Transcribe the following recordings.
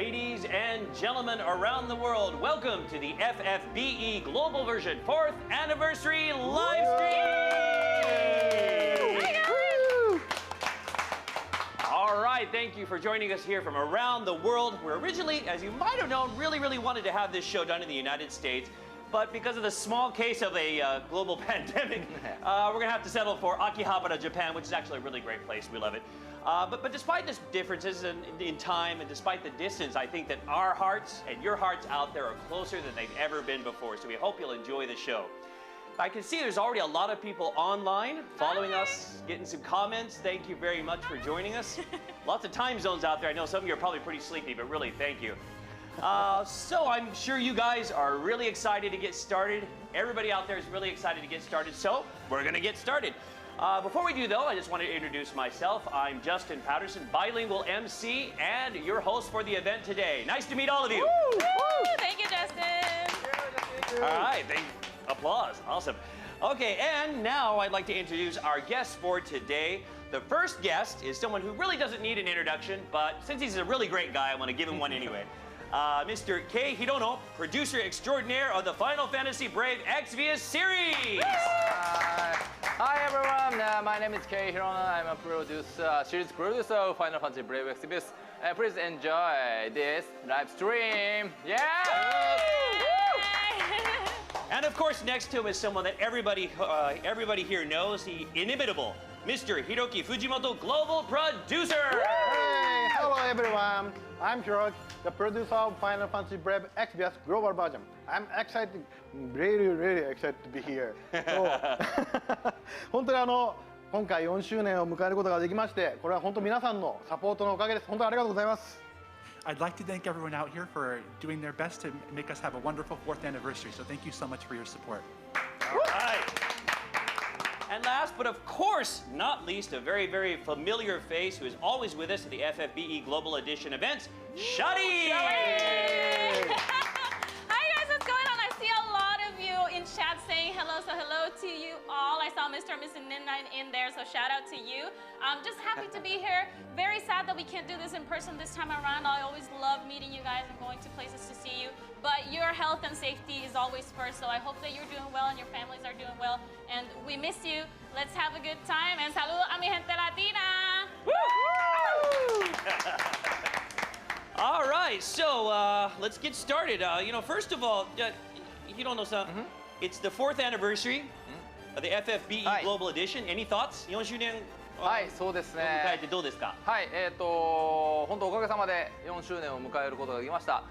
Ladies and gentlemen around the world, welcome to the FFBE Global Version 4th Anniversary Livestream! All right, thank you for joining us here from around the world. We're originally, as you might have known, really wanted to have this show done in the United States. But because of the small case of a global pandemic, we're going to have to settle for Akihabara, Japan, which is actually a really great place. We love it. But despite the differences in time and despite the distance, I think that our hearts and your hearts out there are closer than they've ever been before. So we hope you'll enjoy the show. I can see there's already a lot of people online following us, getting some comments. Thank you very much for joining us. Lots of time zones out there. I know some of you are probably pretty sleepy, but really, thank you. So I'm sure you guys are really excited to get started. Everybody out there is really excited to get started. So we're going to get started. Before we do, though, I just want to introduce myself. I'm Justin Patterson, bilingual MC, and your host for the event today. Nice to meet all of you. Woo! Woo! Thank you, Justin. All right. Applause. Awesome. Okay, and now I'd like to introduce our guests for today. The first guest is someone who really doesn't need an introduction, but since he's a really great guy, I want to give him one anyway. Mr. Kei Hirono, producer extraordinaire of the Final Fantasy Brave EXVIUS series. Hi everyone, my name is Kei Hirono. I'm a series producer of Final Fantasy Brave EXVIUS. Please enjoy this live stream. Yeah! And of course, next to him is someone that everybody here knows, the inimitable Mr. Hiroki Fujimoto, global producer. Hey, hello everyone. I'm Hiroki, the producer of Final Fantasy Brave EXVIUS global version. I'm excited, really excited to be here. 本当に今回4周年を迎えることができまして、これは本当皆さんのサポートのおかげです。本当にありがとうございます。I'd like to thank everyone out here for doing their best to make us have a wonderful 4th anniversary. So thank you so much for your support. All right. And last, but of course not least, a very familiar face who is always with us at the FFBE Global Edition events, Shaly! Hi guys, what's going on? I see a lot of you in chat saying hello, so hello to you all. I saw Mr. and Mrs. Midnight in there, so shout out to you. I'm just happy to be here. Very sad that we can't do this in person this time around. I always love meeting you guys and going to places to see you. But your health and safety is always first, so I hope that you're doing well and your families are doing well. And we miss you. Let's have a good time. And salud a mi gente latina! Woo! All right, so let's get started. First of all, Hirono-san, it's the 4th anniversary of the FFBE Global Edition. Any thoughts? 4周年はい、そうですね。迎えてどうですか？はい、本当おかげさまで4周年を迎えることができました。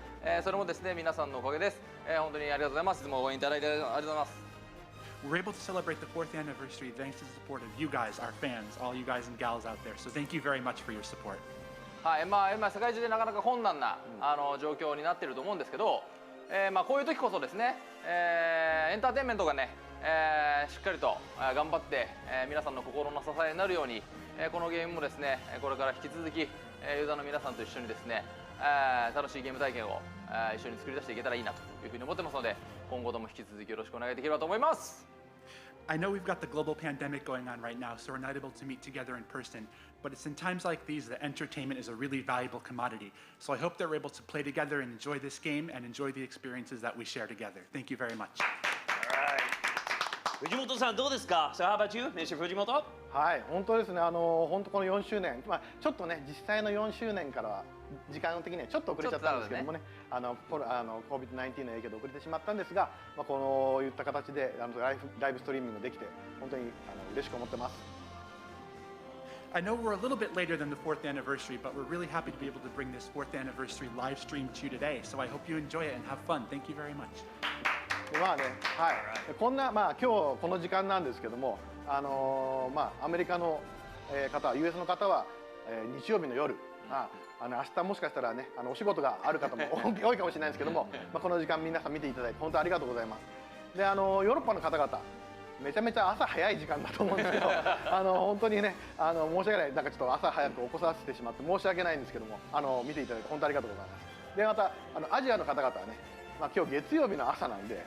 それもですね、皆さんのおかげです。本当にありがとうございます。いつも応援いただいてありがとうございます。We're able to celebrate the 4th anniversary thanks to the support of you guys, our fans, all you guys and gals out there. So thank you very much for your support. はい、今世界中でなかなか困難な状況になっていると思うんですけど、こういう時こそですね、エンターテインメントがね、しっかりと頑張って、皆さんの心の支えになるように、このゲームもですね、これから引き続き、ユーザーの皆さんと一緒にですね、楽しいゲーム体験を一緒に作り出していけたらいいなというふうに思ってますので、今後とも引き続きよろしくお願いできればと思います。I know we've got the global pandemic going on right now, so we're not able to meet together in person. But it's in times like these that entertainment is a really valuable commodity. So I hope that we're able to play together and enjoy this game and enjoy the experiences that we share together. Thank you very much. All right. Fujimoto-san, どうですか? So how about you, Mr. Fujimoto? はい、本当ですね。本当この4周年、ちょっとね実際の4周年からは時間的にはちょっと遅れちゃったんですけどもね、COVID-19 の影響で遅れてしまったんですが、このいった形でライブストリーミングできて本当に嬉しく思ってます。I know we're a little bit later than the 4th anniversary, but we're really happy to be able to bring this 4th anniversary live stream to you today. So I hope you enjoy it and have fun. Thank you very much. はい、こんな今日この時間なんですけども、アメリカの方、US の方は日曜日の夜、明日もしかしたらねお仕事がある方も多いかもしれないんですけども、この時間皆さん見ていただいて本当にありがとうございます。でヨーロッパの方々めちゃめちゃ朝早い時間だと思うんですけど本当にね申し訳ない、なんかちょっと朝早く起こさせてしまって申し訳ないんですけども見ていただいて本当にありがとうございます。でまたアジアの方々はね、今日月曜日の朝なんで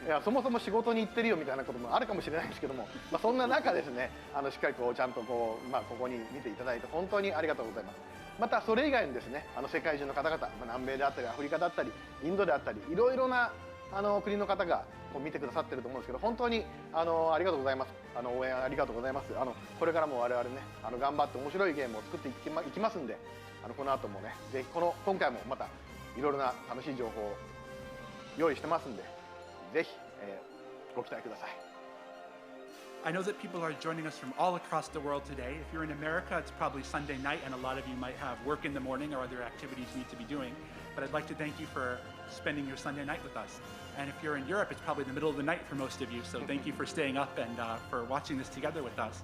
いやそもそも仕事に行ってるよみたいなこともあるかもしれないんですけども、そんな中ですねしっかりこうちゃんとこう、ここに見ていただいて本当にありがとうございます。またそれ以外にですね世界中の方々、南米であったりアフリカだったりインドであったりいろいろな国の方がこう見てくださってると思うんですけど、本当にありがとうございます。応援ありがとうございます。これからも我々ね頑張って面白いゲームを作っていきますんで、この後もねぜひ今回もまたいろいろな楽しい情報を用意してますんで、ぜひ、ご期待ください。I know that people are joining us from all across the world today. If you're in America, it's probably Sunday night, and a lot of you might have work in the morning or other activities you need to be doing. But I'd like to thank you for spending your Sunday night with us. And if you're in Europe, it's probably the middle of the night for most of you, so thank you for staying up and for watching this together with us.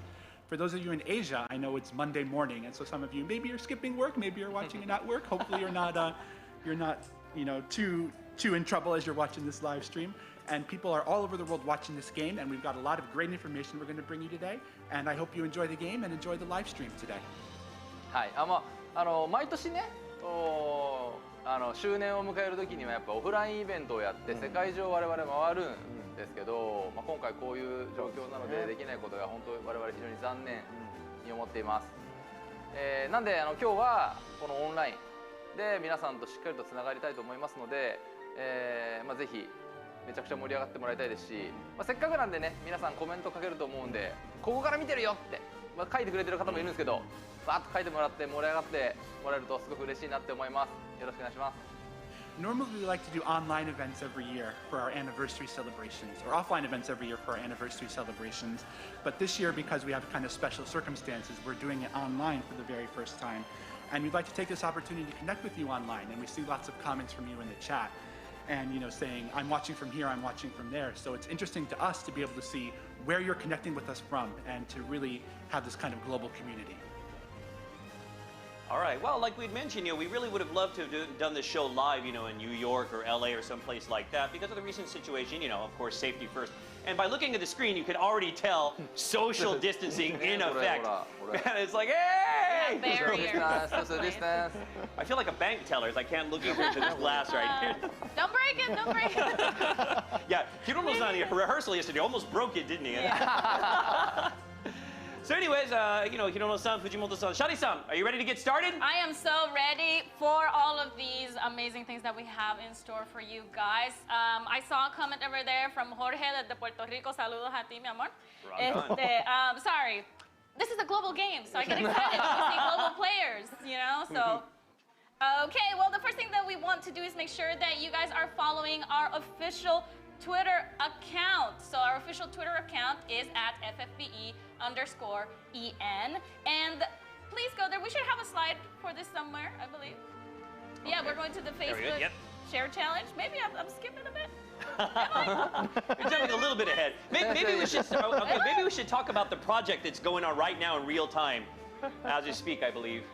For those of you in Asia, I know it's Monday morning, and so some of you, maybe you're skipping work, maybe you're watching it at work. Hopefully you're not too in trouble as you're watching this live stream. And people are all over the world watching this game, and we've got a lot of great information we're going to bring you today. And I hope you enjoy the game and enjoy the live stream today. はい、毎年ね、周年を迎える時にはやっぱオフラインイベントをやって世界中を我々回るんですけど、今回こういう状況なのでできないことが本当我々非常に残念に思っています。なんで今日はこのオンラインで皆さんとしっかりとつながりたいと思いますので、ぜひめちゃくちゃ盛り上がってもらいたいですし、せっかくなんでね皆さんコメント書けると思うんで、ここから見てるよって、書いてくれてる方もいるんですけど、バーッと書いてもらって盛り上がってもらえるとすごく嬉しいなって思います。よろしくお願いします。Normally we like to do online events every year for our anniversary celebrations, or offline events every year for our anniversary celebrations. But this year, because we have kind of special circumstances, we're doing it online for the very first time. And we'd like to take this opportunity to connect with you online, and we see lots of comments from you in the chat. And saying, I'm watching from here, I'm watching from there. So it's interesting to us to be able to see where you're connecting with us from and to really have this kind of global community. All right. Well, like we'd mentioned, we really would have loved to have done this show live, in New York or LA or someplace like that because of the recent situation, of course, safety first. And by looking at the screen, you can already tell social distancing in effect. And it's like, hey! Social distance. I feel like a bank teller as I can't look into this glass right here. Don't break it, don't break it. Yeah, Hirono-san, the rehearsal yesterday almost broke it, didn't he? Yeah. So anyways, Hirono-san, Fujimoto-san, Shaly-san, are you ready to get started? I am so ready for all of these amazing things that we have in store for you guys. I saw a comment over there from Jorge de Puerto Rico. Saludos a ti, mi amor. Sorry. This is a global game, so I get excited when we see global players, so... Okay, well, the first thing that we want to do is make sure that you guys are following our official Twitter account. So our official Twitter account is at FFBE_EN. And please go there. We should have a slide for this somewhere, I believe. Okay. Yeah, we're going to the Facebook share challenge. Maybe I'm skipping a bit. You're jumping a little bit ahead. Maybe we should. Okay, maybe we should talk about the project that's going on right now in real time, as you speak, I believe.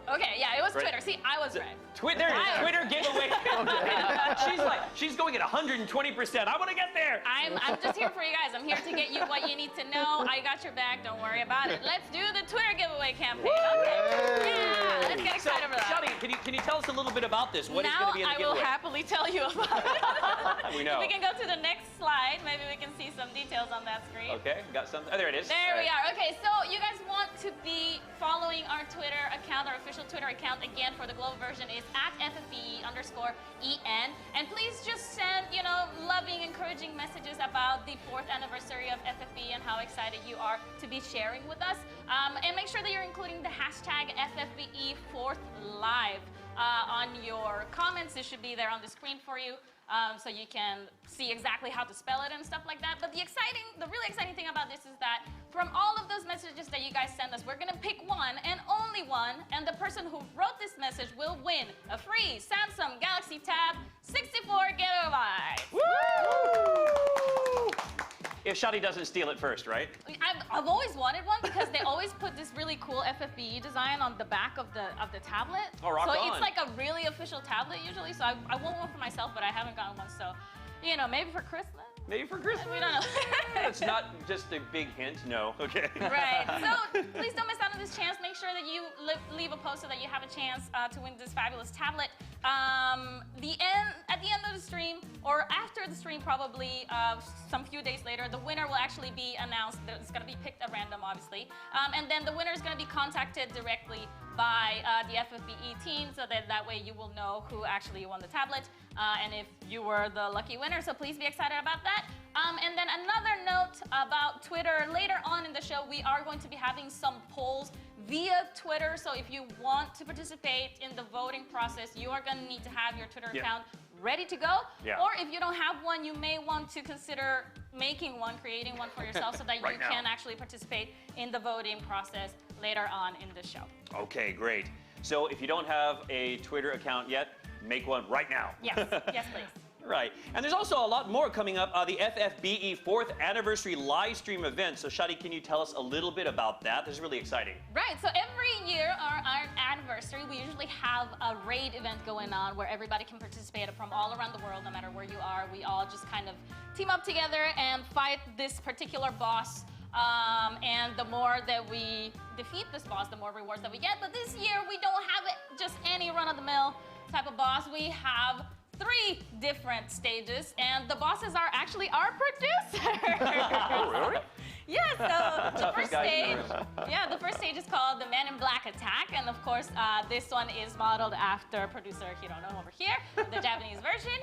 Okay, yeah, it was Twitter. See, I was right. There it is. Twitter giveaway. She's going at 120%. I want to get there. I'm just here for you guys. I'm here to get you what you need to know. I got your back. Don't worry about it. Let's do the Twitter giveaway campaign. Okay. Yeah, let's get excited over that. Shaly, can you tell us a little bit about this? What is going to be in the giveaway? Now I will happily tell you about it. We know. We can go to the next slide. Maybe we can see some details on that screen. Okay, got some. Oh, there it is. There we are. Okay, so you guys want to be following our Twitter account, our official Twitter account. Again, for the global version is at FFBE_EN. And please just send, loving, encouraging messages about the 4th anniversary of FFBE and how excited you are to be sharing with us. And make sure that you're including the hashtag FFBE4thLive on your comments. It should be there on the screen for you. So you can see exactly how to spell it and stuff like that. But the really exciting thing about this is that from all of those messages that you guys send us, we're gonna pick one and only one, and the person who wrote this message will win a free Samsung Galaxy Tab 64 GB. Woo! If Shaly doesn't steal it first, right? I've always wanted one because they always put this really cool FFBE design on the back of the tablet. Oh, rock on. It's like a really official tablet usually. So I want one for myself, but I haven't gotten one. So, maybe for Christmas. Maybe for Christmas. We don't know. It's not just a big hint. No. Okay. Right. So please don't miss out on this chance. Make sure that you leave a post so that you have a chance to win this fabulous tablet. at the end of the stream, or after the stream probably, some few days later, the winner will actually be announced. It's going to be picked at random, obviously. And then the winner is going to be contacted directly by the FFBE team, so that way you will know who actually won the tablet and if you were the lucky winner. So please be excited about that. And then another note about Twitter. Later on in the show, we are going to be having some polls via Twitter. So if you want to participate in the voting process, you are going to need to have your Twitter account ready to go. Or if you don't have one, you may want to consider making one, creating one for yourself so that you can actually participate in the voting process later on in the show. Okay, great. So if you don't have a Twitter account yet, make one right now. Yes, yes, please. Right. And there's also a lot more coming up. The FFBE 4th Anniversary Livestream event. So Shaly, can you tell us a little bit about that? This is really exciting. Right. So every year, our anniversary, we usually have a raid event going on where everybody can participate from all around the world, no matter where you are. We all just kind of team up together and fight this particular boss. And the more that we defeat this boss, the more rewards that we get. But this year, we don't have just any run-of-the-mill type of boss. We have 3 different stages, and the bosses are actually our producers. Oh, really? Yeah, so the first stage, the first stage is called the Men in Black Attack, and of course, this one is modeled after producer Hirono over here, the Japanese version.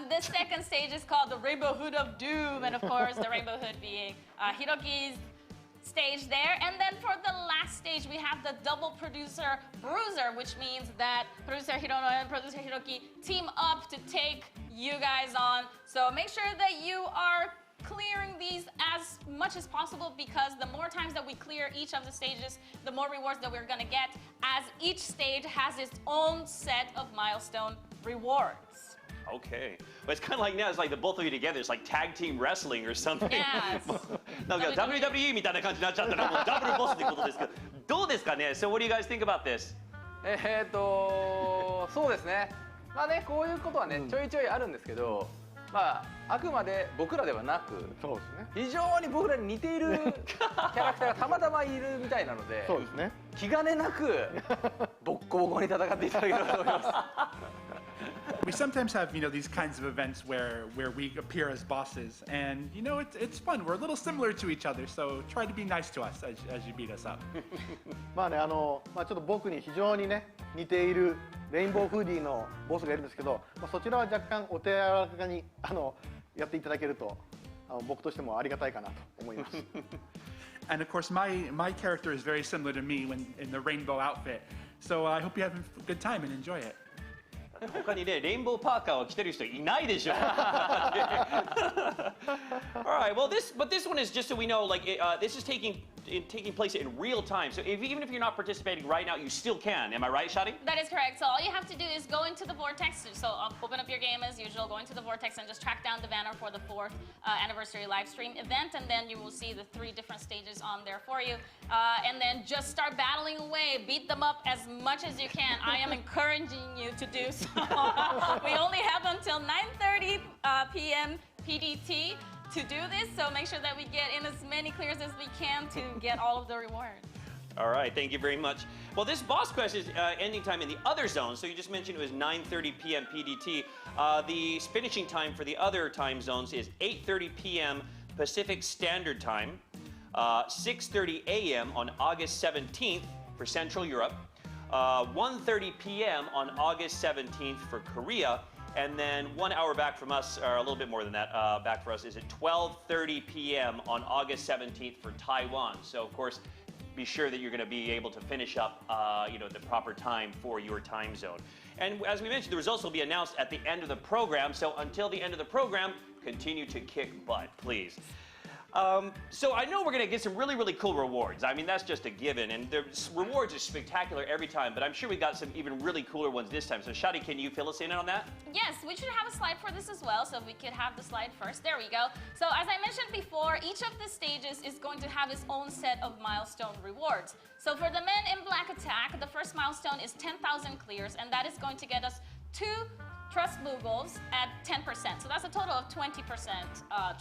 The second stage is called the Rainbow Hood of Doom, and of course, the Rainbow Hood being Hiroki's stage there. And then for the last stage, we have the double producer bruiser, which means that producer Hirono and producer Hiroki team up to take you guys on. So make sure that you are clearing these as much as possible, because the more times that we clear each of the stages, the more rewards that we're going to get, as each stage has its own set of milestone rewards. Okay. But it's kind of like now, it's like the both of you together. It's like tag team wrestling or something. Yes. なんか WWE みたいな感じになっちゃったらもうダブルボスってことですけど、どうですかね? So what do you guys think about this? そうですね。まあね、こういうことはね、ちょいちょいあるんですけど、まああくまで僕らではなく、そうですね。非常に僕らに似ているキャラクターがたまたまいるみたいなので、そうですね。気兼ねなくボッコボコに戦っていただければと思います。We sometimes have, these kinds of events where we appear as bosses, and it's fun. We're a little similar to each other, so try to be nice to us as you beat us up. まあね、ちょっと僕に非常にね似ているレインボーフーディーのボスがいるんですけど、そちらは若干お手柔らかにやっていただけると僕としてもありがたいかなと思います。And of course, my character is very similar to me when in the rainbow outfit, so I hope you have a good time and enjoy it. 他にね、レインボーパーカーを着てる人いないでしょ。All right, well, this one is just so we know, like, this is taking place in real time. So even if you're not participating right now, you still can. Am I right, Shaly? That is correct. So all you have to do is go into the vortex. So open up your game as usual, go into the vortex and just track down the banner for the 4th anniversary live stream event, and then you will see the 3 different stages on there for you. And then just start battling away, beat them up as much as you can. I am encouraging you to do so. We only have until 9:30 p.m. PDT to do this, so make sure that we get in as many clears as we can to get all of the rewards. All right, thank you very much. Well, this boss quest is ending time in the other zone, so you just mentioned it was 9:30 p.m. PDT. The finishing time for the other time zones is 8:30 p.m. Pacific Standard Time, 6:30 a.m. on August 17th for Central Europe, 1:30 p.m. on August 17th for Korea, and then 1 hour back from us, or a little bit more than that, back for us is at 12:30 p.m. on August 17th for Taiwan. So, of course, be sure that you're going to be able to finish up, the proper time for your time zone. And as we mentioned, the results will be announced at the end of the program. So until the end of the program, continue to kick butt, please. So I know we're going to get some really, really cool rewards. I mean, that's just a given. And the rewards are spectacular every time, but I'm sure we got some even really cooler ones this time. So Shaly, can you fill us in on that? Yes, we should have a slide for this as well, so if we could have the slide first. There we go. So as I mentioned before, each of the stages is going to have its own set of milestone rewards. So for the Men in Black Attack, the first milestone is 10,000 clears, and that is going to get us 2 trust Moogles at 10%. So that's a total of 20%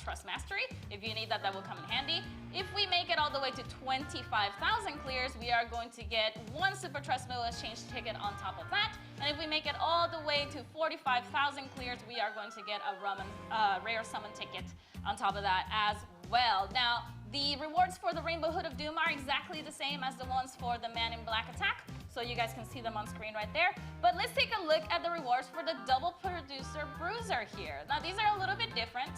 trust mastery. If you need that, that will come in handy. If we make it all the way to 25,000 clears, we are going to get 1 Super Trust Moogle exchange ticket on top of that. And if we make it all the way to 45,000 clears, we are going to get a rare summon ticket on top of that as well. Now, the rewards for the Rainbow Hood of Doom are exactly the same as the ones for the Man in Black attack. So you guys can see them on screen right there. But let's take a look at the rewards for the Double Producer Bruiser here. Now these are a little bit different.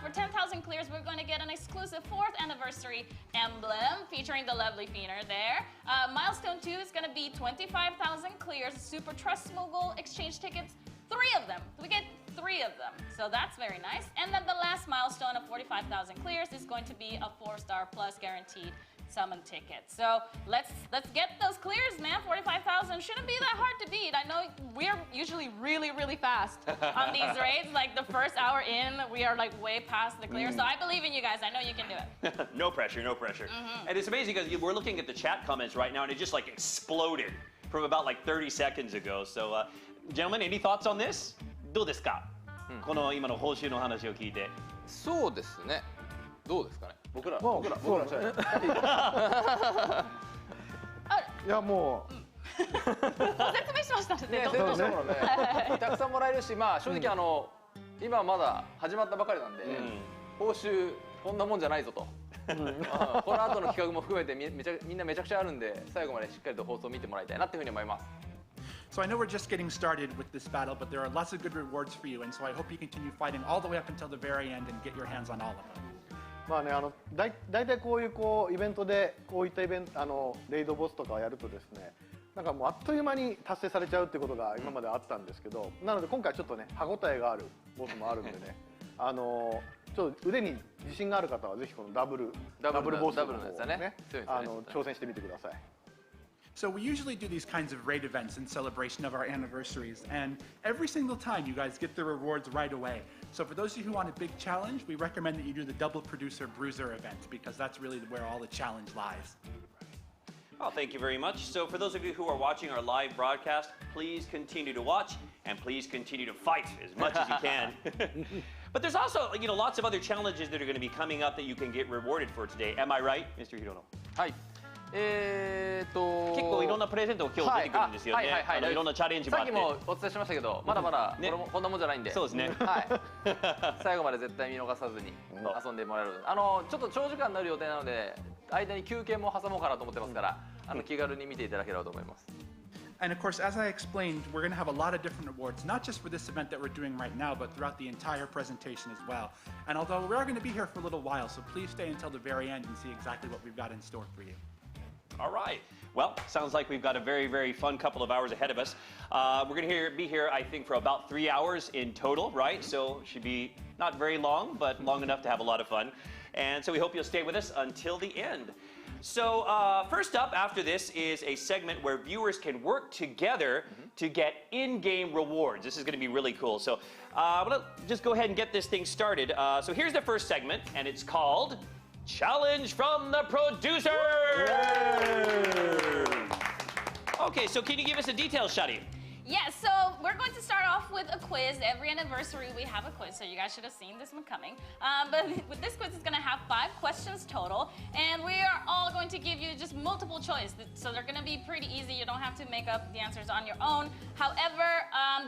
For 10,000 clears, we're going to get an exclusive 4th anniversary emblem featuring the lovely Feener there. Milestone 2 is going to be 25,000 clears, Super Trust Moogle exchange tickets, 3 of them. We get 3 of them, so that's very nice. And then the last milestone of 45,000 clears is going to be a 4-star plus guaranteed summon ticket. So let's get those clears, man. 45,000 shouldn't be that hard to beat. I know we're usually really fast on these raids. Like the first hour in, we are like way past the clear. So I believe in you guys. I know you can do it. No pressure, no pressure. And it's amazing because we're looking at the chat comments right now, and it just like exploded from about like 30 seconds ago. So, gentlemen, any thoughts on this? どうですか？この今の報酬の話を聞いて。そうですね。どうですかね。僕らそうですね。いやもう。説明しましたね。説明したものね。たくさんもらえるし、まあ正直今まだ始まったばかりなんで、報酬こんなもんじゃないぞと。この後の企画も含めてみんなめちゃくちゃあるんで、最後までしっかりと放送を見てもらいたいなっていうふうに思います。So I know we're just getting started with this battle, but there are lots of good rewards for you, and so I hope you continue fighting all the way up until the very end and get your hands on all of them. まあね、だいたいこういうイベントでこういったレイドボスとかをやるとですね、なんかもうあっという間に達成されちゃうっていうことが今まであったんですけど、なので今回ちょっとね歯応えがあるボスもあるんでね、ちょっと腕に自信がある方はぜひこのダブルボスの方をね挑戦してみてください。So we usually do these kinds of raid events in celebration of our anniversaries, and every single time you guys get the rewards right away. So for those of you who want a big challenge, we recommend that you do the Double Producer Bruiser event, because that's really where all the challenge lies. Well, thank you very much. So for those of you who are watching our live broadcast, please continue to watch and please continue to fight as much as you can. But there's also, lots of other challenges that are going to be coming up that you can get rewarded for today. Am I right, Mr. Hirono? はい。結構いろんなプレゼントが今日出てくるんですよね。いろんなチャレンジもあって。さっきもお伝えしましたけど、まだまだこんなもんじゃないんで。そうですね。はい。最後まで絶対見逃さずに遊んでもらえる。ちょっと長時間になる予定なので、間に休憩も挟もうかなと思ってますから、気軽に見ていただければと思います。And of course, as I explained, we're going to have a lot of different rewards, not just for this event that we're doing right now, but throughout the entire presentation as well. And although we are going to be here for a little while, so please stay until the very end and see exactly what we've got in store for you. All right. Well, sounds like we've got a very fun couple of hours ahead of us. We're going to be here, I think, for about 3 hours in total, right? So it should be not very long, but long enough to have a lot of fun. And so we hope you'll stay with us until the end. So first up after this is a segment where viewers can work together to get in-game rewards. This is going to be really cool. So I'm going to just go ahead and get this thing started. So here's the first segment, and it's called Challenge from the Producer! Okay, so can you give us the details, Shaly? Yeah, so we're going to start off with a quiz. Every anniversary we have a quiz, so you guys should have seen this one coming. But with this quiz, it's going to have 5 questions total, and we are all going to give you just multiple choice. So they're going to be pretty easy. You don't have to make up the answers on your own. However,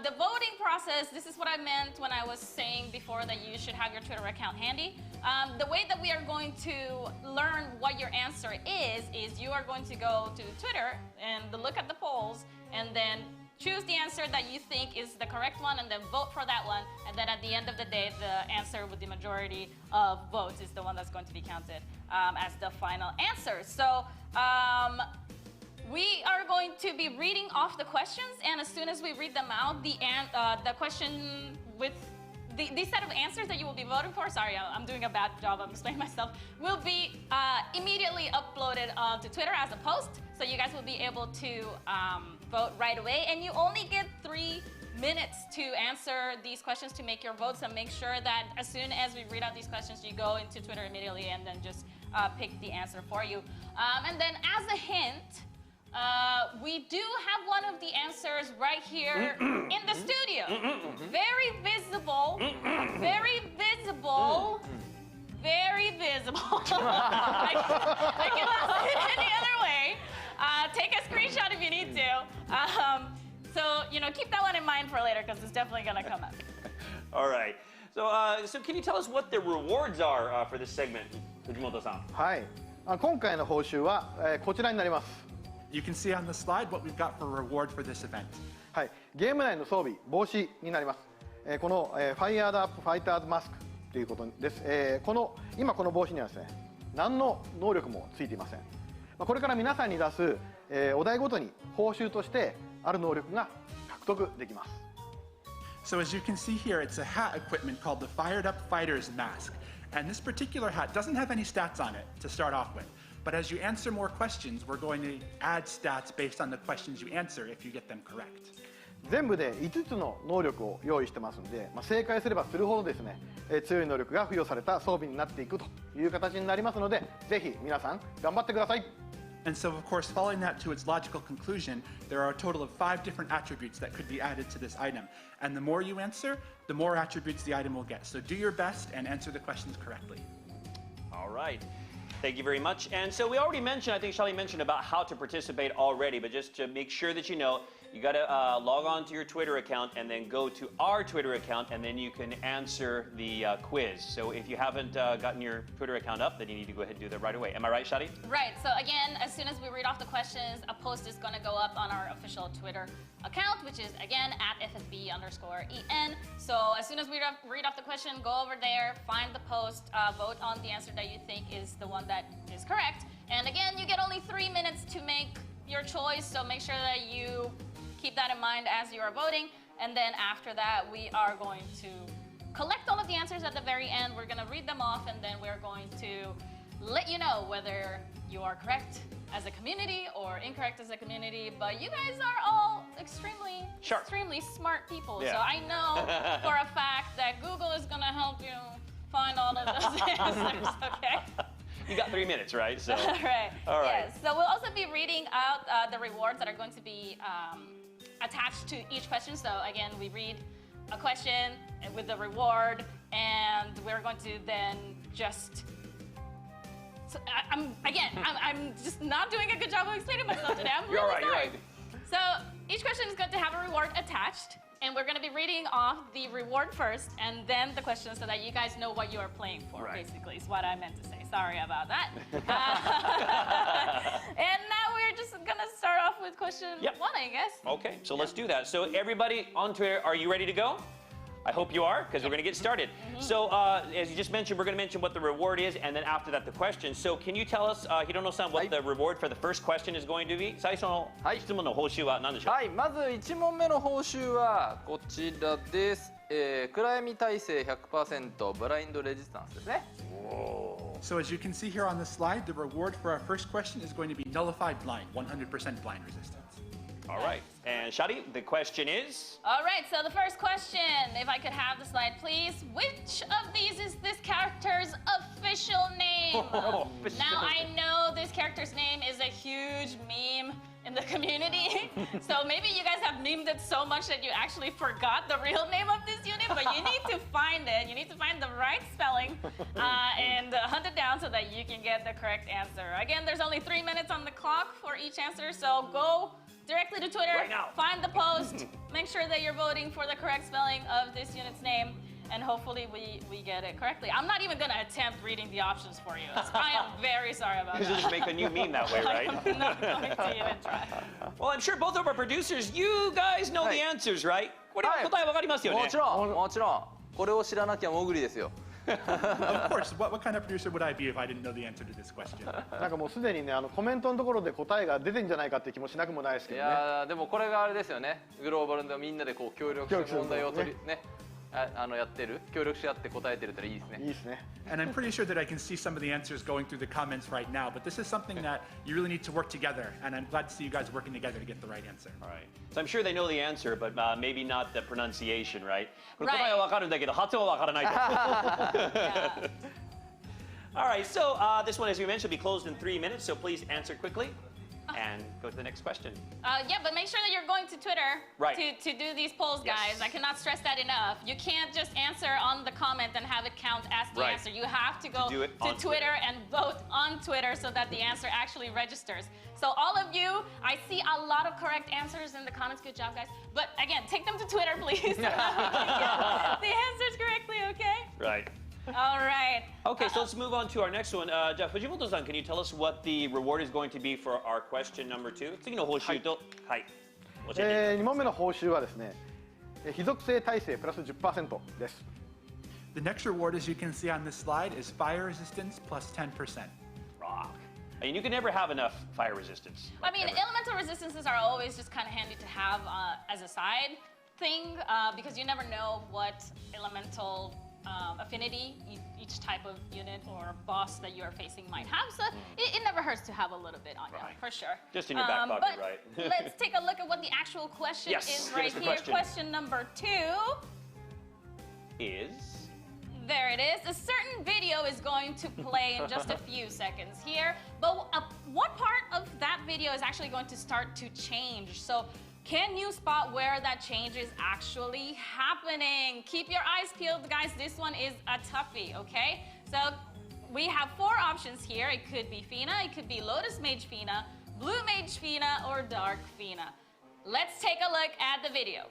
the voting process, this is what I meant when I was saying before that you should have your Twitter account handy. The way that we are going to learn what your answer is you are going to go to Twitter and look at the polls, and then choose the answer that you think is the correct one and then vote for that one. And then at the end of the day, the answer with the majority of votes is the one that's going to be counted as the final answer. So we are going to be reading off the questions, and as soon as we read them out, the question with the set of answers that you will be voting for, sorry, I'm doing a bad job of explaining myself, will be immediately uploaded to Twitter as a post. So you guys will be able to vote right away. And you only get 3 minutes to answer these questions to make your votes, and make sure that as soon as we read out these questions, you go into Twitter immediately and then just pick the answer for you. And then as a hint, We do have one of the answers right here in the studio. Very visible, very visible, very visible. I cannot say it any other way. Take a screenshot if you need to. So, keep that one in mind for later because it's definitely going to come up. All right. So can you tell us what the rewards are for this segment, Fujimoto-san? はい。今回の報酬は、こちらになります。 You can see on the slide what we've got for reward for this event. はい。ゲーム内の装備、帽子になります。この、Fired Up Fighters Mask ということです。今この帽子にはですね、何の能力もついていません。これから皆さんに出す、お題ごとに報酬としてある能力が獲得できます。 So as you can see here, it's a hat equipment called the Fired Up Fighter's Mask. And this particular hat doesn't have any stats on it to start off with. But as you answer more questions, we're going to add stats based on the questions you answer if you get them correct. 全部で5つの能力を用意してますので、正解すればするほどですね、強い能力が付与された装備になっていくという形になりますので、ぜひ皆さん頑張ってください。 And so, of course, following that to its logical conclusion, there are a total of 5 different attributes that could be added to this item. And the more you answer, the more attributes the item will get. So do your best and answer the questions correctly. All right. Thank you very much. And so we already mentioned, I think Shaly mentioned about how to participate already, but just to make sure that you know, you got to log on to your Twitter account and then go to our Twitter account and then you can answer the quiz. So if you haven't gotten your Twitter account up, then you need to go ahead and do that right away. Am I right, Shaly? Right. So again, as soon as we read off the questions, a post is going to go up on our official Twitter account, which is again at FFBE_EN. So as soon as we read off the question, go over there, find the post, vote on the answer that you think is the one that is correct. And again, you get only 3 minutes to make your choice, so make sure that you keep that in mind as you are voting. And then after that, we are going to collect all of the answers at the very end. We're going to read them off, and then we're going to let you know whether you are correct as a community or incorrect as a community. But you guys are all extremely smart people. Yeah. So I know for a fact that Google is going to help you find all of those answers, okay? You got 3 minutes, right? So. Right. All right. Yes. So we'll also be reading out the rewards that are going to be attached to each question. So again, we read a question with the reward, and we're going to then just. So I'm just not doing a good job of explaining myself today. I'm really sorry. You're right. So each question is going to have a reward attached. And we're going to be reading off the reward first and then the question so that you guys know what you are playing for, basically, is what I meant to say. Sorry about that. And now we're just going to start off with question 1, I guess. Okay, so let's do that. So everybody on Twitter, are you ready to go? I hope you are, because we're going to get started. So as you just mentioned, we're going to mention what the reward is, and then after that, the question. So can you tell us, Hirono-san, what the reward for the first question is going to be? 最初の質問の報酬は何でしょう？はい、まず1問目の報酬はこちらです。暗闇耐性 100% ブラインドレジスタンスですね。So as you can see here on the slide, the reward for our first question is going to be nullified blind, 100% blind resistance. All right. And Shaly, the question is? All right, so the first question, if I could have the slide, please. Which of these is this character's official name? Now, I know this character's name is a huge meme in the community. So maybe you guys have memed it so much that you actually forgot the real name of this unit, but you need to find it. You need to find the right spelling and hunt it down so that you can get the correct answer. Again, there's only 3 minutes on the clock for each answer, so go directly to Twitter, right now. Find the post, make sure that you're voting for the correct spelling of this unit's name, and hopefully we get it correctly. I'm not even going to attempt reading the options for you. I am very sorry about that. You just make a new meme that way, right? I'm not going to even try. Well, I'm sure both of our producers, you guys know the answers, right? これは答えわかりますよね。もちろん、もちろん。これを知らなきゃ潜りですよ。Of course. What kind of producer would I be if I didn't know the answer to this question? なんかもうすでにね、コメントのところで答えが出てんじゃないかっていう気もしなくもないですけいどね。やーでもこれがあれですよね。グローバルでみんなでこう協力して問題を取りね、やってる、協力し合って答えてるっていいですね。いいですね。And I'm pretty sure that I can see some of the answers going through the comments right now, but this is something that you really need to work together, and I'm glad to see you guys working together to get the right answer. All right. So I'm sure they know the answer, but maybe not the pronunciation, right? これ答えはわかるんだけど発音はわからないと。Yeah. All right, so this one, as we mentioned, will be closed in 3 minutes, so please answer quickly. and go to the next question. Yeah, but make sure that you're going to Twitter Right. to do these polls, guys. Yes. I cannot stress that enough. You can't just answer on the comment and have it count as the Right. answer. You have to go do it to on Twitter and vote on Twitter so that the answer actually registers. So all of you, I see a lot of correct answers in the comments. Good job, guys. But again, take them to Twitter, please, so that we can get the answers correctly, okay? Right. All right. Okay, so let's move on to our next one. Fujimoto-san, can you tell us what the reward is going to be for our question number 2? 次の報酬と、はい、教えていただきます。2問目の報酬はですね、非属性耐性プラス 10% です。 The next reward, as you can see on this slide, is fire resistance plus 10%. Rock. I mean, you can never have enough fire resistance. I mean, Ever. elemental resistances are always just kind of handy to have as a side thing because you never know what elemental affinity each type of unit or boss that you are facing might have. So it never hurts to have a little bit on you, for sure. Just in your back pocket, but right? Let's take a look at what the actual question Yes, is give right us the here. question. Number 2. Is? There it is. A certain video is going to play in just a few seconds here, but what part of that video is actually going to start to change? So can you spot where that change is actually happening? Keep your eyes peeled, guys. This one is a toughie, okay? So we have 4 options here. It could be Fina, it could be Lotus Mage Fina, Blue Mage Fina, or Dark Fina. Let's take a look at the video.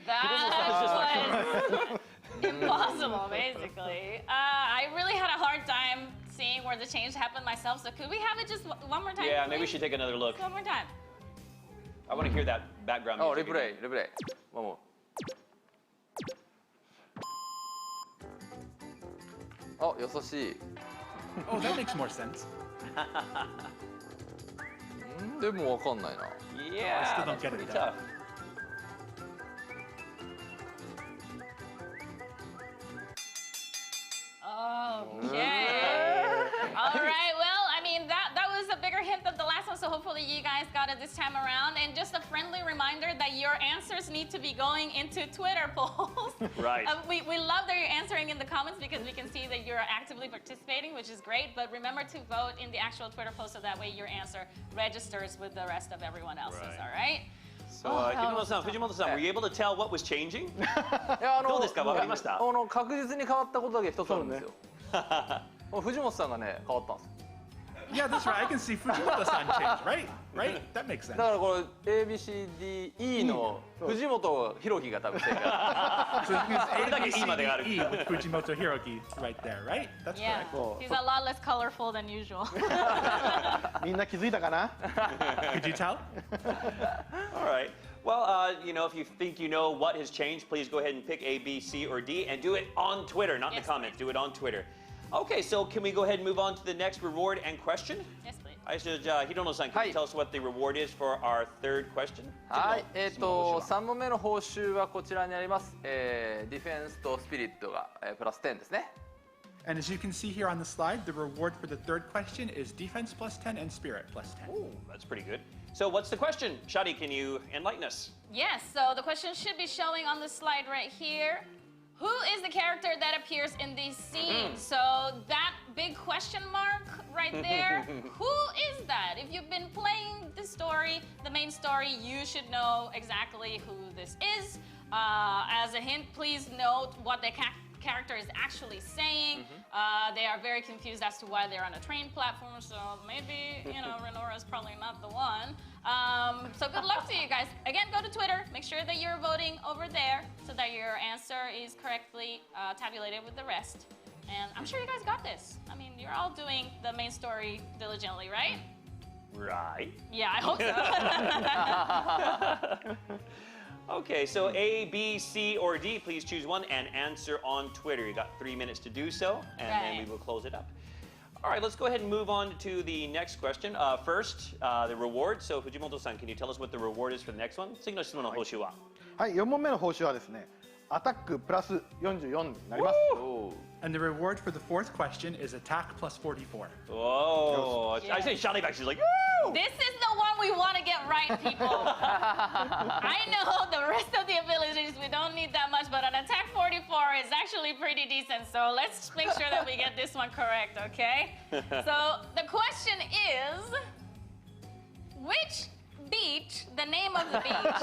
That was impossible, basically. I really had a hard time seeing where the change happened myself, so could we have it just one more time? Yeah, maybe we please? should take another look. One more time. I want to hear that background Oh, music. replay, replay. One more. Oh, 優しい。 Oh, that makes more sense. でもわかんないな。 Yeah, still don't that's get it, pretty though. tough. Okay. All right. Well, I mean that was a bigger hint of the last one, so hopefully you guys got it this time around. And just a friendly reminder that your answers need to be going into Twitter polls. Right. We love that you're answering in the comments because we can see that you're actively participating, which is great. But remember to vote in the actual Twitter post so that way your answer registers with the rest of everyone else's. Right. All right. So, Hirono-san, Fujimoto-san, were you able to tell what was changing? いやどうですか？わかりました？確実に変わったことだけ一つあるんですよ。藤本さんがね変わったんですよ。 Yeah, that's right. I can see Fujimoto-san change, right? Right? That makes sense. だからこれ ABCDE の藤本ひろきが多分正解。 Soこれだけ E まである。 E with Fujimoto Hiroki right there, right? That's Yeah. correct. He's a lot less colorful than usual. みんな気づいたかな？ Could you tell? All right. Well, you know, if you think you know what has changed, please go ahead and pick A, B, C, or D, and do it on Twitter, not in Yes, the comments. Do it on Twitter. Okay, so can we go ahead and move on to the next reward and question? Yes, please. I should, Hirono-san, can you tell us what the reward is for our third question? はい、3問目の報酬はこちらにあります。ディフェンスとスピリットがプラス10ですね。 And as you can see here on the slide, the reward for the third question is defense plus 10 and spirit plus 10. Ooh, that's pretty good. So what's the question? Shaly, can you enlighten us? Yes, so the question should be showing on the slide right here. Who is the character that appears in these scenes? So that big question mark right there, who is that? If you've been playing the story, the main story, you should know exactly who this is. As a hint, please note what the character is actually saying. They are very confused as to why they're on a train platform, so maybe, you know, Renora is probably not the one. So good luck to you guys. Again, go to Twitter. Make sure that you're voting over there so that your answer is correctly tabulated with the rest. And I'm sure you guys got this. I mean, you're all doing the main story diligently, right? Right. Yeah, I hope so. Okay, so A, B, C, or D, please choose one and answer on Twitter. You got 3 minutes to do so, and then we will close it up. All right, let's go ahead and move on to the next question. First, the reward. So, Fujimoto-san, can you tell us what the reward is for the next one? 次の質問の報酬は?はい、4問目の報酬はですね、アタックプラス44になります。And the reward for the fourth question is attack plus 44. Whoa! I say Shaly back. She's like, woo! This is the one we want to get right, people. I know the rest of the abilities, we don't need that much, but an attack 44 is actually pretty decent. So let's make sure that we get this one correct, okay? So the question is, which beach, the name of the beach,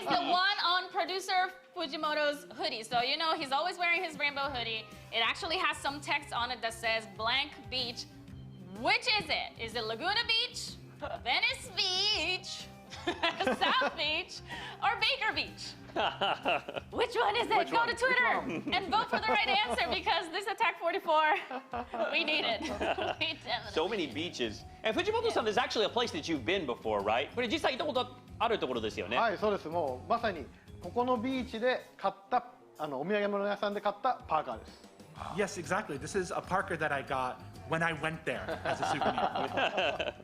is the one on producer Fujimoto's hoodie? So you know he's always wearing his rainbow hoodie. It actually has some text on it that says blank beach. Which is it? Is it Laguna Beach, Venice Beach, South Beach, or Baker Beach? Which one is it? Go to Twitter and vote for the right answer because this attack 44, we need it. We definitely So many beaches. And Fujimoto-san, there's actually a place that you've been before, right? これ実際行ったことあるところですよね。はい、そうです。もうまさにここのビーチで買ったお土産物屋さんで買ったパーカーです。Yes, exactly. This is a Parker that I got when I went there as a souvenir.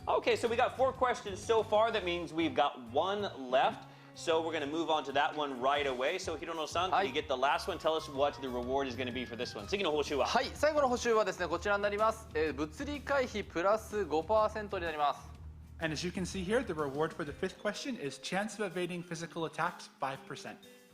Okay, so we got 4 questions so far. That means we've got 1 left. So we're going to move on to that one right away. So Hirono-san, can you get the last one? Tell us what the reward is going to be for this one. 次の報酬は？はい、最後の報酬はですね、こちらになります。物理回避プラス 5% になります。And as you can see here, the reward for the 5th question is chance of evading physical attacks 5%.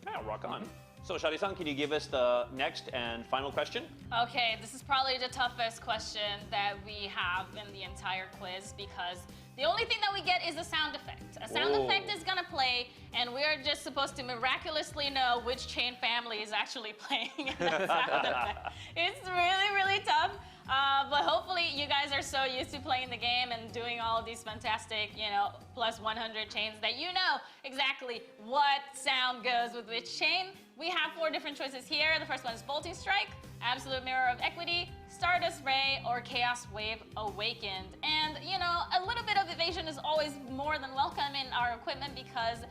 Yeah, rock on. So Shaly-san, can you give us the next and final question? Okay, this is probably the toughest question that we have in the entire quiz because the only thing that we get is a sound effect. A sound effect is gonna play, and we're just supposed to miraculously know which chain family is actually playing that sound effect. It's really, really tough. But hopefully you guys are so used to playing the game and doing all of these fantastic, you know, plus 100 chains that you know exactly what sound goes with which chain. We have 4 different choices here. The first one is Bolting Strike, Absolute Mirror of Equity, Stardust Ray, or Chaos Wave Awakened. And, you know, a little bit of evasion is always more than welcome in our equipment because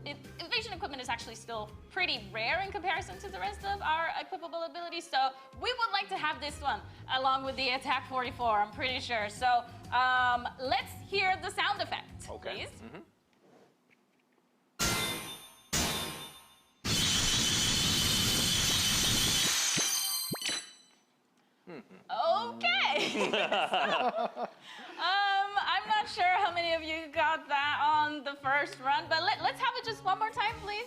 evasion equipment is actually still pretty rare in comparison to the rest of our equipable abilities. So we would like to have this one along with the Attack 44, I'm pretty sure. So let's hear the sound effect, please. Okay. I'm not sure how many of you got that on the first run, but let's have it just one more time, please.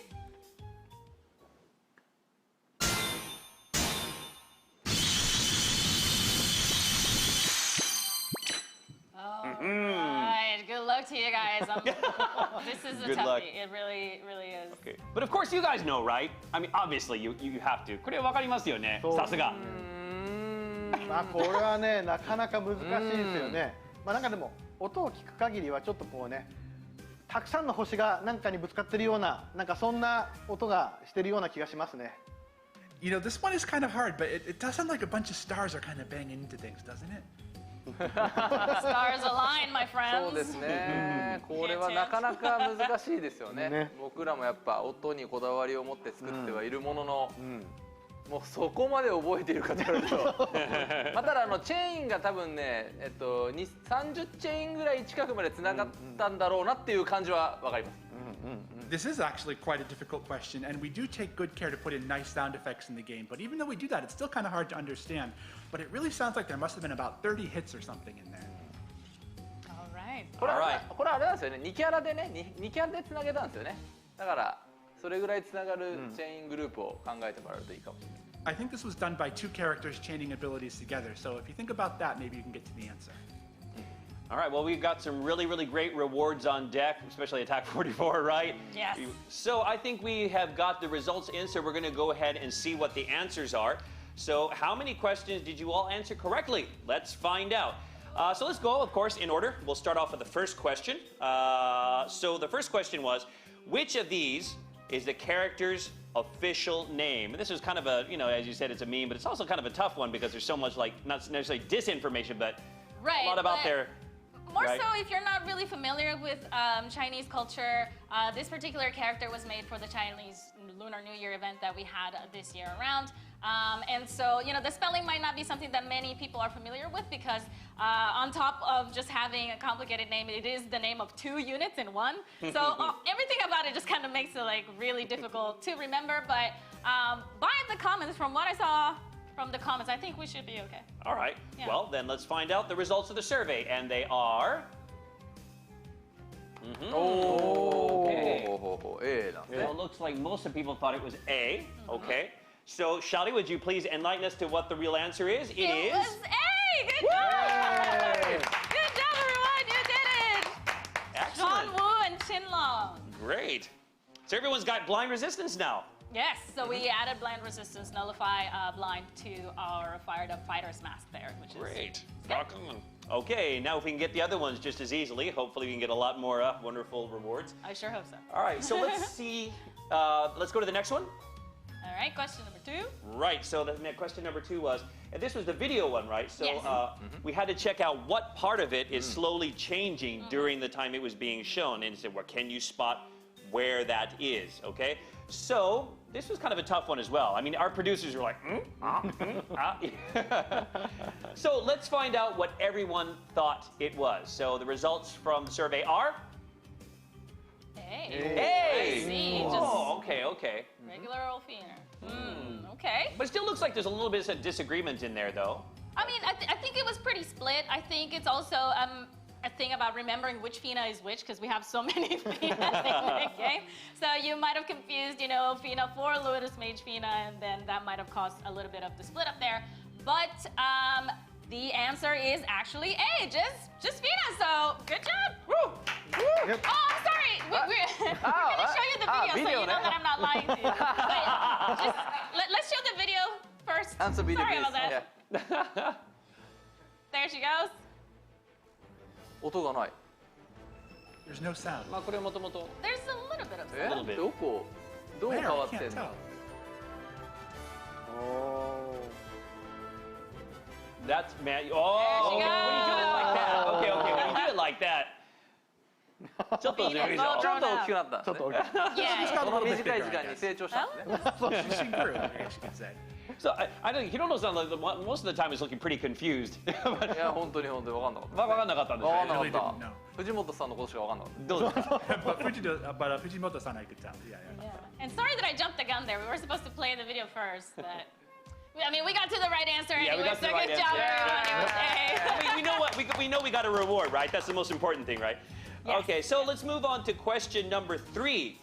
All right, good luck to you guys. This is a Good toughie. luck. It really, really is. Okay. But of course you guys know, right? I mean, obviously you have to. これわかりますよね。さすが。まあこれはね、なかなか難しいですよね。まあなんかでも音を聞く限りはちょっとこうね、たくさんの星が何かにぶつかってるような、なんかそんな音がしてるような気がしますね。You know, this one is kind of hard, but it does sound like a bunch of stars are kind of banging into things, doesn't it? Stars align, my friends. そうですね。これはなかなか難しいですよね。僕らもやっぱ音にこだわりを持って作ってはいるものの、もうそこまで覚えているかと言われると。まあただチェーンが多分ね、30チェーンぐらい近くまでつながったんだろうなっていう感じはわかります。This is actually quite a difficult question, and we do take good care to put in nice sound effects in the game. But even though we do that, it's still kind of hard to understand. But it really sounds like there must have been about 30 hits or something in there. All right. これあれなんですよね。2キャラでね、2キャラでつなげたんですよね。だからそれぐらいつながるチェーングループを考えてもらうといいかもしれない。I think this was done by 2 characters chaining abilities together. So if you think about that, maybe you can get to the answer. All right, well, we've got some really, really great rewards on deck, especially Attack 44, right? Yes. So I think we have got the results in, so we're going to go ahead and see what the answers are. So how many questions did you all answer correctly? Let's find out. So let's go, of course, in order. We'll start off with the first question. So the first question was, which of these is the character's official name? And this is kind of a, you know, as you said, it's a meme, but it's also kind of a tough one because there's so much, like, not necessarily disinformation, but a lot about their... More so if you're not really familiar with Chinese culture, this particular character was made for the Chinese Lunar New Year event that we had this year around. And so, the spelling might not be something that many people are familiar with because on top of just having a complicated name, it is the name of 2 units in one. So everything about it just kind of makes it like really difficult to remember. But by the comments, from what I saw from the comments, I think we should be okay. All right. Yeah. Well, then let's find out the results of the survey. And they are... Okay. A なんですね So it looks like most of the people thought it was A. Okay. So, Shaly, would you please enlighten us to what the real answer is? It is... was A! Good job! Good job, everyone! You did it! Excellent. John Woo and Chin Long. Great. So everyone's got blind resistance now. Yes, so we added blind resistance, nullify blind to our fired up fighter's mask there, which is Great. Rock on. Okay, now if we can get the other ones just as easily, hopefully we can get a lot more wonderful rewards. I sure hope so. All right, so let's see. Let's go to the next one. All right, question number 2. Right, so the question number 2 was, and this was the video one, right? So Yes. We had to check out what part of it is slowly changing during the time it was being shown. And said, well, can you spot where that is, okay? So this was kind of a tough one as well. I mean, our producers were like, So let's find out what everyone thought it was. So the results from the survey are... I see, Oh, okay. just regular old Fiener. Okay. But it still looks like there's a little bit of disagreement in there, though. I mean, I think it was pretty split. I think it's also a thing about remembering which Fina is which, because we have so many Finas in the game. So you might have confused, Fina for Lotus Mage Fina, and then that might have caused a little bit of the split up there. But the answer is actually A, just Fina. So good job. Woo. Yep. Oh, I'm sorry. We're going to show you the video, so you know that I'm not lying to you. But let's show the video first. Answer video, Sorry please. about that. There she goes. 音がない There's no sound. まあこれもともと There's a little bit ofえ sound. bit. どこどう Where? 変わ I ってん can't の tell. That's man. Oh, There she when you do it like that. Okay, when you do it like that. ちょっとずるいぞ。ちょっと大きくなったんですね Yeah. Got a この little bit 短い bigger, 時 I 間に guess. 成長したんですね She grew, I guess you could say. So I think Hirono-san, most of the time, is looking pretty confused. いや本当に分かんなかったまあ分かんなかったんです分かんね。なか really っ didn't た know. 藤本さんのことしか分かんなかっどうですか But Fujimoto-san, I could tell. Yeah. Yeah. And sorry that I jumped the gun there. We were supposed to play the video first, but I mean, we got to the right answer Yeah, we anyway. got to So the right good job, answer. everyone. It was A. we know what we know we got a reward, right? That's the most important thing, right? Yes. Okay, so let's move on to question number 3.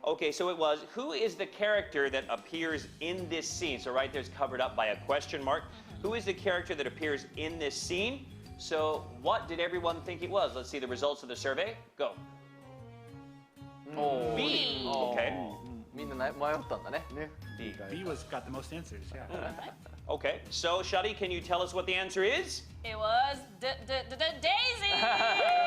Okay, so it was, who is the character that appears in this scene? So right there's covered up by a question mark. Who is the character that appears in this scene? So what did everyone think it was? Let's see the results of the survey. Go. た B. おー Okay. みんな迷ったんだね ね B. B got the most answers, yeah. Okay, so Shaly, can you tell us what the answer is? It was Daisy.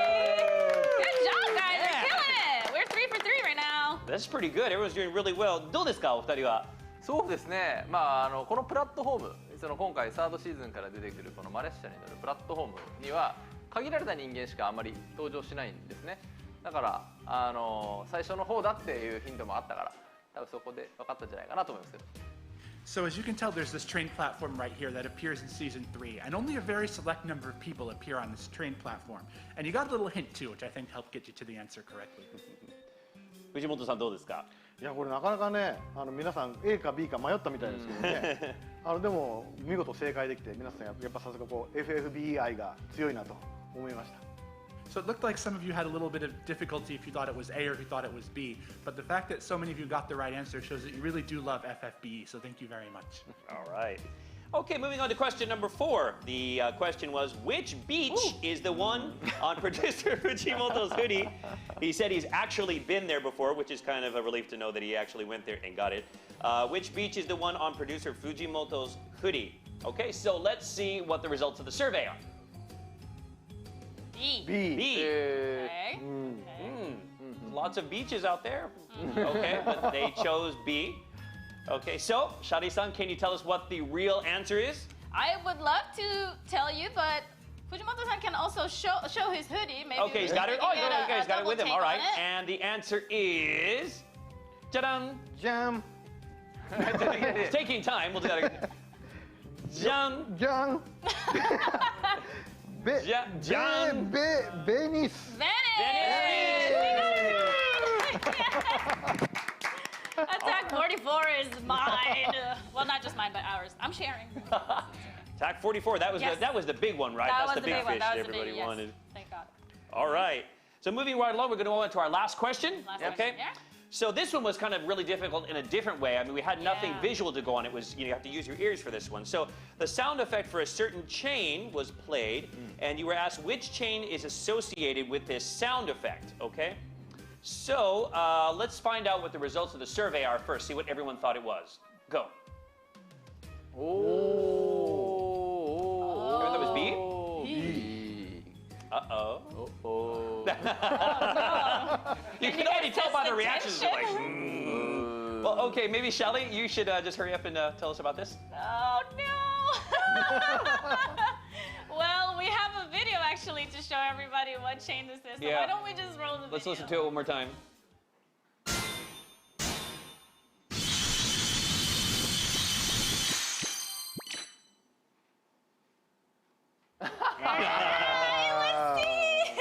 Good job, guys. You're killing it. We're 3 for 3 right now. That's pretty good. Everyone's doing really well. どうですか、お二人は？そうですねこのプラットフォーム今回サードシーズンから出てくるこのマレッシャに乗るプラットフォームには限られた人間しかあまり登場しないんですねだから最初の方だっていうヒントもあったから多分そこで分かったんじゃないかなと思いますけど So as you can tell, there's this train platform right here that appears in Season 3, and only a very select number of people appear on this train platform. And you got a little hint too, which I think helped get you to the answer correctly. 藤本さんどうですか？いやこれなかなかね皆さん A か B か迷ったみたいですけどねでも見事正解できて皆さんやっぱさすがこう FFBE 愛が強いなと思いました So it looked like some of you had a little bit of difficulty if you thought it was A or if you thought it was B, but the fact that so many of you got the right answer shows that you really do love FFBE, so thank you very much. All right. Okay, moving on to question number 4. The question was, which beach is the one on producer Fujimoto's hoodie? He said he's actually been there before, which is kind of a relief to know that he actually went there and got it. Which beach is the one on producer Fujimoto's hoodie? Okay, so let's see what the results of the survey are. B. B B. Okay. Lots of beaches out there. Okay, but they chose B. Okay, so Shaly-san, can you tell us what the real answer is? I would love to tell you, but Fujimoto-san can also show his hoodie. Maybe Okay, he's got it. we Oh, can get he's got it with him. double All right, take on it. and the answer is, ta-da! じゃん It's taking time. We'll do that again. じゃん。じゃん。ベニス。 Attack 44 is mine. Well, not just mine, but ours. I'm sharing. Attack 44. That was the big one, right? That That's was the big one. fish That was everybody the big, yes. wanted. Thank God. All right. So moving right along, we're going to go on to our last question. Last okay. question, yeah. So this one was kind of really difficult in a different way. I mean, we had nothing Yeah. visual to go on. It was, you have to use your ears for this one. So the sound effect for a certain chain was played, and you were asked which chain is associated with this sound effect, okay? So let's find out what the results of the survey are first, see what everyone thought it was. Go. Oh. That was B? Uh-oh. You can already tell by the reactions. They're like, Well, okay, maybe Shaly, you should just hurry up and tell us about this. Oh, no. Well, we have a video actually to show everybody what chain this is. So Yeah. why don't we just roll the video? Let's listen to it one more time.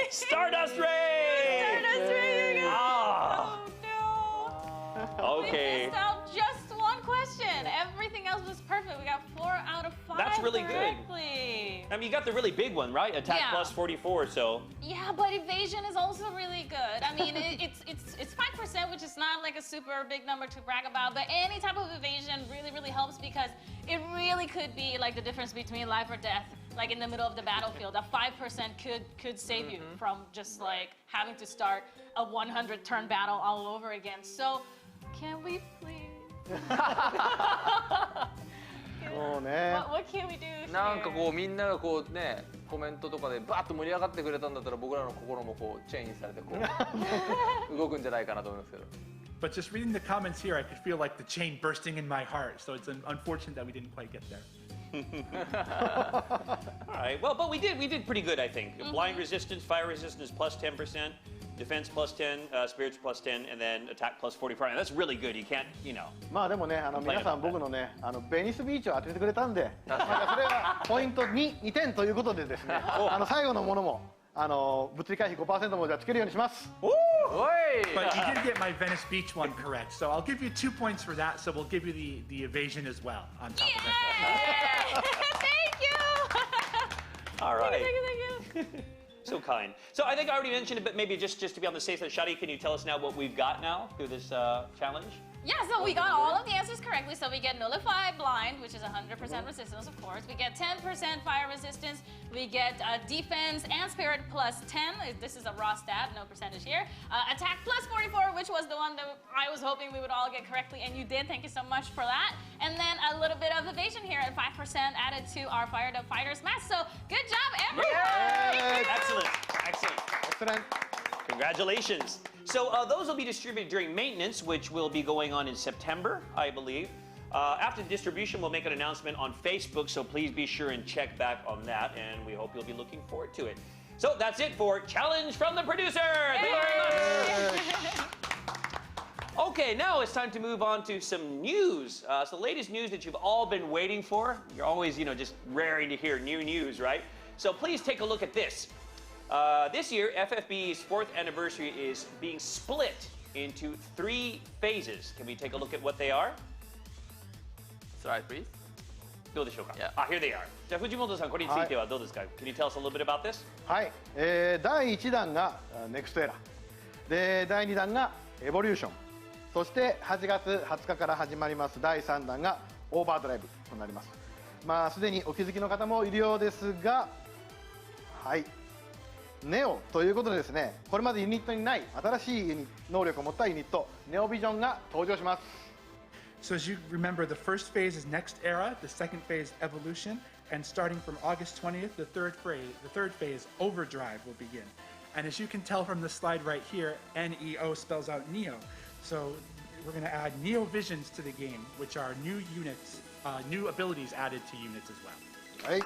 Stardust Ray! Stardust Ray, you guys. Ah. Oh, no. Okay. We missed out just one question. Everything else was perfect. We got 4 out of 5 That's really good. correctly. I mean, you got the really big one, right? Attack Yeah. plus 44, so. Yeah, but evasion is also really good. I mean, it's 5%, which is not like a super big number to brag about, but any type of evasion really, really helps because it really could be like the difference between life or death. Like in the middle of the battlefield, a 5% could save you from just like having to start a 100 turn battle all over again. So, can we please? そうね。 What can we do here? なんかこうみんながこうねコメントとかでバーッと盛り上がってくれたんだったら僕らの心もこうチェインされてこう動くんじゃないかなと思いますけど。 But just reading the comments here, I could feel like the chain bursting in my heart. So it's unfortunate that we didn't quite get there. All right. Well, but we did pretty good, I think. Blind resistance, fire resistance plus 10%, defense plus 10, spirits plus 10, and then attack plus 44. And that's really good. You can't, まあでもね、皆さん僕のね、ベニスビーチを当ててくれたんで、それはポイント2点ということでですね、最後のものも物理回避 5% もじゃあつけるようにします。おい But you did get my Venice Beach one correct. So I'll give you 2 points for that. So we'll give you the evasion as well on top of that. Yeah! Thank you! All right. Thank you. So kind. So I think I already mentioned it, but maybe just to be on the safe side, Shaly, can you tell us now what we've got now through this challenge? Yeah, so we got all of the answers correctly. So we get Nullify Blind, which is 100% resistance, of course. We get 10% fire resistance. We get defense and spirit plus 10. This is a raw stat, no percentage here. Attack plus 44, which was the one that I was hoping we would all get correctly, and you did. Thank you so much for that. And then a little bit of evasion here at 5% added to our Fired Up Fighters mask. So good job, everyone! Excellent. Excellent. Excellent. Congratulations. So those will be distributed during maintenance, which will be going on in September, I believe. After the distribution, we'll make an announcement on Facebook, so please be sure and check back on that, and we hope you'll be looking forward to it. So that's it for Challenge from the Producer. Thank you very much. Okay, now it's time to move on to some news. So the latest news that you've all been waiting for. You're always, just raring to hear new news, right? So please take a look at this. This year, FFBE's 4th anniversary is being split into 3 phases. Can we take a look at what they are? Slide please. どうでしょうか? Yeah. Here they are. じゃあ藤本さん、これについてはどうですか? Can you tell us a little bit about this? はい、第1弾がネクストエラーで、第2弾がエボリューション、そして8月20日から始まります第3弾がオーバードライブとなります。まあすでにお気づきの方もいるようですが、はい、ネオということでですね、これまでユニットにない新しい能力を持ったユニット、ネオビジョンが登場します。So as you remember, the first phase is Next Era, the second phase Evolution, and starting from August 20th, the third phase Overdrive will begin. And as you can tell from the slide right here, NEO spells out Neo. So we're going to add Neo Visions to the game, which are new units, new abilities added to units as well. はい。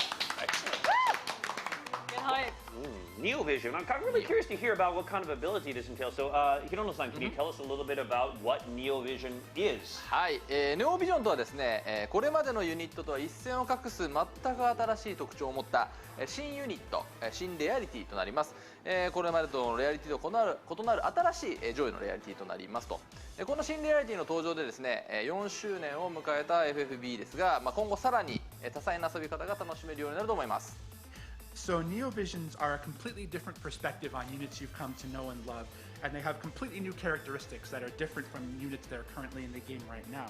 Good はい。 Neo Vision. I'm kind of really curious to hear about what kind of ability this entails. So, Hirono-san, can you tell us a little bit about what Neo Vision is? はい、ネオビジョンとはですね、これまでのユニットとは一線を画す全く新しい特徴を持った新ユニット、新レアリティとなります。これまでとのレアリティと異なる新しい上位のレアリティとなりますと。この新レアリティの登場でですね、4周年を迎えた FFBE ですが、今後さらに多彩な遊び方が楽しめるようになると思います。 So Neo-Visions are a completely different perspective on units you've come to know and love, and they have completely new characteristics that are different from units that are currently in the game right now.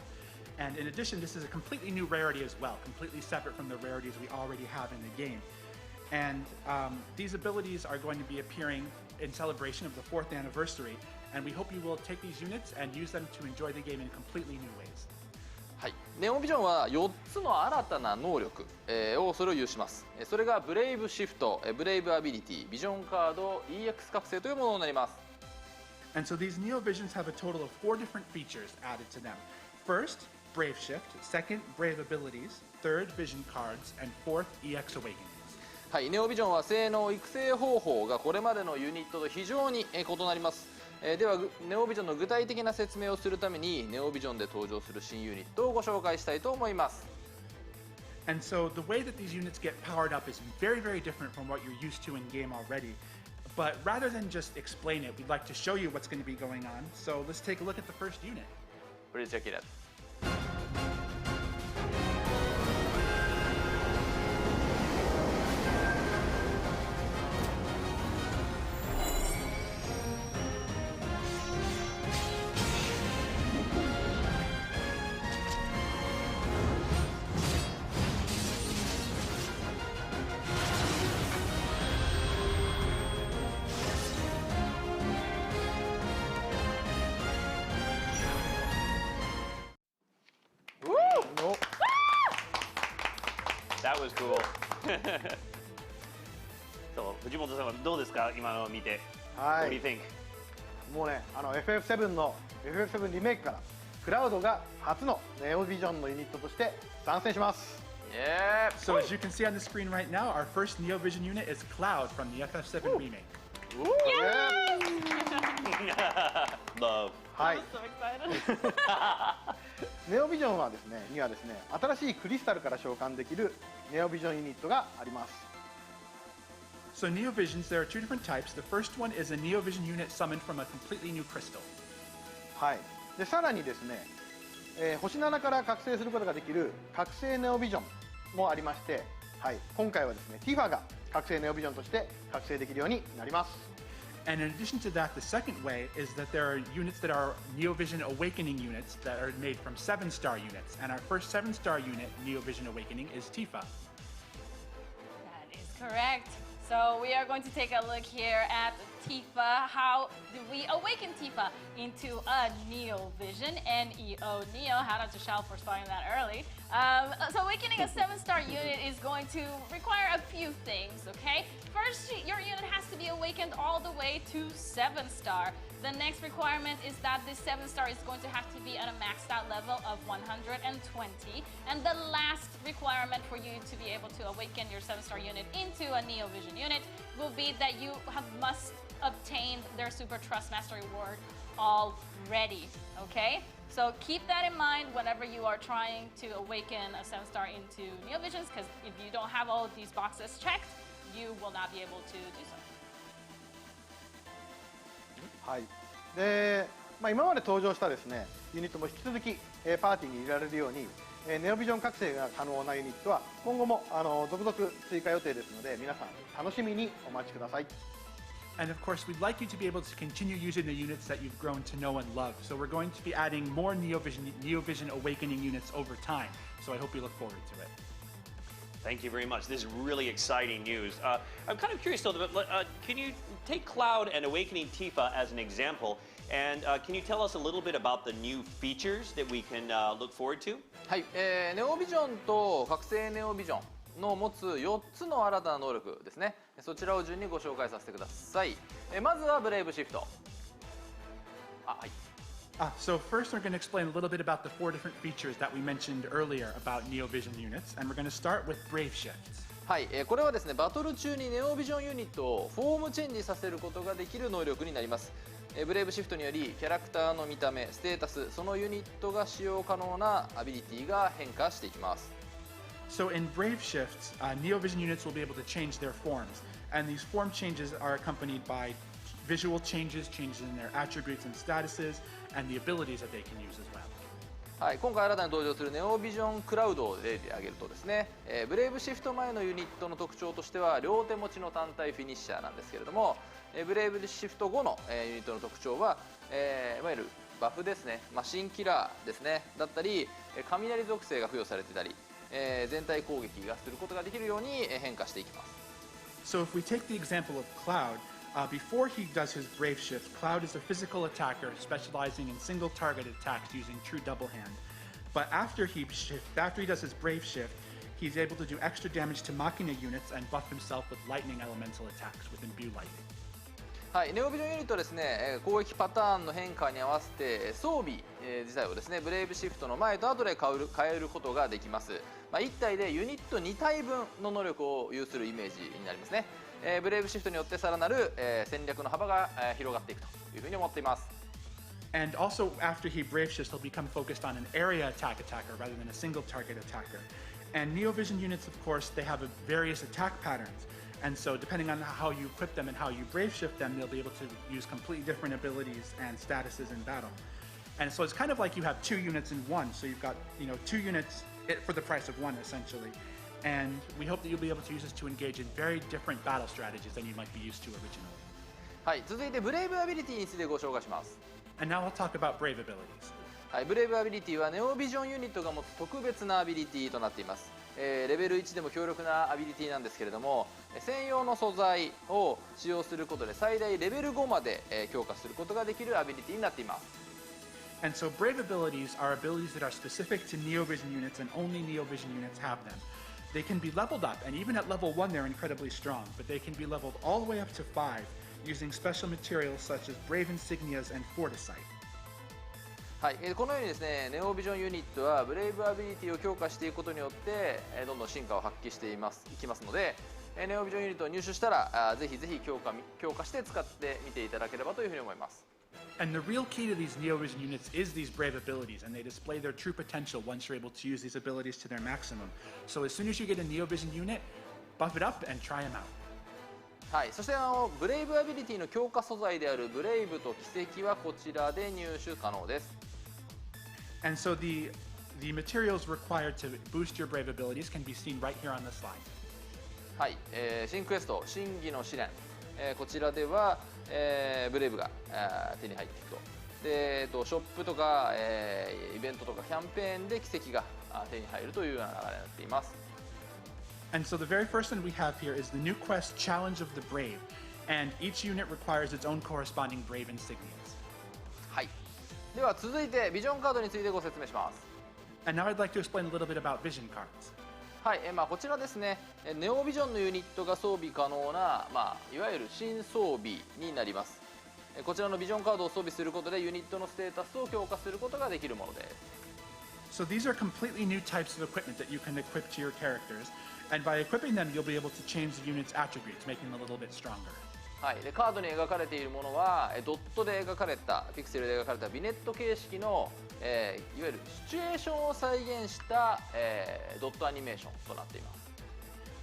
And in addition, this is a completely new rarity as well, completely separate from the rarities we already have in the game. And these abilities are going to be appearing in celebration of the 4th anniversary, and we hope you will take these units and use them to enjoy the game in completely new ways. はい、ネオビジョンは4つの新たな能力、をそれを有します。それがブレイブシフト、ブレイブアビリティ、ビジョンカード、EX 覚醒というものになります。 And so these Neo-Visions have a total of 4 different features added to them. First, Brave Shift. Second, Brave Abilities. Third, Vision Cards. And fourth, EX Awakenings. はい、ネオビジョンは性能育成方法がこれまでのユニットと非常に異なります。ではネオビジョンの具体的な説明をするためにネオビジョンで登場する新ユニットをご紹介したいと思います。 And so the way that these units get powered up is very, very different from what you're used to in game already. But rather than just explain it, we'd like to show you what's going to be going on. So let's take a look at the first unit. Please check it out. That was cool. So, Fujimoto さんはどうですか今のを見て。はい What do you think? もうね、FF7 の FF7 リメイクからクラウドが初のネオビジョンのユニットとして参戦します。 Yep. So as you can see on the screen right now, our first Neo-Vision unit is Cloud from the FF7 remake. Love. はい。 So excited. ネオビジョンはですね、新しいクリスタルから召喚できるネオビジョンユニットがあります。 So Neo-Visions, there are 2 different types. The first one is a Neo-Vision unit summoned from a completely new crystal. はい。でさらにですね、星7から覚醒することができる覚醒ネオビジョンもありまして、はい。今回はですね、ティファが覚醒ネオビジョンとして覚醒できるようになります。 And in addition to that, the second way is that there are units that are Neo-Vision Awakening units that are made from 7-star units. And our first 7-star unit, Neo-Vision Awakening, is Tifa. That is correct. So we are going to take a look here at Tifa. How do we awaken Tifa into a Neo Vision? N-E-O, Neo. Shout out to Shaly for spelling that early. So awakening a 7-star unit is going to require a few things, okay? First, your unit has to be awakened all the way to 7-star. The next requirement is that this 7-star is going to have to be at a maxed out level of 120. And the last requirement for you to be able to awaken your 7-star unit into a Neo Vision unit will be that you must obtain their Super Trust Master Reward already, okay? So keep that in mind whenever you are trying to awaken a 7-star into Neo Visions, because if you don't have all of these boxes checked, you will not be able to do so. はい。で、今まで登場したですね、ユニットも引き続き、パーティーに入れられるように、ネオビジョン覚醒が可能なユニットは今後も続々追加予定ですので、皆さん楽しみにお待ちください。 And of course, we'd like you to be able to continue using the units that you've grown to know and love. So we're going to be adding more Neo-Vision Awakening units over time. So I hope you look forward to it. Thank you very much. This is really exciting news. I'm kind of curious though, can you take Cloud and Awakening Tifa as an example? And can you tell us a little bit about the new features that we can look forward to? はい、ネオビジョンと覚醒ネオビジョンの持つ4つの新たな能力ですね。そちらを順にご紹介させてください。まずはブレイブシフト。はい。So first, we're going to explain a little bit about the 4 different features that we mentioned earlier about Neo Vision units, and we're going to start with Brave Shifts. はい、これはですねバトル中にネオビジョンユニットをフォームチェンジさせることができる能力になります。ブレイブシフトによりキャラクターの見た目、ステータス、そのユニットが使用可能なアビリティが変化していきます。So in Brave Shifts, Neo Vision units will be able to change their forms, and these form changes are accompanied by visual changes, changes in their attributes and statuses, and the abilities that they can use as well. はい、今回新たに登場するネオビジョンクラウドを例で挙げるとですね、ブレイブシフト前のユニットの特徴としては両手持ちの単体フィニッシャーなんですけれども、ブレイブシフト後の、ユニットの特徴は、いわゆるバフですね、マシンキラーですねだったり雷属性が付与されてたり、全体攻撃がすることができるように変化していきます。 So if we take the example of Cloud, before he does his Brave Shift, Cloud is a physical attacker specializing in single target attacks using true double hand. But after he does his Brave Shift, he's able to do extra damage to Machina units and buff himself with lightning elemental attacks with Imbue Lightning. はい、ネオビジョンユニットですね、攻撃パターンの変化に合わせて装備、自体をですねブレイブシフトの前と後で変えることができます。1体でユニット2体分の能力を有するイメージになりますね。ブレイブシフトによってさらなる、戦略の幅が、広がっていくというふうに思っています。 And also, after he Brave Shifts, he'll become focused on an area attacker rather than a single target attacker. And Neo Vision units, of course, they have various attack patterns. And so, depending on how you equip them and how you Brave Shift them, they'll be able to use completely different abilities and statuses in battle. And so, it's kind of like you have two units in one. So, you've got, two units for the price of one, essentially. And we hope that you'll be able to use this to engage in very different battle strategies than you might be used to originally. はい、続いてブレイブアビリティについてご紹介します。 And now we'll talk about Brave abilities. はい、ブレイブアビリティはネオビジョンユニットが持つ特別なアビリティとなっています。レベル1でも強力なアビリティなんですけれども、専用の素材を使用することで最大レベル5まで強化することができるアビリティになっています。 And so Brave abilities are abilities that are specific to Neo Vision units, and only Neo Vision units have them. They can be leveled up, and even at level 1 they're incredibly strong, but they can be leveled all the way up to 5 using special materials such as Brave Insignias and Fortisite. はい、このようにですねネオビジョンユニットはブレイブアビリティを強化していくことによってどんどん進化を発揮していきますので、ネオビジョンユニットを入手したらぜひぜひ強化して使ってみていただければというふうに思います。 And the real key to these Neo Vision units is these Brave abilities, and they display their true potential once you're able to use these abilities to their maximum. So as soon as you get a Neo Vision unit, buff it up and try them out. はい、そしてブレイブアビリティの強化素材であるブレイブと奇跡はこちらで入手可能です。 And so the materials required to boost your Brave abilities can be seen right here on the slide. はい、新クエスト真偽の試練、こちらでは、ブレイブが手に入っていくと。で、ショップとか、イベントとかキャンペーンで奇跡が手に入るというような流れになっています。 And so the very first one we have here is the new quest Challenge of the Brave, and each unit requires its own corresponding Brave insignias. はい、では続いてビジョンカードについてご説明します。 And now I'd like to explain a little bit about vision cards. はい、こちらですねネオビジョンのユニットが装備可能な、いわゆる新装備になります。こちらのビジョンカードを装備することでユニットのステータスを強化することができるものです。 So these are completely new types of equipment that you can equip to your characters, and by equipping them, you'll be able to change the unit's attributes, making them a little bit stronger. はい、でカードに描かれているものはドットで描かれたピクセルで描かれたビネット形式の、いわゆるシチュエーションを再現した、ドットアニメーションとなっています。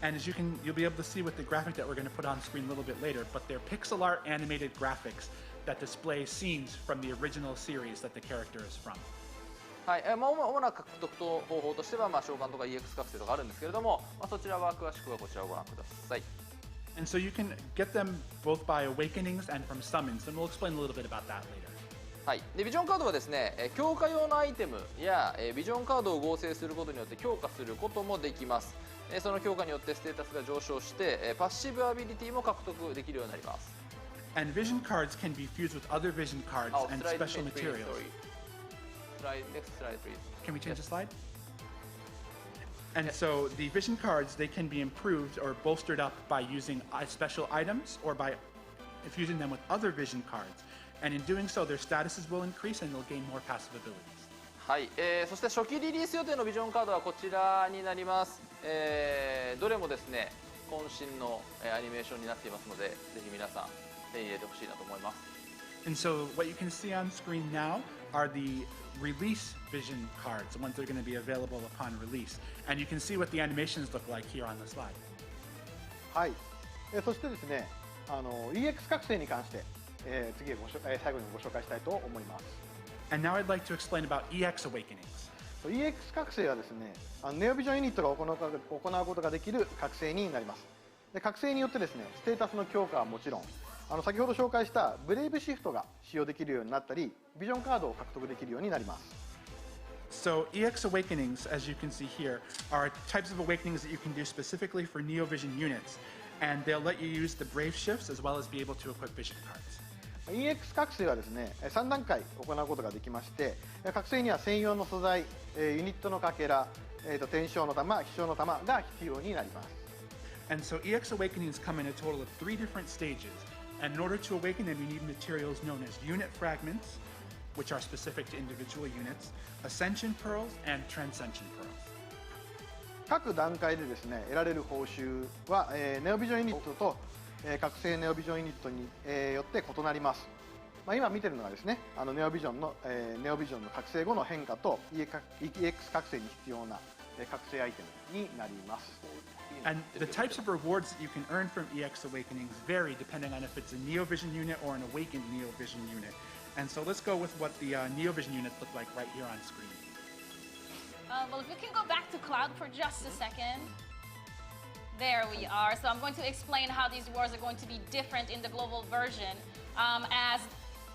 And as you'll be able to see with the graphic that we're going to put on screen a little bit later, but they're pixel art animated graphics that display scenes from the original series that the character is from. はい、主な獲得方法としては、召喚とか EX 覚醒とかあるんですけれども、そちらは詳しくはこちらをご覧ください。 And so you can get them both by awakenings and from summons, and we'll explain a little bit about that later. はい、でビジョンカードはですね強化用のアイテムやビジョンカードを合成することによって強化することもできます。その強化によってステータスが上昇してパッシブアビリティも獲得できるようになります。 And vision cards can be fused with other vision cards and special materials. Next slide, please. Can we change the slide? And so the vision cards, they can be improved or bolstered up by using special items or by fusing them with other vision cards. And in doing so, their statuses will increase and they'll gain more passive abilities. はい、そして初期リリース予定のビジョンカードはこちらになります。どれもですね渾身のアニメーションになっていますので、ぜひ皆さん手に入れてほしいなと思います。 And so what you can see on screen now are the release vision cards, the ones that are going to be available upon release. And you can see what the animations look like here on the slide. はい、そしてですねEX 覚醒に関して、次最後にご紹介したいと思います。 And now I'd like to explain about EX Awakenings. EX 覚醒はですねネオビジョンユニットが行うことができる覚醒になります。で覚醒によってですねステータスの強化はもちろん先ほど紹介したブレイブシフトが使用できるようになったりビジョンカードを獲得できるようになります。 So EX Awakenings, as you can see here, are types of awakenings that you can do specifically for Neo Vision units. And they'll let you use the Brave Shifts as well as be able to equip Vision cards. EX 覚醒はですね3段階行うことができまして、覚醒には専用の素材、ユニットのかけら、天正の玉、飛翔の玉が必要になります。 And so EX Awakenings come in a total of 3 different stages. And in order to awaken them, you need materials known as unit fragments, which are specific to individual units, ascension pearls, and transcension pearls. 各段階でですね得られる報酬は、ネオビジョンユニットと、覚醒ネオビジョンユニットに、よって異なります。今見てるのがですねネオビジョンの覚醒後の変化と EX 覚醒に必要な、覚醒アイテムになります。 And the types of rewards that you can earn from EX Awakenings vary depending on if it's a Neo Vision unit or an awakened Neo Vision unit. And so let's go with what the Neo Vision units look like right here on screen. Well, if we can go back to Cloud for just a second. There we are. So I'm going to explain how these rewards are going to be different in the global version. As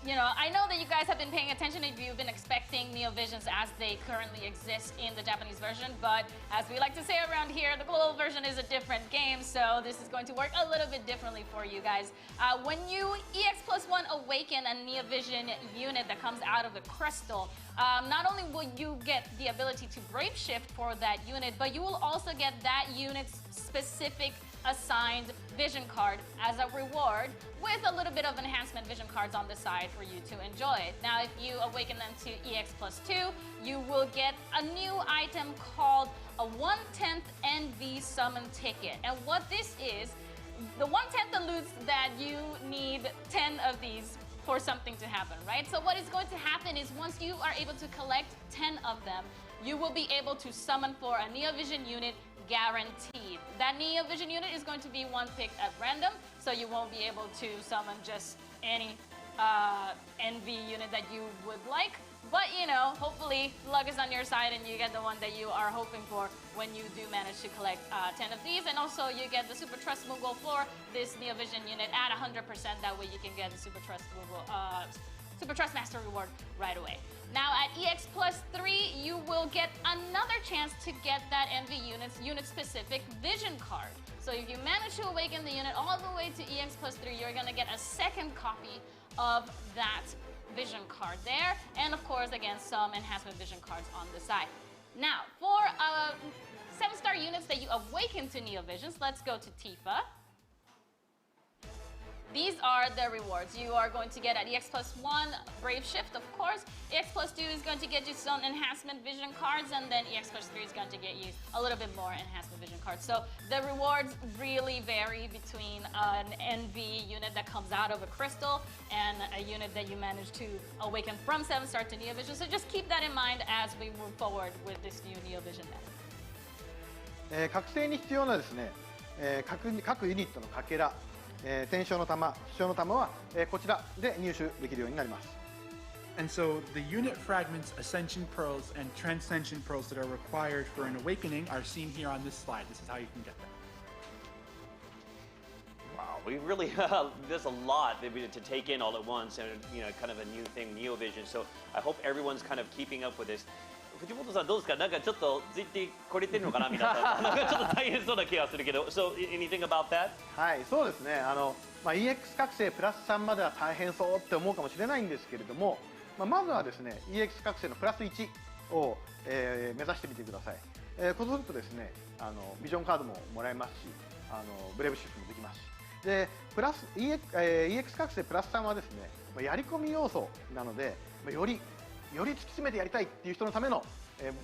you know, I know that you guys have been paying attention if you've been expecting Neo Visions as they currently exist in the Japanese version, but as we like to say around here, the global version is a different game, so this is going to work a little bit differently for you guys. When you EX+1 awaken a Neo Vision unit that comes out of the crystal, not only will you get the ability to brave shift for that unit, but you will also get that unit's specific assigned vision card as a reward with a little bit of enhancement vision cards on the side for you to enjoy it. Now, if you awaken them to EX+2, you will get a new item called a 1/10 NV summon ticket. And what this is, the 1/10 alludes that you need 10 of these for something to happen, right? So what is going to happen is once you are able to collect 10 of them, you will be able to summon for a Neo Vision unit guaranteed. That Neo Vision unit is going to be one picked at random, so you won't be able to summon just any NV unit that you would like. But you know, hopefully luck is on your side and you get the one that you are hoping for when you do manage to collect 10 of these. And also you get the Super Trust Google for this Neo Vision unit at 100%. That way you can get the Super Trust Google Super Trust Master reward right away. Now at EX+3, you will get another chance to get that NV unit's unit-specific vision card. So if you manage to awaken the unit all the way to EX+3, you're gonna get a second copy of that vision card there. And of course, again, some enhancement vision cards on the side. Now, for 7-star units that you awaken to Neo Visions, let's go to Tifa. These are the rewards you are going to get at EX+1 Brave Shift, of course. EX+2 is going to get you some enhancement vision cards, and then EX+3 is going to get you a little bit more enhancement vision cards. So the rewards really vary between an NV unit that comes out of a crystal and a unit that you manage to awaken from 7-star to Neo Vision. So just keep that in mind as we move forward with this new Neo Vision meta. 覚醒に必要なですね、各ユニットのかけら、天正の玉、飛翔の玉は、こちらで入手できるようになります。And so the unit fragments, ascension pearls, and transcension pearls that are required for an awakening are seen here on this slide. This is how you can get them. Wow, we really there's a lot to take in all at once, and you know, kind of a new thing, Neo Vision. So I hope everyone's kind of keeping up with this. 藤本さんどうですか？なんかちょっとついてこれてるのかなみたいな。なんかちょっと大変そうな気がするけど。So anything about that? はい、そうですね。EX 覚醒プラス3までは大変そうって思うかもしれないんですけれども、まずはですね EX 覚醒のプラス1を、目指してみてください。こうするとですねビジョンカードももらえますし、ブレイブシフトもできますし、でプラス EX 覚醒プラス3はですねやり込み要素なのでよりより突き詰めてやりたいっていう人のための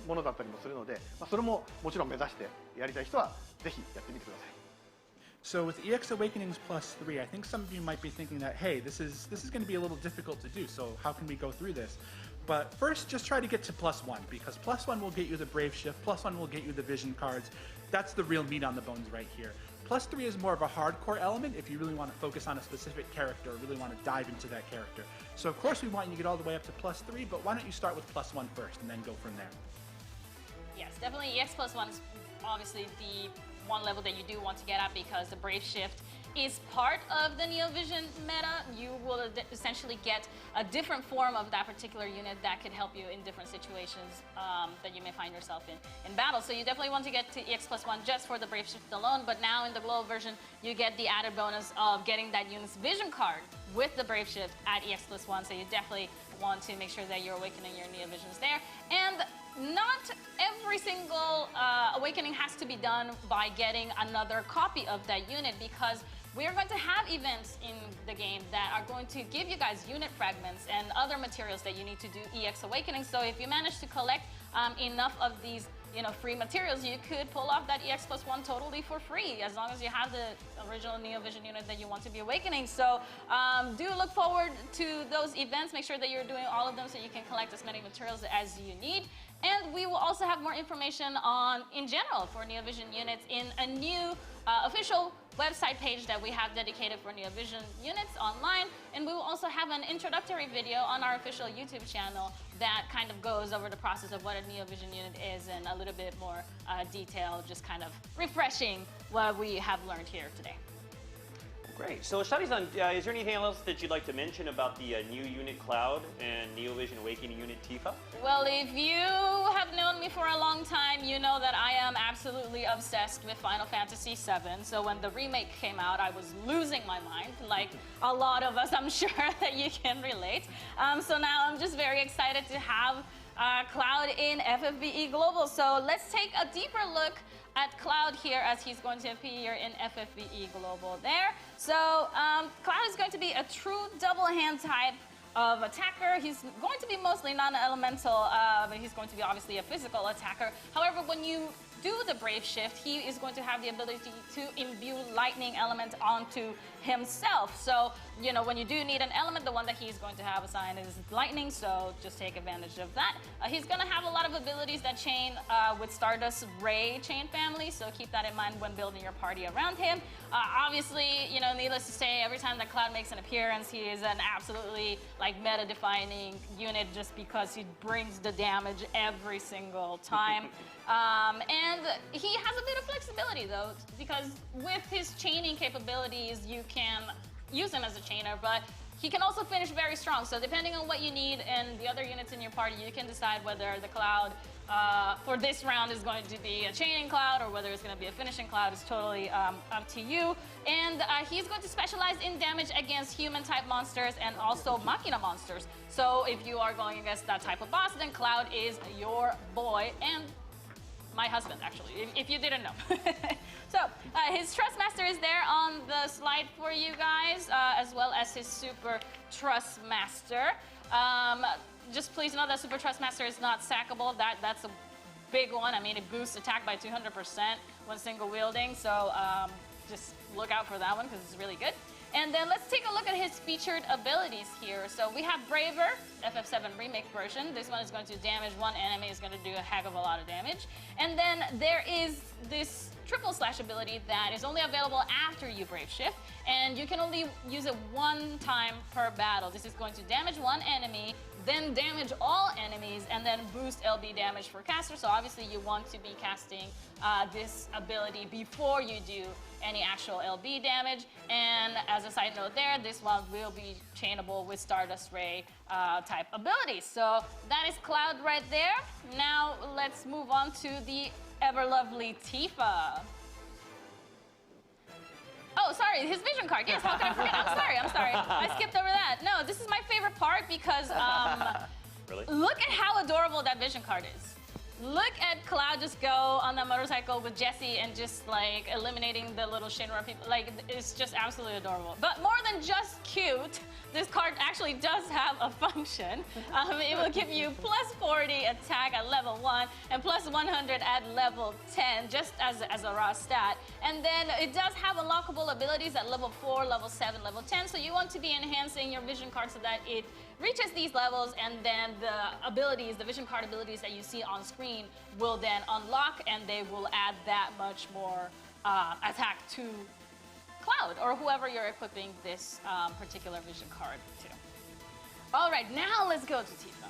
ものだったりもするので、それももちろん目指してやりたい人はぜひやってみてください。So with EX Awakenings Plus 3, I think some of you might be thinking that, hey, this is going to be a little difficult to do, so how can we go through this? But first, just try to get to plus 1, because plus 1 will get you the Brave Shift, plus 1 will get you the Vision cards. That's the real meat on the bones right here. Plus 3 is more of a hardcore element if you really want to focus on a specific character, or really want to dive into that character. So of course we want you to get all the way up to plus 3, but why don't you start with plus 1 first and then go from there? Yes, definitely EX plus 1 is obviously the one level that you do want to get at, because the Brave Shift is part of the Neo Vision meta. You will essentially get a different form of that particular unit that could help you in different situations that you may find yourself in battle. So you definitely want to get to EX plus 1 just for the Brave Shift alone, but now in the global version, you get the added bonus of getting that unit's Vision card with the Brave Shift at EX plus 1, so you definitely want to make sure that you're awakening your Neo Visions there. And not every single awakening has to be done by getting another copy of that unit, because we're going to have events in the game that are going to give you guys unit fragments and other materials that you need to do EX Awakening. So if you manage to collect enough of these free materials, you could pull off that EX plus 1 totally for free, as long as you have the original Neo Vision unit that you want to be awakening. So do look forward to those events. Make sure that you're doing all of them so you can collect as many materials as you need. And we will also have more information on, in general, for Neo Vision units in a new official website page that we have dedicated for Neo Vision units online. And we will also have an introductory video on our official YouTube channel that kind of goes over the process of what a Neo Vision unit is in a little bit more detail, just kind of refreshing what we have learned here today. Great. So, Shaly-san, is there anything else that you'd like to mention about the new unit Cloud and Neo Vision Awakening unit Tifa? Well, if you have known me for a long time, you know that I am absolutely obsessed with Final Fantasy VII. So when the remake came out, I was losing my mind, like a lot of us, I'm sure that you can relate. So now I'm just very excited to have Cloud in FFBE Global. So let's take a deeper look at Cloud here, as he's going to appear in FFBE Global there. So Cloud is going to be a true double hand type of attacker. He's going to be mostly non-elemental, but he's going to be obviously a physical attacker. However, when you do the Brave Shift, he is going to have the ability to imbue lightning element onto himself. So, when you do need an element, the one that he's going to have assigned is lightning, so just take advantage of that. He's going to have a lot of abilities that chain with Stardust Ray chain family, so keep that in mind when building your party around him. Obviously, needless to say, every time that Cloud makes an appearance, he is an absolutely meta-defining unit, just because he brings the damage every single time. And he has a bit of flexibility, though, because with his chaining capabilities, you can use him as a chainer, but he can also finish very strong. So depending on what you need and the other units in your party, you can decide whether the Cloud for this round is going to be a chaining Cloud or whether it's going to be a finishing Cloud. Is totally up to you. And he's going to specialize in damage against human-type monsters and also Machina monsters. So if you are going against that type of boss, then Cloud is your boy, and my husband, actually, if you didn't know. So his Trust Master is there on the slide for you guys, as well as his Super Trust Master. Just please know that Super Trust Master is not sackable. That's a big one. I mean, it boosts attack by 200% when single wielding, so just look out for that one because it's really good. And then let's take a look at his featured abilities here. So we have Braver, FF7 Remake version. This one is going to damage one enemy, is going to do a heck of a lot of damage. And then there is this triple slash ability that is only available after you Brave Shift, and you can only use it one time per battle. This is going to damage one enemy, then damage all enemies, and then boost LB damage for caster. So obviously you want to be casting this ability before you do any actual LB damage. And as a side note there, this one will be chainable with Stardust Ray type abilities. So that is Cloud right there. Now let's move on to the ever lovely Tifa. Oh, sorry, his vision card. Yes, how can I forget? I'm sorry. I skipped over that. No, this is my favorite part because Really? Look at how adorable that vision card is. Look at Cloud just go on the motorcycle with Jessie and just like eliminating the little Shinra people. Like, it's just absolutely adorable. But more than just cute, this card actually does have a function. It will give you plus 40 attack at level 1 and plus 100 at level 10, just as a raw stat. And then it does have unlockable abilities at level 4, level 7, level 10. So you want to be enhancing your vision card so that it reaches these levels, and then the abilities, the vision card abilities that you see on screen will then unlock, and they will add that much more attack to Cloud or whoever you're equipping this particular vision card to. All right, now let's go to Tifa.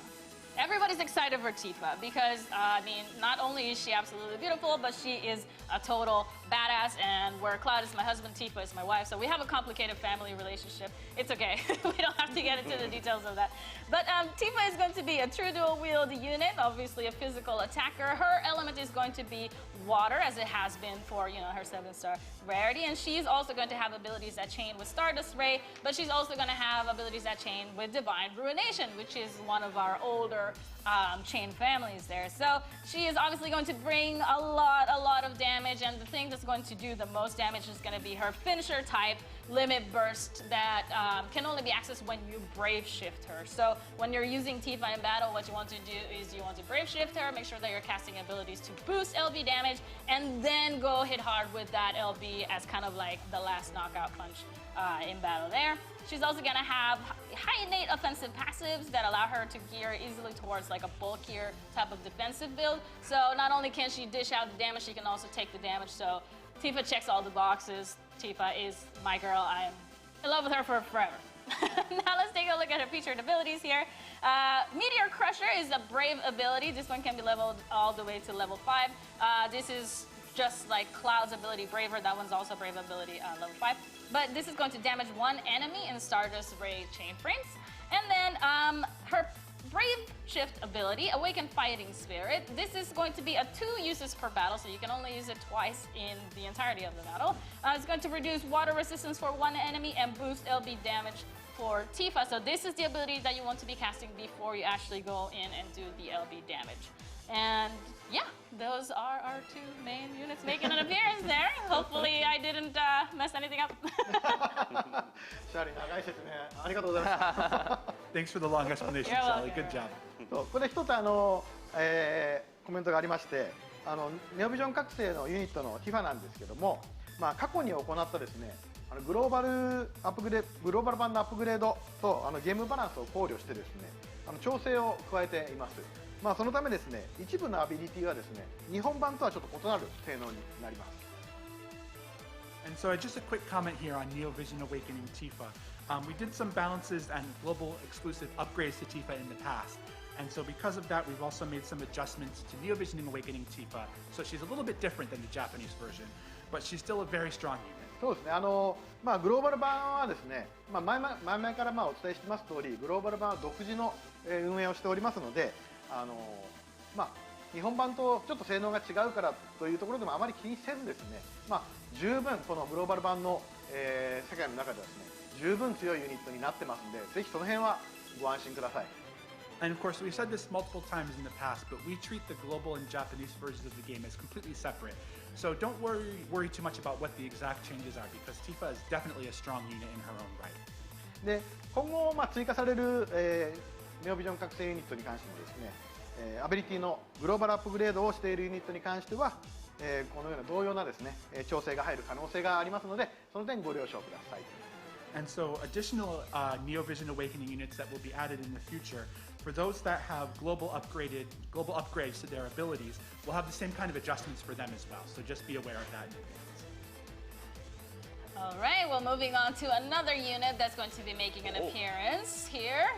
Everybody's excited for Tifa because, I mean, not only is she absolutely beautiful, but she is a total badass, and where Cloud is my husband, Tifa is my wife, so we have a complicated family relationship. It's okay. We don't have to get into the details of that. But Tifa is going to be a true dual-wield unit, obviously a physical attacker. Her element is going to be water, as it has been for, you know, her 7-star rarity, and she's also going to have abilities that chain with Stardust Ray, but she's also going to have abilities that chain with Divine Ruination, which is one of our older chain families there. So she is obviously going to bring a lot of damage, and the thing that's going to do the most damage is going to be her finisher type limit burst that can only be accessed when you brave shift her. So when you're using Tifa in battle, what you want to do is you want to brave shift her, make sure that you're casting abilities to boost LB damage, and then go hit hard with that LB as kind of like the last knockout punch in battle there. She's also going to have high innate offensive passives that allow her to gear easily towards like a bulkier type of defensive build. So not only can she dish out the damage, she can also take the damage. So Tifa checks all the boxes. Tifa is my girl. I'm in love with her for forever. Now let's take a look at her featured abilities here. Meteor Crusher is a brave ability. This one can be leveled all the way to level 5. This is just like Cloud's ability Braver. That one's also brave ability level 5. But this is going to damage one enemy in Stardust Ray chain frames. And then her Brave Shift ability, Awaken Fighting Spirit. This is going to be a 2 uses per battle, so you can only use it twice in the entirety of the battle. It's going to reduce water resistance for one enemy and boost LB damage for Tifa. So this is the ability that you want to be casting before you actually go in and do the LB damage. And yeah, those are our 2 main units making an appearance there. Hopefully I didn't mess anything up. Shaly、長い説明ありがとうございます。Thanks for the long explanation, You're Shaly. welcome. Good job. そうこれ一つコメントがありまして、ネオビジョン覚醒のユニットのティファなんですけども、過去に行ったですね、グローバル版のアップグレードとゲームバランスを考慮してですね、調整を加えています。そのためですね、一部のアビリティはですね、日本版とはちょっと異なる性能になります。And so just a quick comment here on Neo Vision Awakening Tifa. We did some balances and global exclusive upgrades to Tifa in the past. And so because of that, we've also made some adjustments to Neo Vision Awakening Tifa. So she's a little bit different than the Japanese version, but she's still a very strong unit. そうですね、グローバル版はですね、前々からお伝えしてます通り、グローバル版は独自の運営をしておりますので、日本版とちょっと性能が違うからというところでもあまり気にせずですね、十分このグローバル版の、世界の中ではですね、十分強いユニットになってますので、ぜひその辺はご安心ください。And of course, we've said this multiple times in the past, but we treat the global and Japanese versions of the game as completely separate. So don't worry too much about what the exact changes are, because Tifa is definitely a strong unit in her own right. で、今後追加される、ネオビジョン覚醒ユニットに関してもですね、アビリティのグローバルアップグレードをしているユニットに関しては、このような同様なですね、調整が入る可能性がありますので、その点ご了承ください。And so additional Neo Vision Awakening units that will be added in the future, for those that have global upgrades to their abilities, we'll have the same kind of adjustments for them as well. So just be aware of that in advance. All right, well, moving on to another unit that's going to be making an appearance here.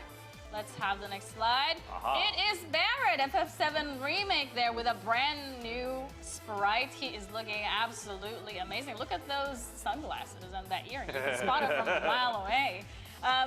Let's have the next slide. It is Barrett, FF7 remake there with a brand new sprite. He is looking absolutely amazing. Look at those sunglasses and that earring. You can spot it from a mile away.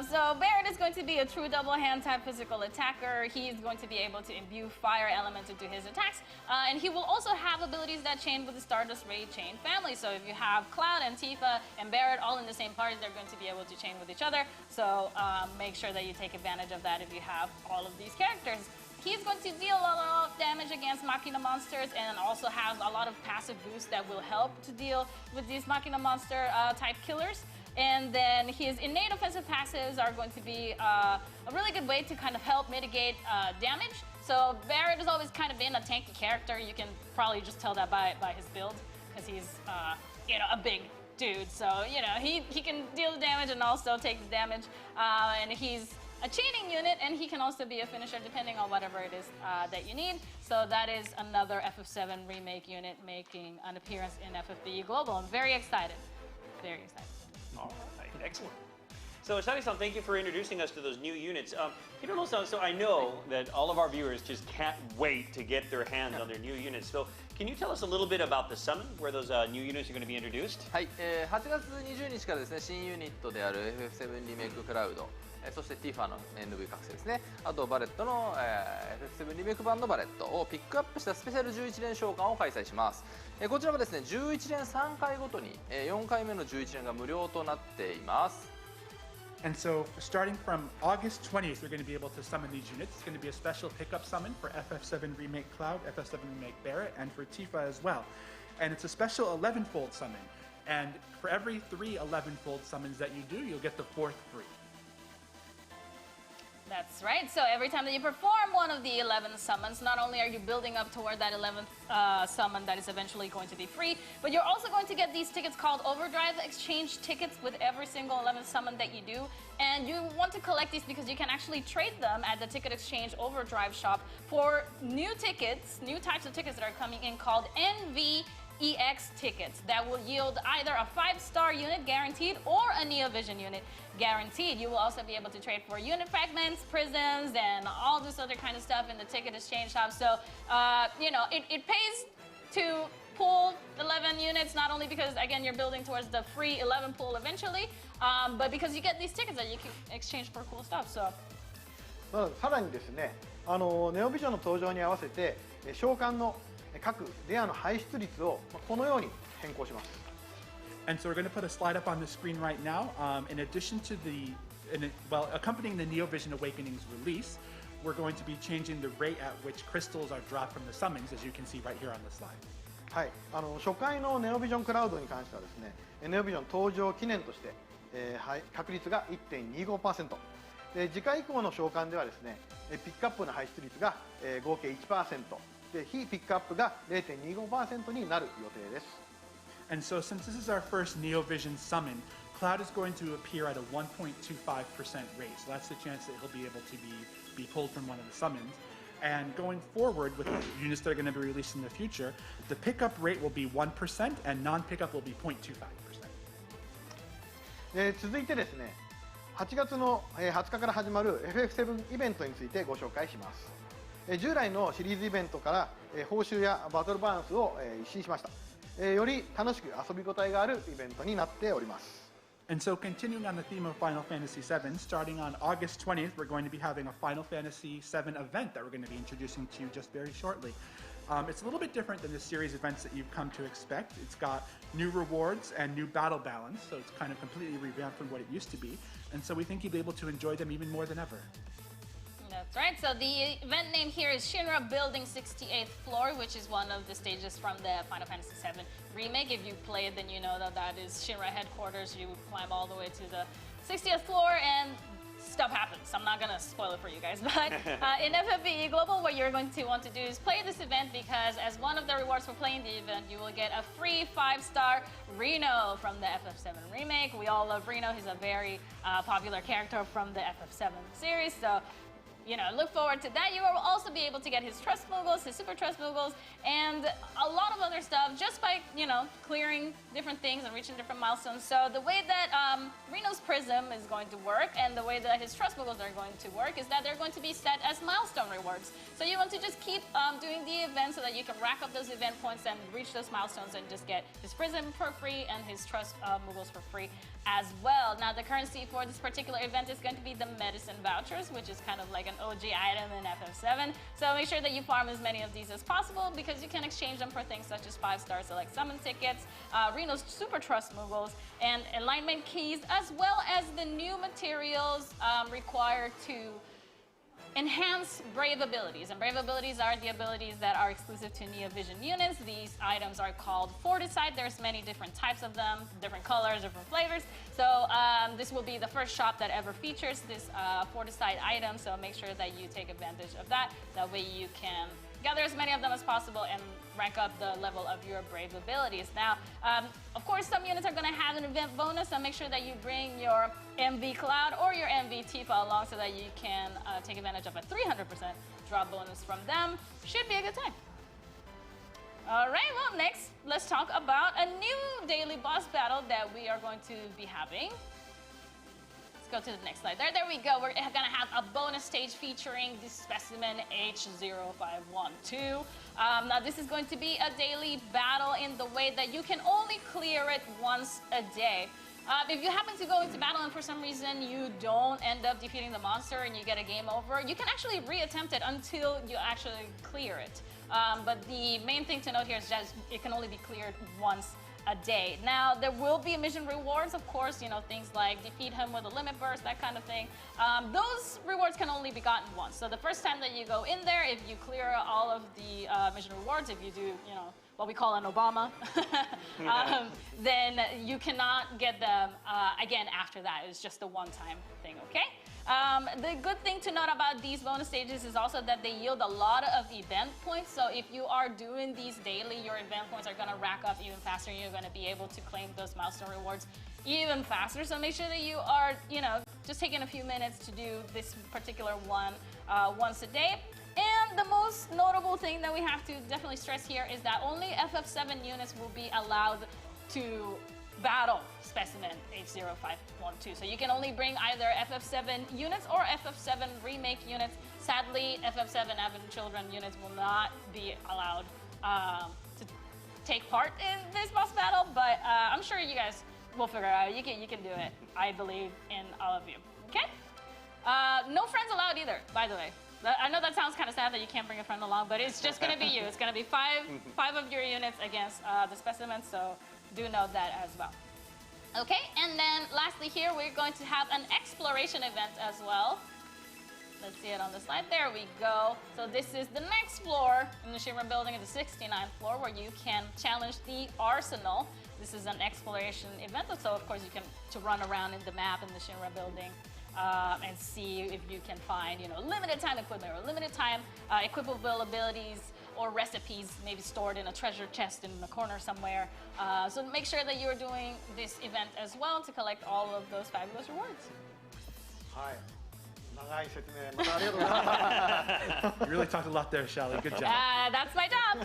So Barrett is going to be a true double hand type physical attacker. He's going to be able to imbue fire elements into his attacks. And he will also have abilities that chain with the Stardust Ray chain family. So if you have Cloud and Tifa and Barrett all in the same party, they're going to be able to chain with each other. So make sure that you take advantage of that if you have all of these characters. He's going to deal a lot of damage against Machina monsters and also has a lot of passive boosts that will help to deal with these Machina monster type killers. And then his innate offensive passives are going to be a really good way to kind of help mitigate damage. So Barrett has always kind of been a tanky character. You can probably just tell that by his build, because he's a big dude. So he can deal the damage and also take the damage. And he's a chaining unit, and he can also be a finisher depending on whatever it is that you need. So that is another FF7 remake unit making an appearance in FFBE Global. I'm very excited. Very excited. All right, excellent. So Shaly-san, thank you for introducing us to those new units. Hirono-san, so I know that all of our viewers just can't wait to get their hands on their new units. So can you tell us a little bit about the summon, where those new units are going to be introduced? はい、8月20日からですね、新ユニットである FF7 リメイククラウド、そして Tifa の NV 覚醒ですね、あとバレットの、FF7 リメイク版のバレットをピックアップしたスペシャル11連召喚を開催します。こちらはですね、11連3回ごとに、4回目の11連が無料となっています。And so, starting from August 20th, you're going to be able to summon these units. It's going to be a special pickup summon for FF7 Remake Cloud, FF7 Remake Barrett, and for Tifa as well. And it's a special 11-fold summon. And for every 3 11-fold summons that you do, you'll get the 4th free. That's right. So every time that you perform one of the 11 summons, not only are you building up toward that 11th summon that is eventually going to be free, but you're also going to get these tickets called Overdrive Exchange tickets with every single 11th summon that you do. And you want to collect these because you can actually trade them at the Ticket Exchange Overdrive shop for new tickets, new types of tickets that are coming in called EX tickets that will yield either a 5-star unit guaranteed or a Neo Vision unit guaranteed. You will also be able to trade for unit fragments, prisms, and all this other kind of stuff in the ticket exchange shop. So, it pays to pull 11 units, not only because, again, you're building towards the free 11 pool eventually, but because you get these tickets that you can exchange for cool stuff. So. さらにですね、ネオビジョンの登場に合わせて召喚の各レアの排出率をこのように変更します。And so we're going to put a slide up on the screen right now. In addition to accompanying the Neo Vision Awakening's release, we're going to be changing the rate at which crystals are dropped from the summons, as you can see right here on the slide. はい、初回のネオビジョンクラウドに関してはですね、ネオビジョン登場記念として、確率が 1.25%。次回以降の召喚ではですね、ピックアップの排出率が、合計 1%。で非ピックアップが 0.25% になる予定です。And so, since this is our first Neo Vision summon, Cloud is going to appear at a 1.25% rate. So that's the chance that he'll be able to be pulled from one of the summons. And going forward with the units that are going to be released in the future, the pickup rate will be 1% and non-pickup will be 0.25%. 続いてですね、8月の20日から始まる FF7 イベントについてご紹介します。従来のシリーズイベントから報酬やバトルバランスを一新しました。より楽しく遊び応えがあるイベントになっております。And so, continuing on the theme of Final Fantasy VII, starting on August 20th, we're going to be having a Final Fantasy VII event that we're going to be introducing to you just very shortly. It's a little bit different than the series events that you've come to expect. It's got new rewards and new battle balance, so it's kind of completely revamped from what it used to be. And so we think you'll be able to enjoy them even more than ever. That's right. So the event name here is Shinra Building 68th Floor, which is one of the stages from the Final Fantasy VII remake. If you play it, then you know that that is Shinra headquarters. You climb all the way to the 60th floor and stuff happens. I'm not going to spoil it for you guys, but in FFBE Global, what you're going to want to do is play this event because as one of the rewards for playing the event, you will get a free 5-star Reno from the FF7 remake. We all love Reno. He's a very popular character from the FF7 series, so look forward to that. You will also be able to get his Trust Moogles, his Super Trust Moogles, and a lot of other stuff just by, clearing different things and reaching different milestones. So the way that Reno's Prism is going to work and the way that his Trust Moogles are going to work is that they're going to be set as milestone rewards. So you want to just keep doing the event so that you can rack up those event points and reach those milestones and just get his Prism for free and his Trust Moogles for free as well. Now, the currency for this particular event is going to be the medicine vouchers, which is kind of like an OG item in FF7. So make sure that you farm as many of these as possible because you can exchange them for things such as 5-star select summon tickets, Reno's Super Trust Moogles, and alignment keys, as well as the new materials required to enhance brave abilities. And brave abilities are the abilities that are exclusive to NeoVision units. These items are called Fortisite. There's many different types of them, different colors, different flavors. So this will be the first shop that ever features this Fortisite item. So make sure that you take advantage of that. That way you can gather as many of them as possible and rank up the level of your brave abilities. Now, of course, some units are going to have an event bonus, so make sure that you bring your MV Cloud or your MV Tifa along so that you can take advantage of a 300% drop bonus from them. Should be a good time. All right, well, next, let's talk about a new daily boss battle that we are going to be having. Let's go to the next slide. There we go. We're going to have a bonus stage featuring the specimen H0512. Now, this is going to be a daily battle in the way that you can only clear it once a day. If you happen to go into battle and for some reason you don't end up defeating the monster and you get a game over, you can actually reattempt it until you actually clear it. But the main thing to note here is that it can only be cleared once a day. Now, there will be mission rewards, of course, you know, things like defeat him with a limit burst, that kind of thing. Those rewards can only be gotten once. So the first time that you go in there, if you clear all of the mission rewards, if you do, you know, what we call an Obama, then you cannot get them again after that. It's just a one-time thing, okay? The good thing to note about these bonus stages is also that they yield a lot of event points. So if you are doing these daily, your event points are going to rack up even faster. You're going to be able to claim those milestone rewards even faster. So make sure that you are, you know, just taking a few minutes to do this particular one once a day. And the most notable thing that we have to definitely stress here is that only FF7 units will be allowed to battle specimen H0512. So you can only bring either FF7 units or FF7 remake units. Sadly, FF7 Avid Children units will not be allowed to take part in this boss battle, but I'm sure you guys will figure it out. You can do it. I believe in all of you. Okay? No friends allowed either, by the way. I know that sounds kind of sad that you can't bring a friend along, but it's just going to be you. It's going to be five of your units against the specimens, so do note that as well. Okay, and then lastly here, we're going to have an exploration event as well. Let's see it on the slide. There we go. So this is the next floor in the Shinra building, the 69th floor, where you can challenge the arsenal. This is an exploration event, so of course you can run around in the map in the Shinra building. And see if you can find, you know, limited time equipment or limited time equipable abilities or recipes maybe stored in a treasure chest in the corner somewhere. So make sure that you're doing this event as well to collect all of those fabulous rewards. Hi. 長い説明またありがとうございます。 You really talked a lot there, Shaly. Good job. That's my job.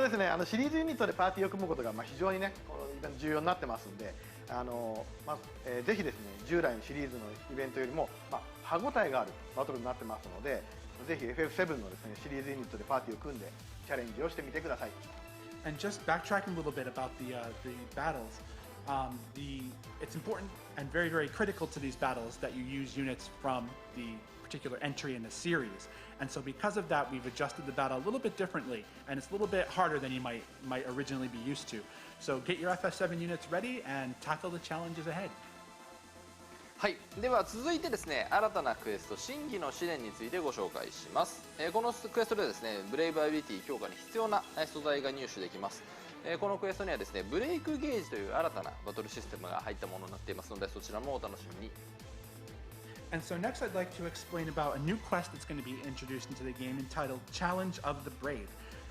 ですね、シリーズユニットでパーティーを組むことが非常にね、このイベント重要になってますんで、ぜひですね、従来のシリーズのイベントよりも、歯応えがあるバトルになってますので、ぜひ FF7 のですね、シリーズユニットでパーティーを組んでチャレンジをしてみてください。And just backtracking a little bit about the battles, it's important and very, very critical to these battles that you use units from the particular entry in the series. And so because of that, we've adjusted the battle a little bit differently, and it's a little bit harder than you might originally be used to. So get your FF7 units ready and tackle the challenges ahead. はい、では続いてですね、新たなクエスト真偽の試練についてご紹介します。このクエストではですね、ブレイブアビリティ強化に必要な素材が入手できます。このクエストにはですね、ブレイクゲージという新たなバトルシステムが入ったものになっていますので、そちらもお楽しみに。And so next I'd like to explain about a new quest that's going to be introduced into the game entitled Challenge of the Brave.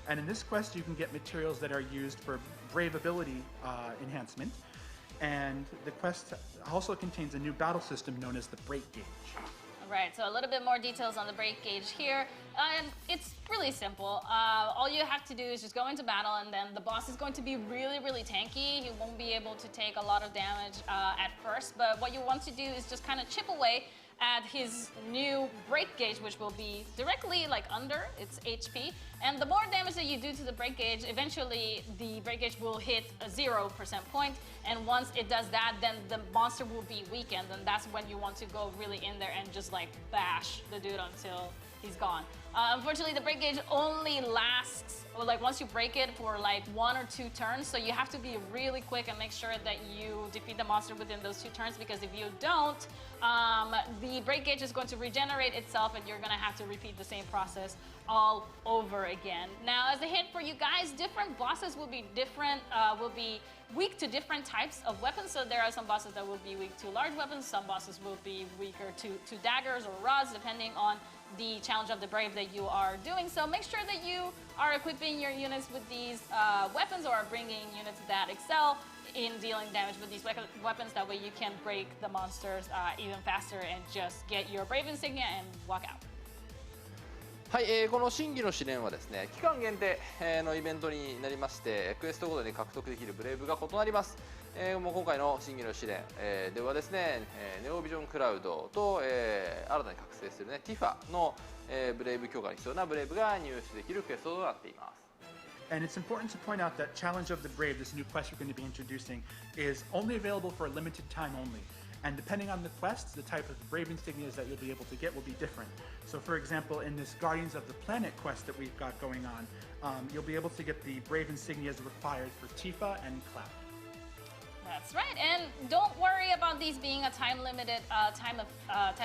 And in this quest you can get materials that are used for brave ability enhancement. And the quest also contains a new battle system known as the break gauge. Right, so a little bit more details on the break gauge here. And it's really simple. All you have to do is just go into battle, and then the boss is going to be really, really tanky. He won't be able to take a lot of damage at first, but what you want to do is just kind of chip away at his new break gauge, which will be directly like under its HP. And the more damage that you do to the break gauge, eventually the break gauge will hit a 0% point. And once it does that, then the monster will be weakened. And that's when you want to go really in there and just like bash the dude until he's gone. Unfortunately, the break gauge only lasts, like once you break it, for like 1 or 2 turns. So you have to be really quick and make sure that you defeat the monster within those 2 turns, because if you don't, the brake gauge is going to regenerate itself and you're going to have to repeat the same process all over again. Now, as a hint for you guys, different bosses will be different, will be weak to different types of weapons. So there are some bosses that will be weak to large weapons, some bosses will be weaker to daggers or rods, depending on the challenge of the brave that you are doing. So make sure that you are equipping your units with these weapons or are bringing units that excel in dealing damage with these weapons. That way you can break the monsters even faster and just get your brave insignia and walk out. はい、この真偽の試練はですね、期間限定のイベントになりまして、クエストごとに獲得できるブレイブが異なります。もう今回の真偽の試練、ではですね、ネオビジョンクラウドと、新たに覚醒するね、ティファの、ブレイブ強化に必要なブレイブが入手できるクエストとなっています。And it's important to point out that Challenge of the Brave, this new quest we're going to be introducing, is only available for a limited time only. And depending on the quests, the type of Brave insignias that you'll be able to get will be different. So for example, in this Guardians of the Planet quest that we've got going on, you'll be able to get the Brave insignias required for Tifa and Cloud. That's right, and don't worry about these being a time-limited type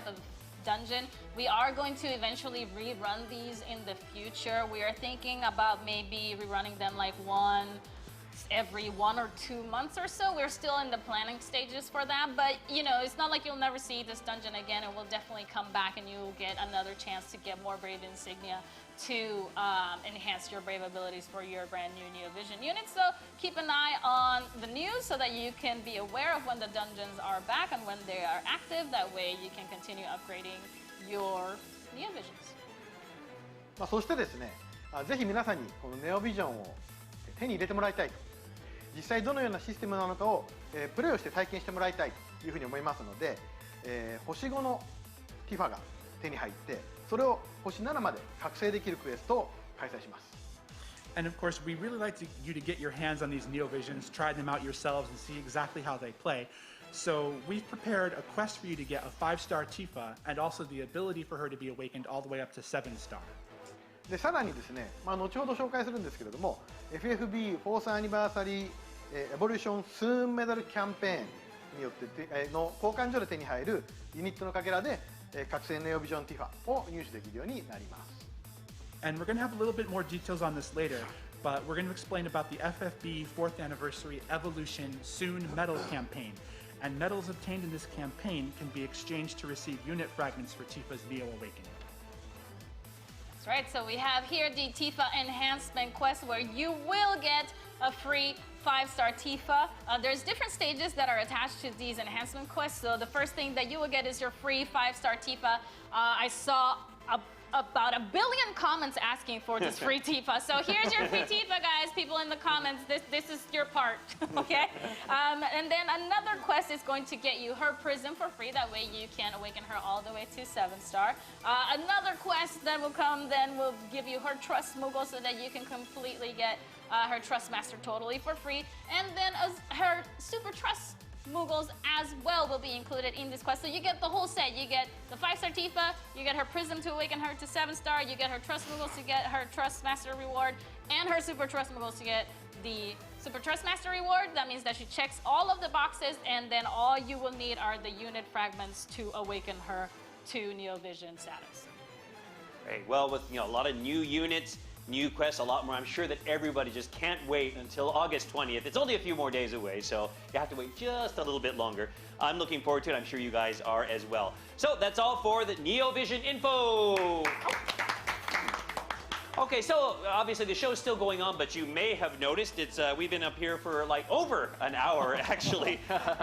of dungeon. We are going to eventually rerun these in the future. We are thinking about maybe rerunning them like every 1 or 2 months or so. We're still in the planning stages for that, but you know, it's not like you'll never see this dungeon again. It will definitely come back and you'll get another chance to get more Brave insignia to enhance your Brave abilities for your brand new Neo Vision units. So keep an eye on the news so that you can be aware of when the dungeons are back and when they are active. That way you can continue upgrading your Neo Visions. そしてですね、ぜひ皆さんにこのネオビジョンを手に入れてもらいたいと、実際どのようなシステムなのかを、プレイをして体験してもらいたいというふうに思いますので、星5のティファが手に入ってそれを星7まで覚醒できるクエストを開催します。 And of course, we really like you to get your hands on these Neo Visions, try them out yourselves, and see exactly how they play. So we've prepared a quest for you to get a 5-star Tifa, and also the ability for her to be awakened all the way up to 7-star. でさらにですね、後ほど紹介するんですけれども FFBE フォースアニバーサリーエボリューションスーンメダルキャンペーンによっての交換所で手に入るユニットのかけらで覚醒ネオビジョンティファを入手できるようになります。 And we're going to have a little bit more details on this later, but we're going to explain about the FFBE 4th Anniversary Evolution Soon Medal campaign. And medals obtained in this campaign can be exchanged to receive unit fragments for Tifa's Neo Awakening. That's right, so we have here the Tifa enhancement quest where you will get a free 5-star Tifa. There's different stages that are attached to these enhancement quests. So the first thing that you will get is your free 5-star Tifa. I saw about 1 billion comments asking for this free Tifa. So here's your free Tifa, guys. People in the comments, this is your part, okay? And then another quest is going to get you her prism for free. That way you can awaken her all the way to 7-star. Another quest that will come then will give you her Trust Moogle so that you can completely get her Trust Master totally for free. And then her Super Trust Moogles as well will be included in this quest. So you get the whole set. You get the 5-star Tifa, you get her Prism to awaken her to 7-star, you get her Trust Moogles to get her Trust Master reward, and her Super Trust Moogles to get the Super Trust Master reward. That means that she checks all of the boxes, and then all you will need are the unit fragments to awaken her to Neo Vision status. Great. Well, with a lot of new units, new quests, a lot more. I'm sure that everybody just can't wait until August 20th. It's only a few more days away, so you have to wait just a little bit longer. I'm looking forward to it. I'm sure you guys are as well. So that's all for the Neo Vision info. Okay, so obviously the show's still going on, but you may have noticed we've been up here for like over an hour actually.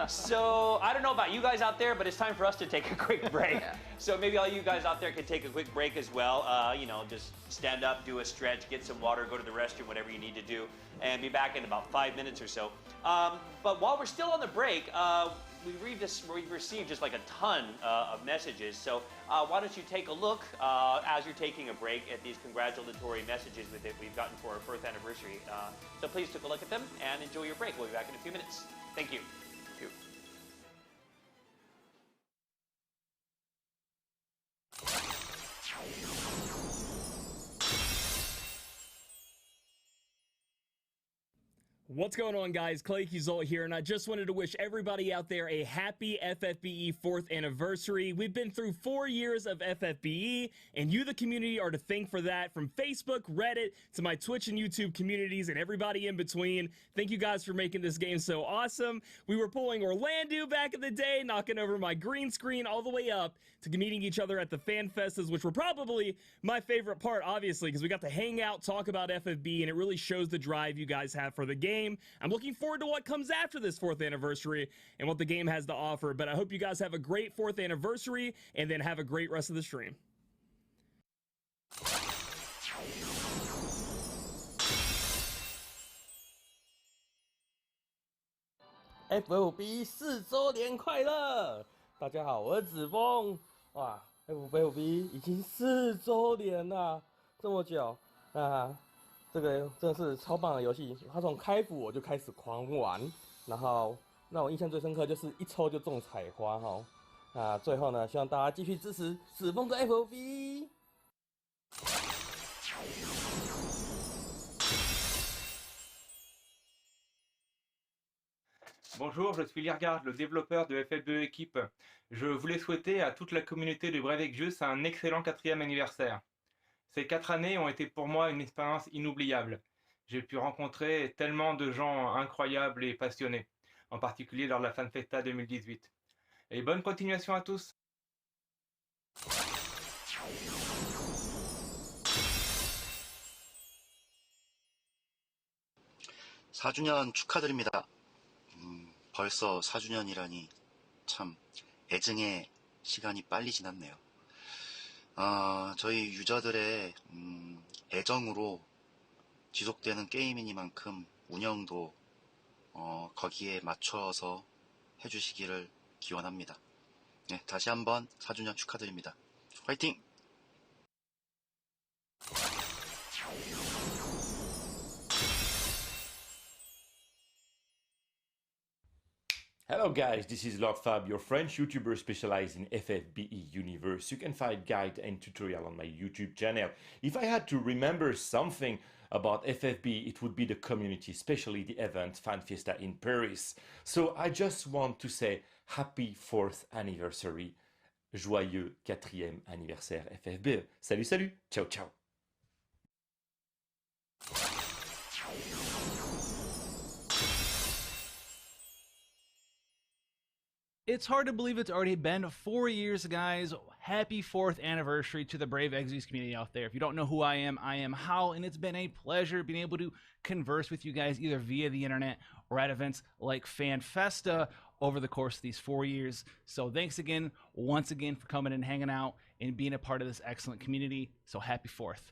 So I don't know about you guys out there, but it's time for us to take a quick break. Yeah. So maybe all you guys out there can take a quick break as well. Just stand up, do a stretch, get some water, go to the restroom, whatever you need to do, and be back in about 5 minutes or so. But while we're still on the break, we've received just like a ton of messages. So why don't you take a look as you're taking a break at these congratulatory messages that we've gotten for our 4th anniversary. So please take a look at them and enjoy your break. We'll be back in a few minutes. Thank you. Thank you. What's going on, guys? Kei Hirono here, and I just wanted to wish everybody out there a happy FFBE 4th anniversary. We've been through 4 years of FFBE, and you, the community, are to thank for that. From Facebook, Reddit, to my Twitch and YouTube communities, and everybody in between. Thank you guys for making this game so awesome. We were pulling Orlando back in the day, knocking over my green screen all the way up to meeting each other at the fan festas, which were probably my favorite part, obviously, because we got to hang out, talk about FFB, and it really shows the drive you guys have for the game. I'm looking forward to what comes after this 4th anniversary and what the game has to offer, but I hope you guys have a great 4th anniversary and then have a great rest of the stream. FFB 4周年快乐！大家好，我是子枫。哇，FFB 已经4周年了，这么久，那这个真的是超棒的游戏。它从开服我就开始狂玩，然后让我印象最深刻就是一抽就中彩花哈。那最后呢，希望大家继续支持子枫的 FFB。Bonjour, je suis Lirgard, le développeur de FFBE Équipe. Je voulais souhaiter à toute la communauté de Brave EXVIUS un excellent 4e anniversaire. Ces 4 années ont été pour moi une expérience inoubliable. J'ai pu rencontrer tellement de gens incroyables et passionnés, en particulier lors de la FanFesta 2018. Et bonne continuation à tous! 4주년 축하드립니다. 벌써 4주년이라니 참 애증의 시간이 빨리 지났네요. 저희 유저들의 애정으로 지속되는 게임이니만큼 운영도 거기에 맞춰서 해주시기를 기원합니다. 네, 다시 한번 4주년 축하드립니다. 화이팅! Hello guys, this is Lord Fab, your French YouTuber specialized in FFBE Universe. You can find guide and tutorial on my YouTube channel. If I had to remember something about FFBE, it would be the community, especially the event Fan Fiesta in Paris. So I just want to say happy 4th anniversary, joyeux 4e anniversaire FFBE. Salut, salut, ciao, ciao. It's hard to believe it's already been 4 years, guys. Happy 4th anniversary to the Brave EXVIUS community out there. If you don't know who I am Hal, and it's been a pleasure being able to converse with you guys either via the internet or at events like Fan Festa over the course of these 4 years. So thanks again, once again, for coming and hanging out and being a part of this excellent community. So happy 4th.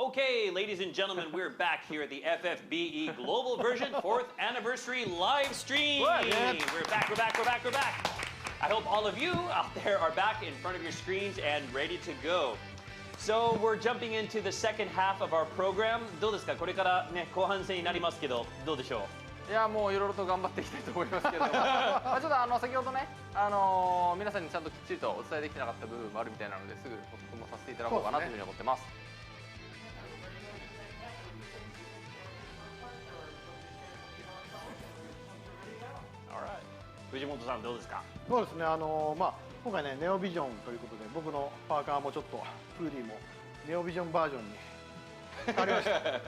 Okay, ladies and gentlemen, we're back here at the FFBE Global Version 4th Anniversary Livestream. We're back, we're back, we're back, we're back. I hope all of you out there are back in front of your screens and ready to go. So we're jumping into the second half of our program. どうですか？これからね、後半戦になりますけど、どうでしょう？いやもういろいろと頑張っていきたいと思いますけれどもちょっと先ほどね、皆さんにちゃんときっちりとお伝えできてなかった部分もあるみたいなのですぐ補足もさせていただこうかなというふうに思ってます。藤本さんどうですか？そうですね、今回ねネオビジョンということで僕のパーカーもちょっとフーディーもネオビジョンバージョンに変わりました。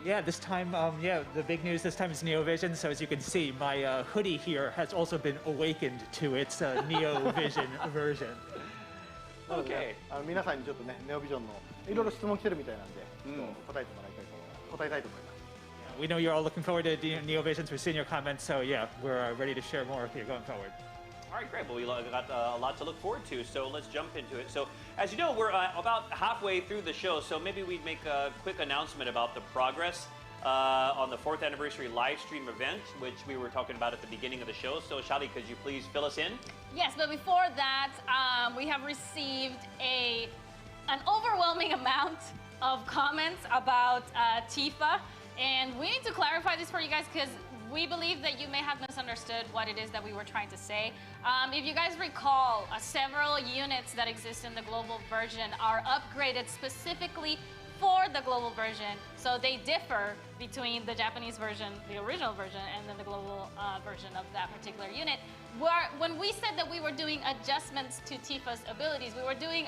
Yeah, this time, the big news this time is Neo Vision. So as you can see, my hoodie here has also been awakened to its Neo Vision version. Okay. 皆さんにちょっとねネオビジョンのいろいろ質問来てるみたいなんで、答えたいと思います。We know you're all looking forward to Neo Visions. We've seen your comments, so yeah, we're ready to share more with you going forward. All right, great. Well, we got a lot to look forward to, so let's jump into it. So, as you know, we're about halfway through the show, so maybe we'd make a quick announcement about the progress on the 4th Anniversary Livestream event, which we were talking about at the beginning of the show. So, Shaly, could you please fill us in? Yes, but before that, we have received an overwhelming amount of comments about Tifa. And we need to clarify this for you guys because we believe that you may have misunderstood what it is that we were trying to say. If you guys recall, several units that exist in the global version are upgraded specifically for the global version. So they differ between the Japanese version, the original version, and then the global version of that particular unit. When we said that we were doing adjustments to Tifa's abilities, we were doing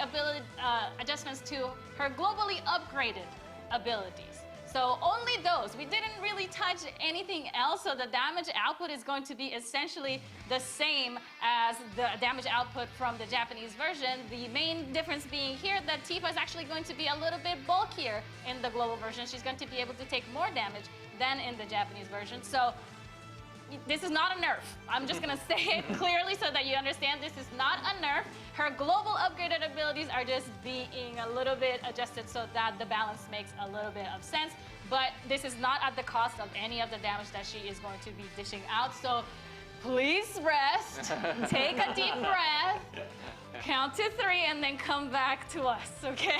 adjustments to her globally upgraded abilities. So only those. We didn't really touch anything else, so the damage output is going to be essentially the same as the damage output from the Japanese version. The main difference being here that Tifa is actually going to be a little bit bulkier in the global version. She's going to be able to take more damage than in the Japanese version. So this is not a nerf. I'm just gonna say it clearly so that you understand this is not a nerf. Her global upgraded abilities are just being a little bit adjusted so that the balance makes a little bit of sense. But this is not at the cost of any of the damage that she is going to be dishing out. So please rest, take a deep breath, count to 3, and then come back to us, okay?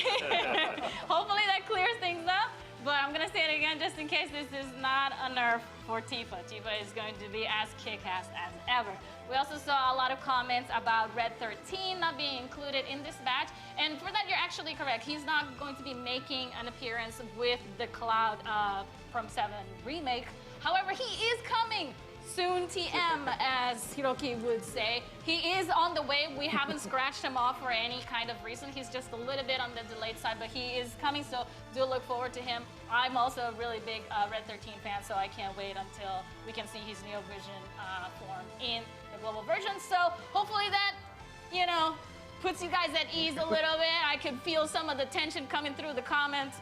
Hopefully that clears things up. But I'm gonna say it again just in case this is not a nerf for Tifa. Tifa is going to be as kick-ass as ever. We also saw a lot of comments about Red 13 not being included in this batch. And for that, you're actually correct. He's not going to be making an appearance with the Cloud from 7 Remake. However, he is coming soon, TM, as Hiroki would say. He is on the way. We haven't scratched him off for any kind of reason. He's just a little bit on the delayed side, but he is coming, so do look forward to him. I'm also a really big Red 13 fan, so I can't wait until we can see his Neo Vision form in the global version. So hopefully that, you know, puts you guys at ease a little bit. I can feel some of the tension coming through the comments.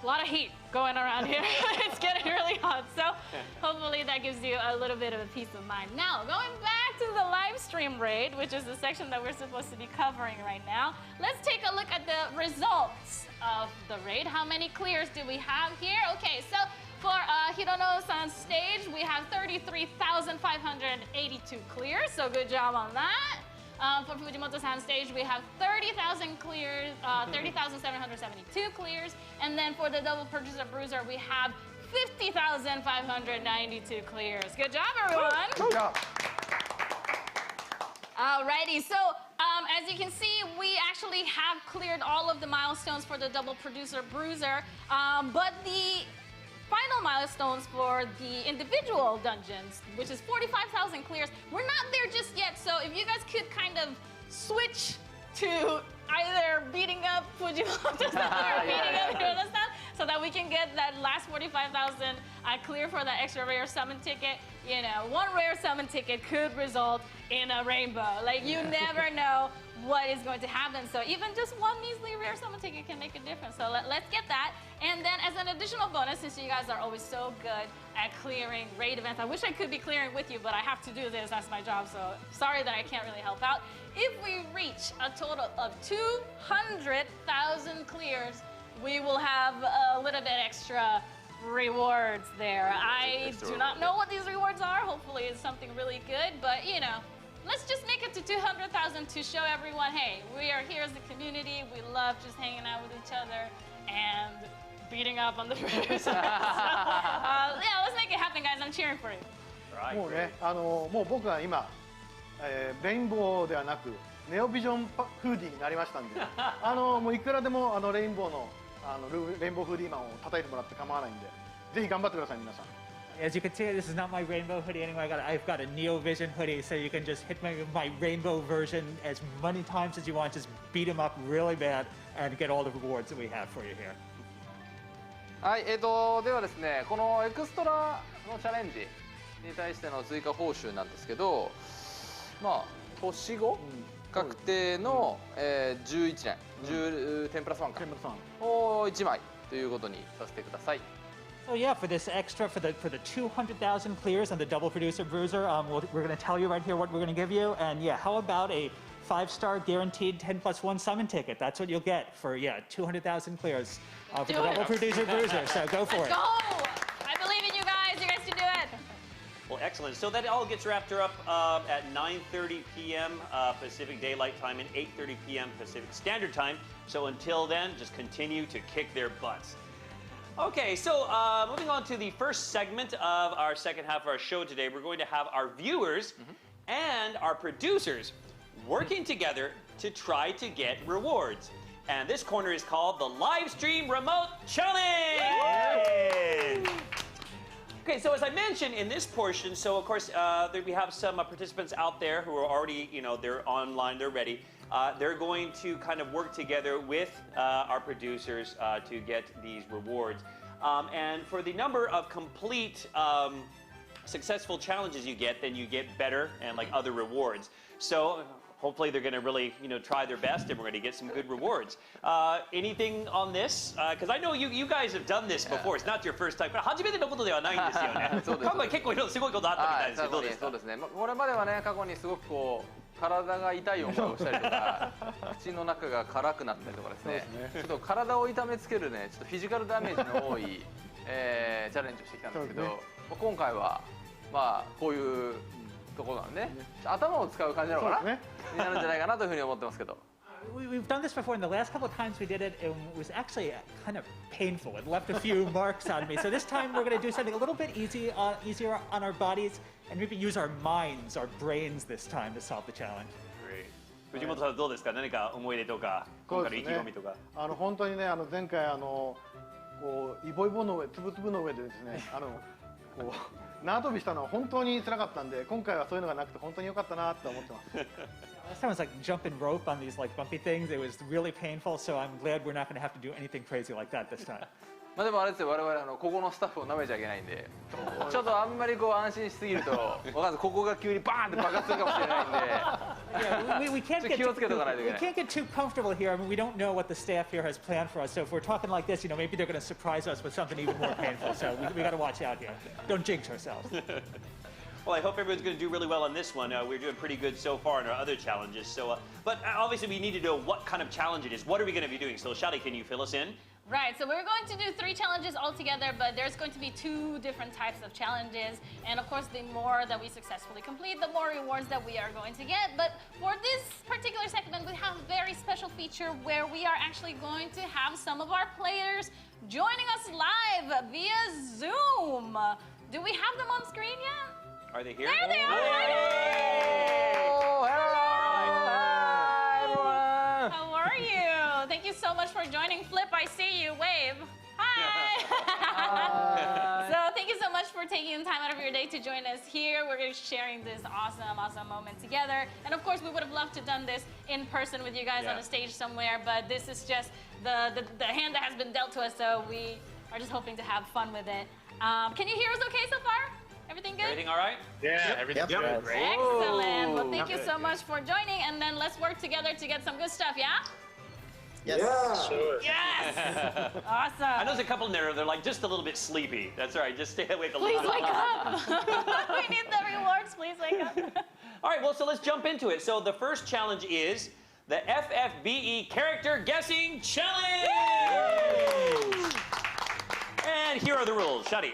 A lot of heat going around here. It's getting really hot. So hopefully that gives you a little bit of a peace of mind. Now, going back to the live stream raid, which is the section that we're supposed to be covering right now, let's take a look at the results of the raid. How many clears do we have here? Okay, so for Hirono-san's stage, we have 33,582 clears, so good job on that. For Fujimoto-san's stage, we have 30,000 clears, 30,772 clears, and then for the double producer bruiser, we have 50,592 clears. Good job, everyone. Good job. Alrighty, so as you can see, we actually have cleared all of the milestones for the double producer bruiser, but the final milestones for the individual dungeons, which is 45,000 clears, we're not there just yet. So if you guys could kind of switch to either beating up Fujimoto-san or beating up Hirono-san so that we can get that last 45,000 clear for that extra rare summon ticket. You know, one rare summon ticket could result in a rainbow. Like, you never know what is going to happen. So even just one measly rare summon ticket can make a difference. So let's get that. And then as an additional bonus, since you guys are always so good at clearing raid events, I wish I could be clearing with you, but I have to do this. That's my job. So sorry that I can't really help out. If we reach a total of 200,000 clears, we will have a little bit extra rewards there. I do not know what these rewards are. Hopefully it's something really good, but you know, let's just make it to 200,000 to show everyone, hey, we are here as a community. We love just hanging out with each other and beating up on the producer. So, yeah, let's make it happen, guys. I'm cheering for you. もうね、もう僕は今、レインボーではなくネオビジョンフーディーになりましたんで、もういくらでもレインボーのレインボーフーディーマンを叩いてもらって構わないんで、ぜひ頑張ってください皆さん。As you can see, this is not my rainbow hoodie anymore. I've got a Neo Vision hoodie, so you can just hit my rainbow version as many times as you want. Just beat them up really bad and get all the rewards that we have for you here. はい、ではですね、このエクストラのチャレンジに対しての追加報酬なんですけど、まあ年後確定の11年、10プラス1かを1枚ということにさせてください。So yeah, for this extra, for the 200,000 clears on the double producer bruiser, we're going to tell you right here what we're going to give you. And yeah, how about a 5-star guaranteed 10+1 summon ticket? That's what you'll get for 200,000 clears for the double producer bruiser. So go for it. Go! I believe in you guys. You guys can do it. Well, excellent. So that all gets wrapped up at 9:30 p.m. Pacific Daylight Time and 8:30 p.m. Pacific Standard Time. So until then, just continue to kick their butts. Okay, so moving on to the first segment of our second half of our show today, we're going to have our viewers and our producers working together to try to get rewards. And this corner is called the Livestream Remote Challenge! Okay, so as I mentioned in this portion, so of course we have some participants out there who are already, they're online, they're ready. They're going to kind of work together with our producers to get these rewards. And for the number of complete successful challenges you get, then you get better and like other rewards. So hopefully they're going to really, try their best, and we're going to get some good rewards. Anything on this? Because I know you guys have done this before. It's not your first time. 初めてのことではないんですよね。過去に結構すごいことあったみたいですけど、どうですか？そうですね。これまではね、過去にすごくこう体が痛い思いをしたりとか、口の中が辛くなったりとかですね。ちょっと体を痛めつけるね、ちょっとフィジカルダメージの多いチャレンジをしてきたんですけど、今回はまあこういうところなんでね、頭を使う感じなのかな、になるんじゃないかなというふうに思ってますけど。We've done this before, and the last couple of times we did it, it was actually kind of painful. It left a few marks on me. So this time we're going to do something a little bit easier on our bodies, and maybe use our minds, our brains this time to solve the challenge. Great. 藤本さんどうですか？何か思い出とか、今回の意気込みとか。本当にね、前回こうイボイボの上、つぶつぶの上でですね、こう縄跳びしたのは本当に辛かったんで、今回はそういうのがなくて本当に良かったなって思ってます。Last time was like jumping rope on these like bumpy things. It was really painful, so I'm glad we're not going to have to do anything crazy like that this time. まあでもあれですよ、我々ここのスタッフを舐めちゃいけないんで、ちょっとあんまりこう安心しすぎると、わかんない、ここが急にバーンって爆発するかもしれないんで、we can't get too comfortable here. I mean, we don't know what the staff here has planned for us. So if we're talking like this, maybe they're going to surprise us with something even more painful. So we got to watch out here. Don't jinx ourselves. Well, I hope everyone's going to do really well on this one. We're doing pretty good so far in our other challenges. So, but obviously we need to know what kind of challenge it is. What are we going to be doing? So, Shaly, can you fill us in? Right, so we're going to do 3 challenges altogether, but there's going to be 2 different types of challenges. And of course, the more that we successfully complete, the more rewards that we are going to get. But for this particular segment, we have a very special feature where we are actually going to have some of our players joining us live via Zoom. Do we have them on screen yet? Are they here? There they are! Oh, hello! How are you? Thank you so much for joining. Flip, I see you. Wave. Hi! So thank you so much for taking the time out of your day to join us here. We're sharing this awesome moment together. And of course, we would have loved to have done this in person with you guys on a stage somewhere, but this is just the hand that has been dealt to us, so we are just hoping to have fun with it. Can you hear us okay so far? Everything good? Everything all right? Yeah, everything's good. Excellent. Well, thank you so much for joining, and then let's work together to get some good stuff, yeah? Yes. Yeah. Sure. Yes! Awesome. I know there's a couple in there, they're like just a little bit sleepy. That's all right, just stay awake a little bit. Please wake up! We need the rewards, please wake up. All right, well, so let's jump into it. So the first challenge is the FFBE Character Guessing Challenge! And here are the rules. Shaly.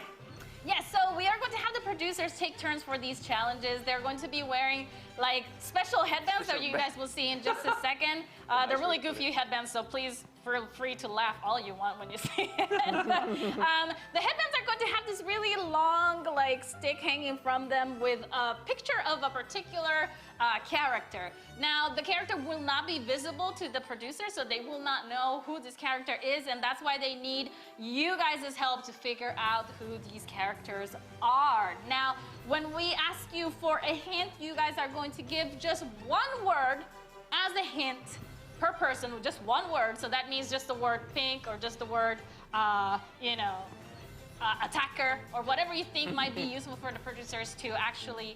Yes, so we are going to have the producers take turns for these challenges. They're going to be wearing like special headbands that you guys will see in just a second. They're really goofy headbands, so please feel free to laugh all you want when you see it. The headbands are going to have this really long like stick hanging from them with a picture of a particular character. Now, the character will not be visible to the producer, so they will not know who this character is, and that's why they need you guys' help to figure out who these characters are. Now, when we ask you for a hint, you guys are going to give just one word as a hint per person, just one word. So that means just the word pink or just the word, attacker, or whatever you think might be useful for the producers to actually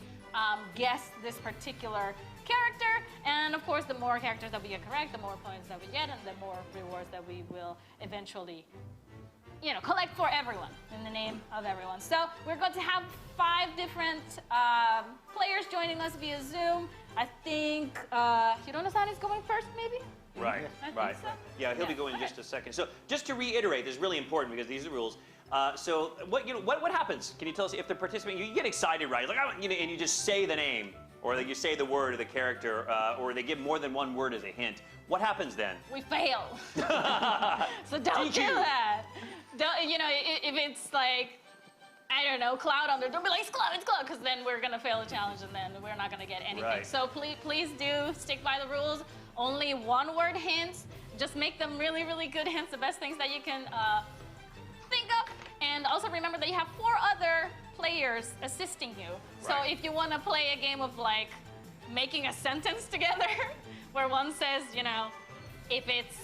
guess this particular character. And of course, the more characters that we get correct, the more points that we get, and the more rewards that we will eventually collect for everyone, in the name of everyone. So we're going to have 5 different players joining us via Zoom. I think Hirono-san is going first, maybe? Right, right. So. Yeah, he'll be going in just a second. So just to reiterate, this is really important because these are the rules. So what happens? Can you tell us if the participant, you get excited, right? Like, and you just say the name, or you say the word of the character, or they give more than one word as a hint. What happens then? We fail. So don't do that. Don't, if it's like, I don't know, Cloud on there, don't be like, it's Cloud, because then we're going to fail the challenge and then we're not going to get anything. Right. So please do stick by the rules. Only one-word hints. Just make them really, really good hints, the best things that you can think of. And also remember that you have 4 other players assisting you. So if you want to play a game of like making a sentence together, where one says, if it's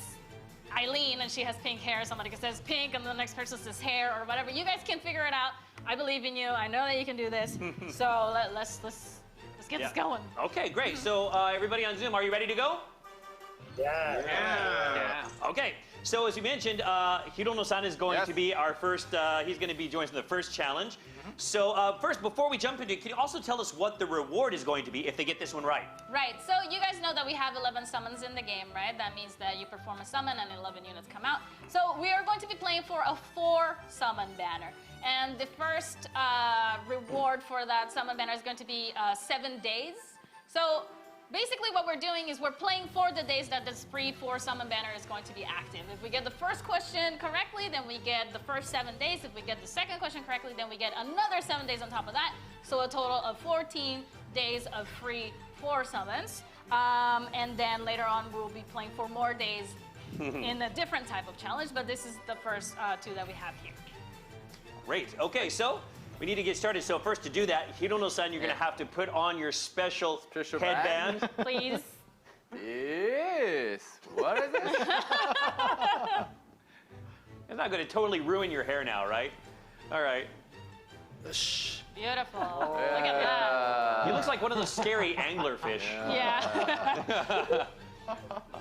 Eileen and she has pink hair, somebody says pink and the next person says hair or whatever, you guys can figure it out. I believe in you. I know that you can do this. So let's get this going. Okay, great. So everybody on Zoom, are you ready to go? Yeah. Okay. So as you mentioned, Hirono-san is going to be our first, he's going to be joining us in the first challenge. So first, before we jump into it, can you also tell us what the reward is going to be if they get this one right? Right, so you guys know that we have 11 summons in the game, right? That means that you perform a summon and 11 units come out. So we are going to be playing for a 4 summon banner. And the first reward for that summon banner is going to be 7 days. So basically what we're doing is we're playing for the days that this free 4 summon banner is going to be active. If we get the first question correctly, then we get the first 7 days. If we get the second question correctly, then we get another 7 days on top of that. So a total of 14 days of free 4 summons. And then later on, we'll be playing for more days in a different type of challenge. But this is the first 2 that we have here. Great. Okay, so we need to get started. So first, to do that, Hirono-san, you're going to have to put on your special headband. Please. Yes. What is this? It's not going to totally ruin your hair now, right? All right. Beautiful. Look at that. He looks like one of those scary anglerfish. Yeah.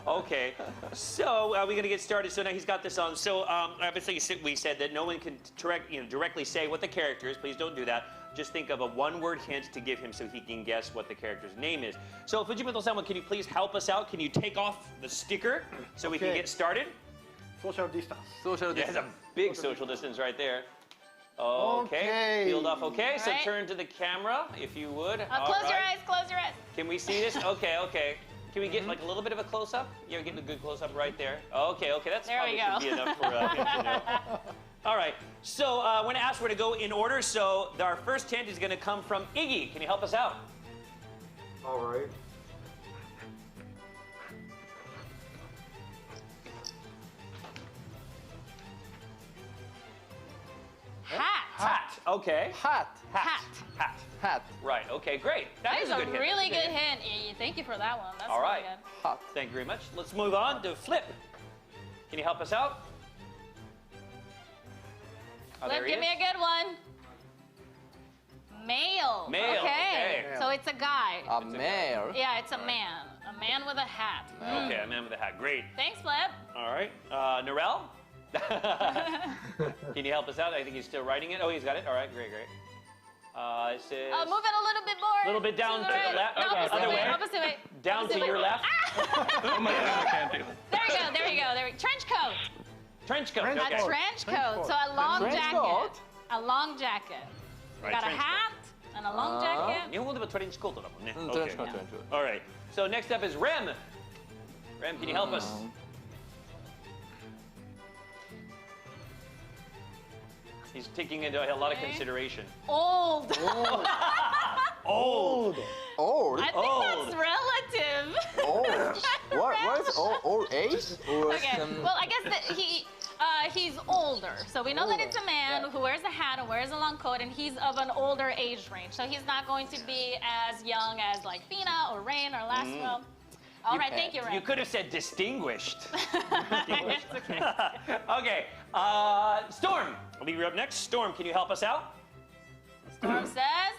Okay, so we're going to get started. So now he's got this on. So obviously we said that no one can directly say what the character is. Please don't do that. Just think of a 1-word hint to give him so he can guess what the character's name is. So Fujimoto-san, can you please help us out? Can you take off the sticker so we can get started? Social distance. Social There's distance. a big social distance right there. Okay. Peeled off. Okay, so Right. turn to the camera if you would. Close your eyes, close your eyes. Can we see this? Okay. Can we get like a little bit of a close-up? Yeah, we're getting a good close-up right there. Okay, that's there probably should be enough for him to know. All right, so I'm going to ask her to go in order. So our first hint is going to come from Iggy. Can you help us out? All right. Hat. Okay. Hat. Right. Okay. Great. That is is a good hint. really good hint, Iggy. Thank you for that one. That's All really right. good. Hat. Thank you very much. Let's move on to Flip. Can you help us out? Oh, there Flip, he give me is. a good one. Male. Male, okay. So it's a guy. A male. Yeah, it's a man. A man with a hat. Okay, a man with a hat. Great. Thanks, Flip. All right. Norel? Can you help us out? I think he's still writing it. Oh, he's got it. All right, great. It says... Move it a little bit more. A little bit down to the left. No, Okay, opposite other way. way. Opposite way. Down Opposite to way. your left. Oh my God, I can't do it. There you go. Trench coat. Trench coat. A Okay. trench coat. So a long Trench jacket. coat? A long jacket. We Right, got a trench coat. hat and a long jacket. 日本語ではトレンチコートだもんね。トレン Okay. チコート、トレンチコート。 All right. So next up is Rem. Rem, can you help us? He's taking into a lot of consideration. Old. Old. Old? I think that's relative. Old? What is old age? Or Okay. some- Well, I guess that he's older. So we know that it's a man who wears a hat and wears a long coat, and he's of an older age range. So he's not going to be as young as like Fina or Rain or Laswell. All right, thank you, Ren. You could have said distinguished. It's okay. Okay. Storm. I'll leave you up next. Storm, can you help us out? Storm says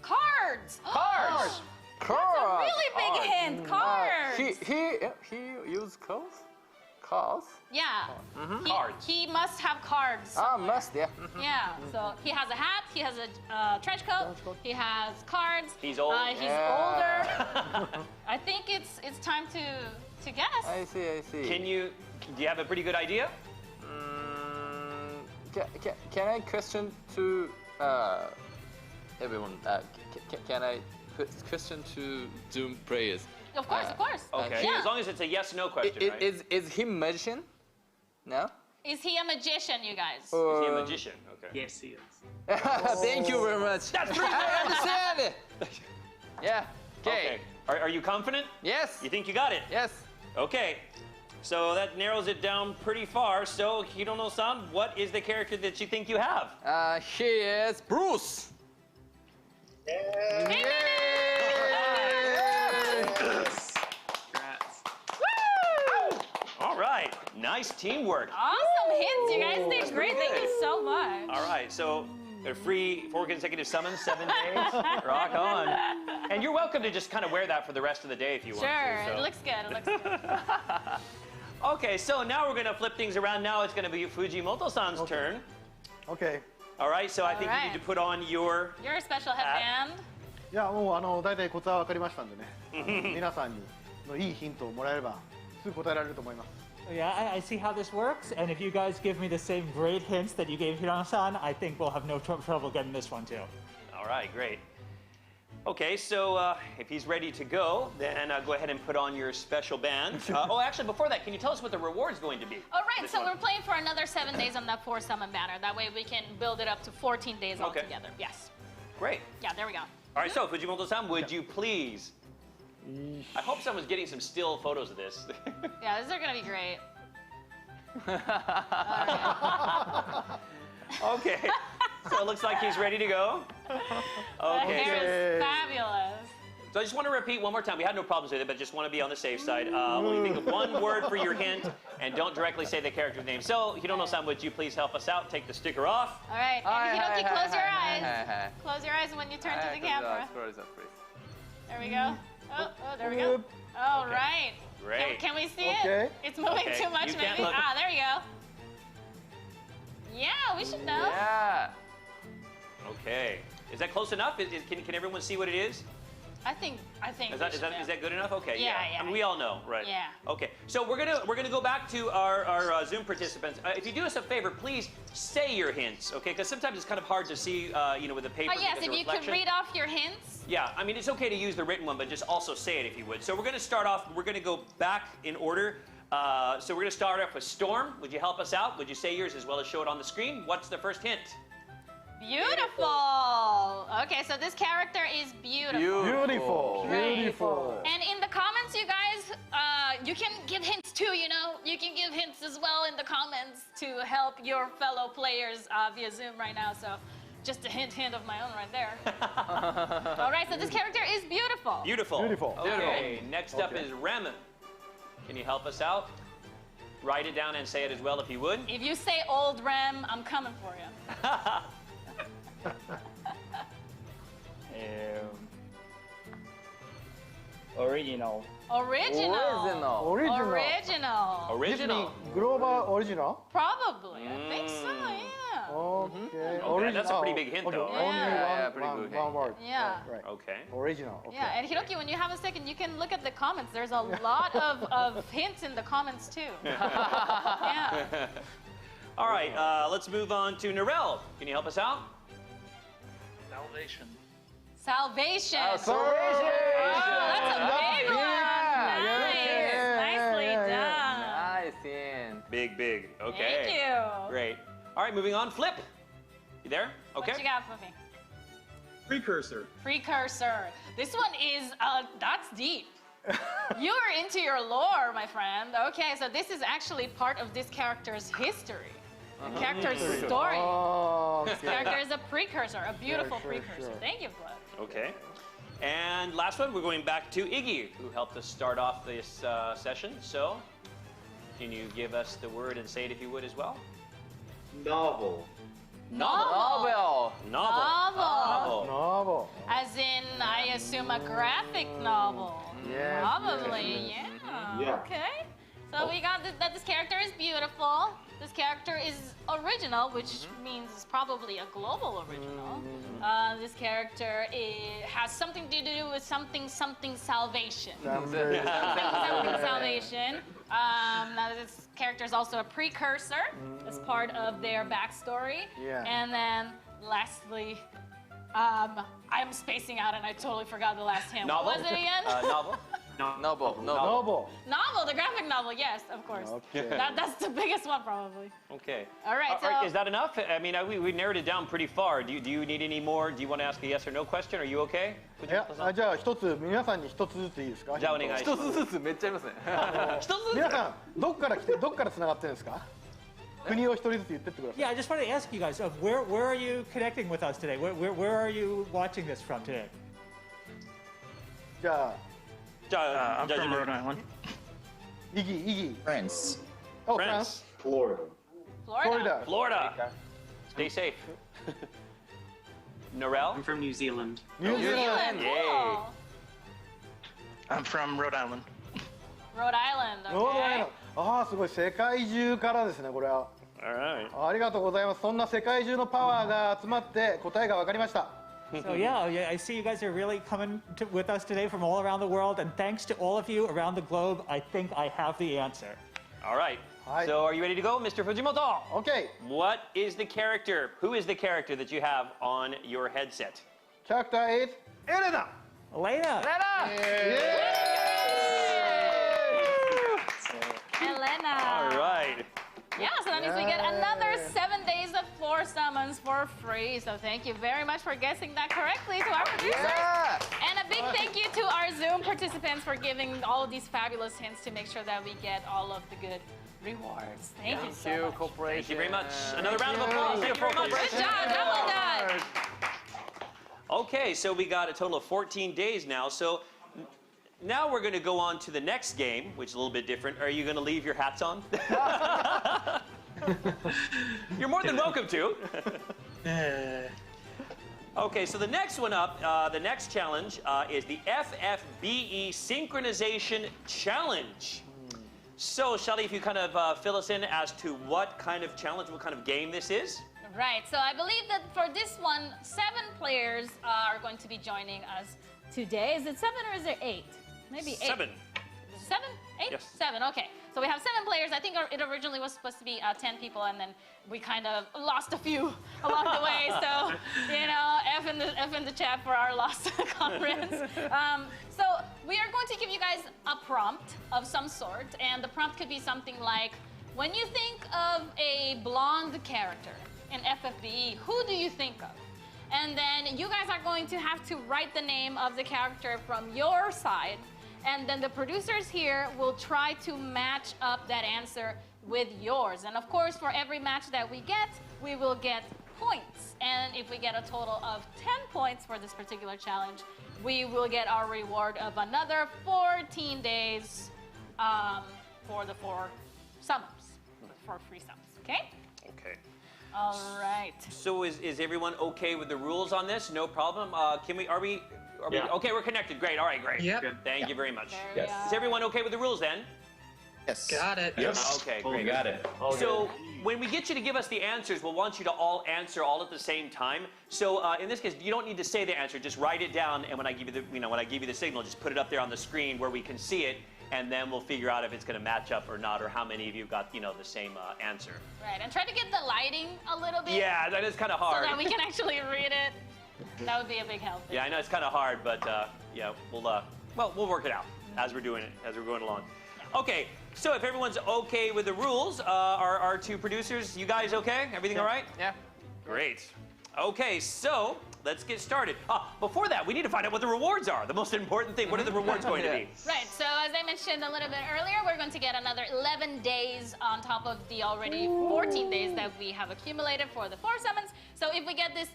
cards. Cards. That's a really big hint. Cards. He used cards? Cards? Yeah. Cards. He must have cards. Ah, must, yeah. Yeah. So he has a hat. He has a trench coat. He has cards. He's old. He's older. I think it's time to guess. I see. Do you have a pretty good idea? Can I question to everyone? Can I question to Zoom players? Of course, of course. Okay. Yeah. As long as it's a yes/no question, right? Is he magician? No. Is he a magician, you guys? Is he a magician? Okay. Yes, he is. Thank you very much. That's pretty good. I understand it. Yeah. Okay. Are you confident? Yes. You think you got it? Yes. Okay. So that narrows it down pretty far. So Hirono-san, what is the character that you think you have? He is Bruce. Amen. All right. Nice teamwork. Awesome hints. You guys did great. Thank you so much. All right. So they're free 4 consecutive summons, 7 days. Rock on. And you're welcome to just kind of wear that for the rest of the day if you want to. Sure. So. It looks good. It looks good. Okay, so now we're going to flip things around. Now it's going to be Fujimoto-san's turn. Okay. All right, so I think you right. need to put on your... Your special headband. いやもう大体コツは分かりましたんでね。皆さんにのいいヒントをもらえればすぐ答えられると思います。 Yeah, I see how this works, and if you guys give me the same great hints that you gave Hirono-san, I think we'll have no trouble getting this one too. All right, great. Okay, so if he's ready to go, then go ahead and put on your special band. Oh, actually, before that, can you tell us what the reward's going to be? All right, This so one. we're playing for another 7 days on that 4-summon banner. That way we can build it up to 14 days Okay. altogether. Yes. Great. Yeah, there we go. All right, so Fujimoto-san, would you please... I hope someone's getting some still photos of this. Yeah, these are going to be great. Okay, so it looks like he's ready to go. The Okay. hair is fabulous. So I just want to repeat one more time. We had no problems with it, but just want to be on the safe side. Only think of one word for your hint, and don't directly say the character's name. So, Hirono-san, would you please help us out? Take the sticker off. All right, and Hiroki, close your eyes. Hi. Close your eyes when you turn to the camera. Close up, please. There we go. Oh, there we go. All Okay. right. Great. Can we see Okay. it? It's moving Okay, too much, you can't maybe. look. Ah, there we go. Yeah, we should know. Yeah. Okay. Is that close enough? Can everyone see what it is? I think. Is that good enough? Okay. Yeah. I mean, we all know, right? Yeah. Okay. So we're gonna go back to our Zoom participants. If you do us a favor, please say your hints, okay? Because sometimes it's kind of hard to see, with the paper. Yes, because if of you could reflection. read off your hints. Yeah, I mean, it's okay to use the written one, but just also say it if you would. So we're going to start off, we're going to go back in order. So we're going to start off with Storm. Would you help us out? Would you say yours as well as show it on the screen? What's the first hint? Beautiful. Okay, so this character is beautiful. Beautiful. Right. Beautiful. And in the comments, you guys, you can give hints too, you know? You can give hints as well in the comments to help your fellow players via Zoom right now. So just a hint of my own right there. All right, so this character is beautiful. Beautiful. Beautiful. Okay, next up is Rem. Can you help us out? Write it down and say it as well if you would. If you say old Rem, I'm coming for you. Original. Original. Original. Original. グローバーオリジナル Probably. I think so, yeah. Okay. Okay. That's a pretty big hint, though. Okay. Only Yeah, pretty one, good. one word. Yeah. Right. Okay. Original. Okay. Yeah, and Hiroki, when you have a second, you can look at the comments. There's a lot of hints in the comments too. Yeah. All right, let's move on to Noel. Can you help us out? Salvation. Salvation. Salvation. Oh, that's a big one. Yeah. Nice. Nicely done. Nice in. Big. Okay. Thank you. Great. All right, moving on. Flip. You there? Okay. What you got for me? Precursor. Precursor. This one is, that's deep. You're into your lore, my friend. Okay, so this is actually part of this character's history. The character's story. Oh, This okay. character is a precursor, a beautiful Sure, precursor. sure. Thank you, Blood. Okay. And last one, we're going back to Iggy, who helped us start off this session. So, can you give us the word and say it if you would as well? Novel. Novel. Novel. As in, I assume a graphic novel. Yes, Probably, yes, yeah. Okay. So we got that this character is beautiful. This character is original, which means it's probably a global original. This character has something to do with something salvation. Sounds very Something salvation. Now this character is also a precursor as part of their backstory. Yeah. And then lastly, I'm spacing out and I totally forgot the last hint. Novel? What was it again? Novel. Novel. Novel. Novel, the graphic novel, yes, of course. Okay. That's the biggest one probably. Okay. All right, so Is that enough? I mean, we narrowed it down pretty far. Do you need any more? Do you want to ask a yes or no question? Are you okay? いや、じゃあ一つ皆さんに一つずついいですか？じゃあお願いします。一つずつめっちゃいますね。皆さんどっから来てどっから繋がってるんですか？国を一人ずつ言ってってください。 Yeah, I just wanted to ask you guys, where are you connecting with us today? Where are you watching this from today? じゃあ I'm from Rhode Island. イギ。 France. Oh, France. Florida. Florida. Stay safe. Noel. I'm from New Zealand. New Zealand. Yay. I'm from Rhode Island. Rhode Island, ロードアイ okay. ランド。ああ、すごい世界中からですね、これは。 All right. ありがとうございます。そんな世界中のパワーが集まって答えが分かりました。 So yeah, I see you guys are really coming with us today from all around the world, and thanks to all of you around the globe, I think I have the answer. All right. So are you ready to go, Mr. Fujimoto? Okay. What is the character? Who is the character that you have on your headset? Character is Elena. Elena. Elena. All right. Yeah, so that means we get another 7 days of floor summons for free. So thank you very much for guessing that correctly to our producers. Yeah. And a big thank you to our Zoom participants for giving all of these fabulous hints to make sure that we get all of the good rewards. Thank you so much. Corporation. Thank you very much. Another round of applause. Thank you very much. Good job, double done. Okay, so we got a total of 14 days now. So now we're going to go on to the next game, which is a little bit different. Are you going to leave your hats on? You're more than welcome to. Okay, so the next one up, the next challenge is the FFBE Synchronization Challenge. So, Shaly, if you kind of fill us in as to what kind of challenge, what kind of game this is. Right, so I believe that for this one, 7 players are going to be joining us today. Is it 7 or is it 8? Maybe 8. 7. 7? 8? Yes. 7, okay. So we have 7 players. I think it originally was supposed to be 10 people, and then we kind of lost a few along the way. So, you know, F in the chat for our lost conference. So we are going to give you guys a prompt of some sort, and the prompt could be something like, when you think of a blonde character in FFBE, who do you think of? And then you guys are going to have to write the name of the character from your side, and then the producers here will try to match up that answer with yours. And of course, for every match that we get, we will get points. And if we get a total of 10 points for this particular challenge, we will get our reward of another 14 days for the 4 summons, for free summons, okay? Okay. All right. So is everyone okay with the rules on this? No problem. Are we Yeah. okay, we're connected. Great. All right, great. Yep. Good. Thank you very much. There we Is are. everyone okay with the rules then? Yes. Got it. Yes. Okay, You great. got it. So when we get you to give us the answers, we'll want you to all answer all at the same time. So in this case, you don't need to say the answer. Just write it down, and when I give you the, when I give you the signal, just put it up there on the screen where we can see it, and then we'll figure out if it's going to match up or not, or how many of you got, the same answer. Right, and try to get the lighting a little bit. Yeah, that is kind of hard. So that we can actually read it. That would be a big help. Yeah, I know it's kind of hard, but yeah, we'll work it out as we're doing it, as we're going along. Okay, so if everyone's okay with the rules, our two producers, you guys okay? Everything all right? Yeah. Great. Okay, so let's get started. Before that, we need to find out what the rewards are. The most important thing. What are the rewards going to be? Right, so as I mentioned a little bit earlier, we're going to get another 11 days on top of the already 14 days that we have accumulated for the 4 summons. So if we get this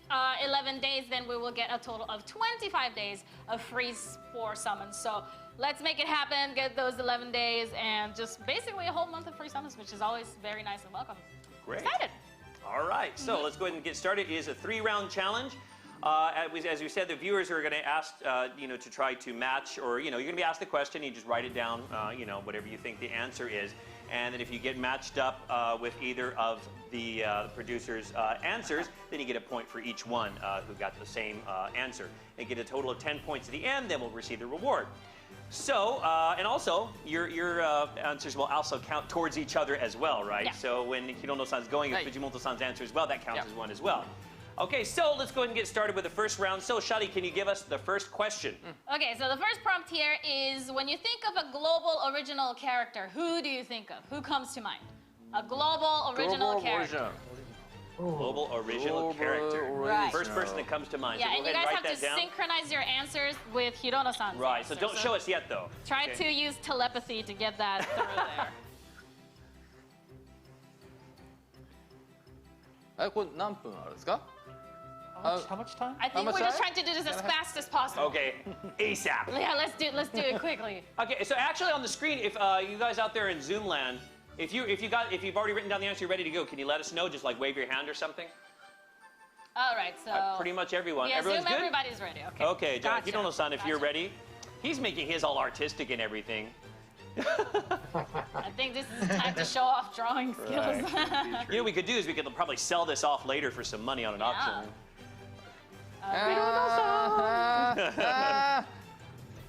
11 days, then we will get a total of 25 days of free 4 summons. So let's make it happen, get those 11 days, and just basically a whole month of free summons, which is always very nice and welcome. Great. Excited. All right, so let's go ahead and get started. It is a 3-round challenge. As we said, the viewers are going to ask, to try to match, or, you're going to be asked the question, you just write it down, whatever you think the answer is. And then if you get matched up with either of the producers' answers, then you get a point for each one who got the same answer. And get a total of 10 points at the end, then we'll receive the reward. So, and also, your answers will also count towards each other as well, right? Yeah. So when Hirono-san's going with Fujimoto-san's answer as well, that counts as one as well. Okay, so let's go ahead and get started with the first round. So, Shaly, can you give us the first question? Okay, so the first prompt here is, when you think of a global original character, who do you think of? Who comes to mind? A global original character. Global original character. Right. First person that comes to mind. Yeah, so and go you ahead guys and have write to that down. synchronize your answers with Hirono-san's Right, so answer. don't show us yet, though. Try to use telepathy to get that through there. これ何分あるんですか How much time? I think we're just trying to do this as fast as possible. Okay, ASAP. Yeah, let's do it quickly. Okay, so actually on the screen, if you guys out there in Zoom land, if you've already written down the answer, you're ready to go, can you let us know? Just like wave your hand or something. All right, so Pretty much everyone. yeah, Everyone's Zoom, good? everybody's ready. Okay. Okay, John, Gotcha. Hirono-san, if you're Gotcha. ready. He's making his all artistic and everything. I think this is time to show off drawing skills. Right. What we could do is we could probably sell this off later for some money on an auction.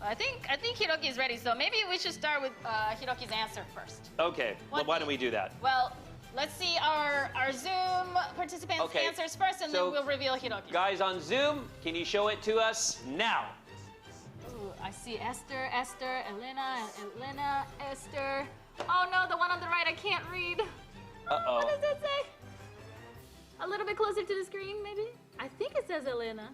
I think Hiroki is ready, so maybe we should start with Hiroki's answer first. Okay, well, why don't we do that? Well, let's see our Zoom participants' Okay, answers first, and so then we'll reveal Hiroki. Guys on Zoom, can you show it to us now? Ooh, I see Esther, Elena, Esther. Oh no, the one on the right I can't read. Uh-oh. What does it say? A little bit closer to the screen, maybe? I think it says Elena.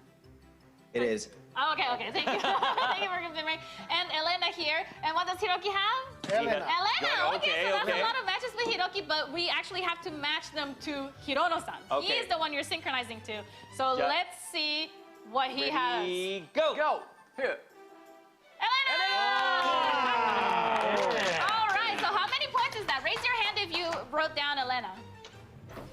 It is. Oh, okay, thank you. Thank you for confirming. And Elena here. And what does Hiroki have? Elena. Elena, okay, so that's okay. a lot of matches with Hiroki, but we actually have to match them to Hirono-san. He Okay. is the one you're synchronizing to. So Yeah. let's see what he has. Ready, go! Go! Here. All right, so how many points is that? Raise your hand if you wrote down Elena.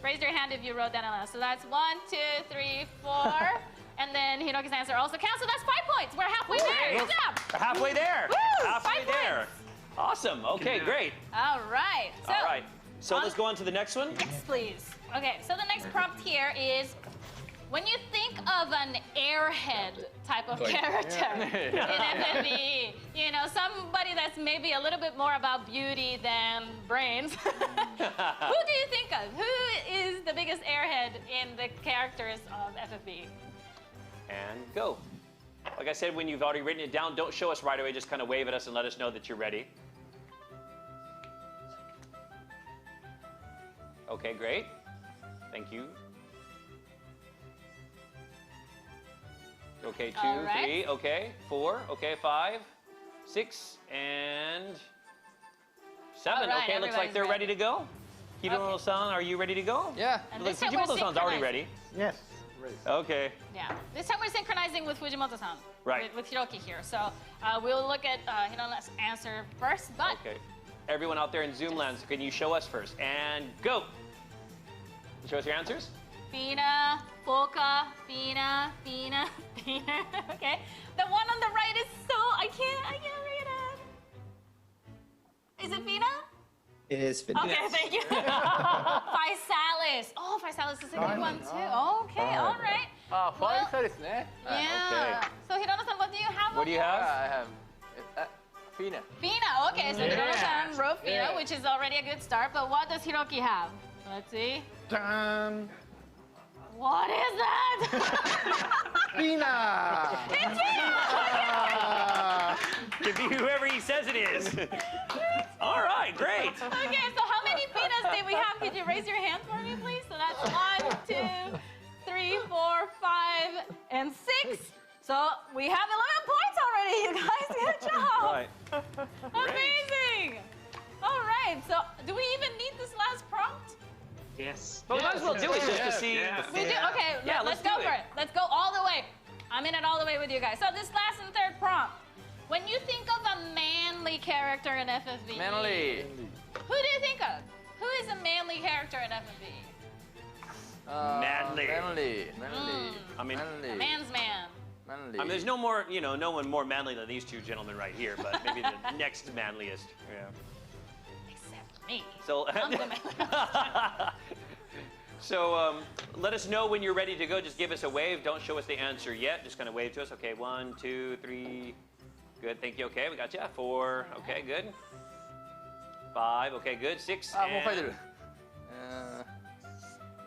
Raise your hand if you wrote down Elena. So that's 1, 2, 3, 4. And then Hiroki's answer also counts, so that's 5 points. We're halfway there. Good job. We're halfway there. Woo! Halfway 5 there. points. Awesome. Okay, great. All right. So, All right. So let's go on to the next one. Yes, please. Okay, so the next prompt here is, when you think of an airhead type of character in FFBE, somebody that's maybe a little bit more about beauty than brains, who do you think of? Who is the biggest airhead in the characters of FFBE? And go. Like I said, when you've already written it down, don't show us right away. Just kind of wave at us and let us know that you're ready. Okay, great. Thank you. Okay, 2, All right. 3, okay, 4, okay, 5, 6, and 7. All right, okay, looks like everybody's they're ready to go. Hirono-san, are you ready to go? Yeah. And Look, this time we're Fujimoto-san's already synchronizing. ready. Yes. Ready. Okay. Yeah. This time we're synchronizing with Fujimoto-san. Right. With Hiroki here. So we'll look at Hirono's answer first, but Okay. Everyone out there in Zoom land, can you show us first? And go. Show us your answers. Fina, Foca, Fina, Fina, Fina. Okay. The one on the right is so I can't read it. Is it Fina? It is fitness. Okay, thank you. Physalis. Oh, Physalis is a good one too. Okay, all right. ファイサリスね。 Yeah. So Hirono-san, what do you have? What do you have? I have Fina. Fina. Okay, so Hirono-san wrote Fina, which is already a good start. But what does Hiroki have? Let's see. Dun. What is that? Fina. It's Fina. Could be whoever he says it is. All right, great. Okay, so how many Finas did we have? Could you raise your hand for me, please? So that's 1, 2, 3, 4, 5, and 6. So we have 11 points already, you guys. Good job. Right. Amazing. All right, so do we even need this last prompt? Yes. But we might as well do it just to see. We do? Okay, Yeah, let's let's go do for it. it. Let's go all the way. I'm in it all the way with you guys. So this last and third prompt. When you think of a manly character in FFBE, Manly. who do you think of? Who is a manly character in FFBE? Manly. Manly. I mean, Manly. A man's man. Manly. I mean, there's no more, no one more manly than these two gentlemen right here, but maybe the next manliest. Yeah. Except me. So, I'm the man. so let us know when you're ready to go. Just give us a wave. Don't show us the answer yet. Just kind of wave to us. Okay, 1, 2, 3. Good. Thank you. Okay, we got you. 4. Okay, good. 5. Okay, good. 6. もう書いてる。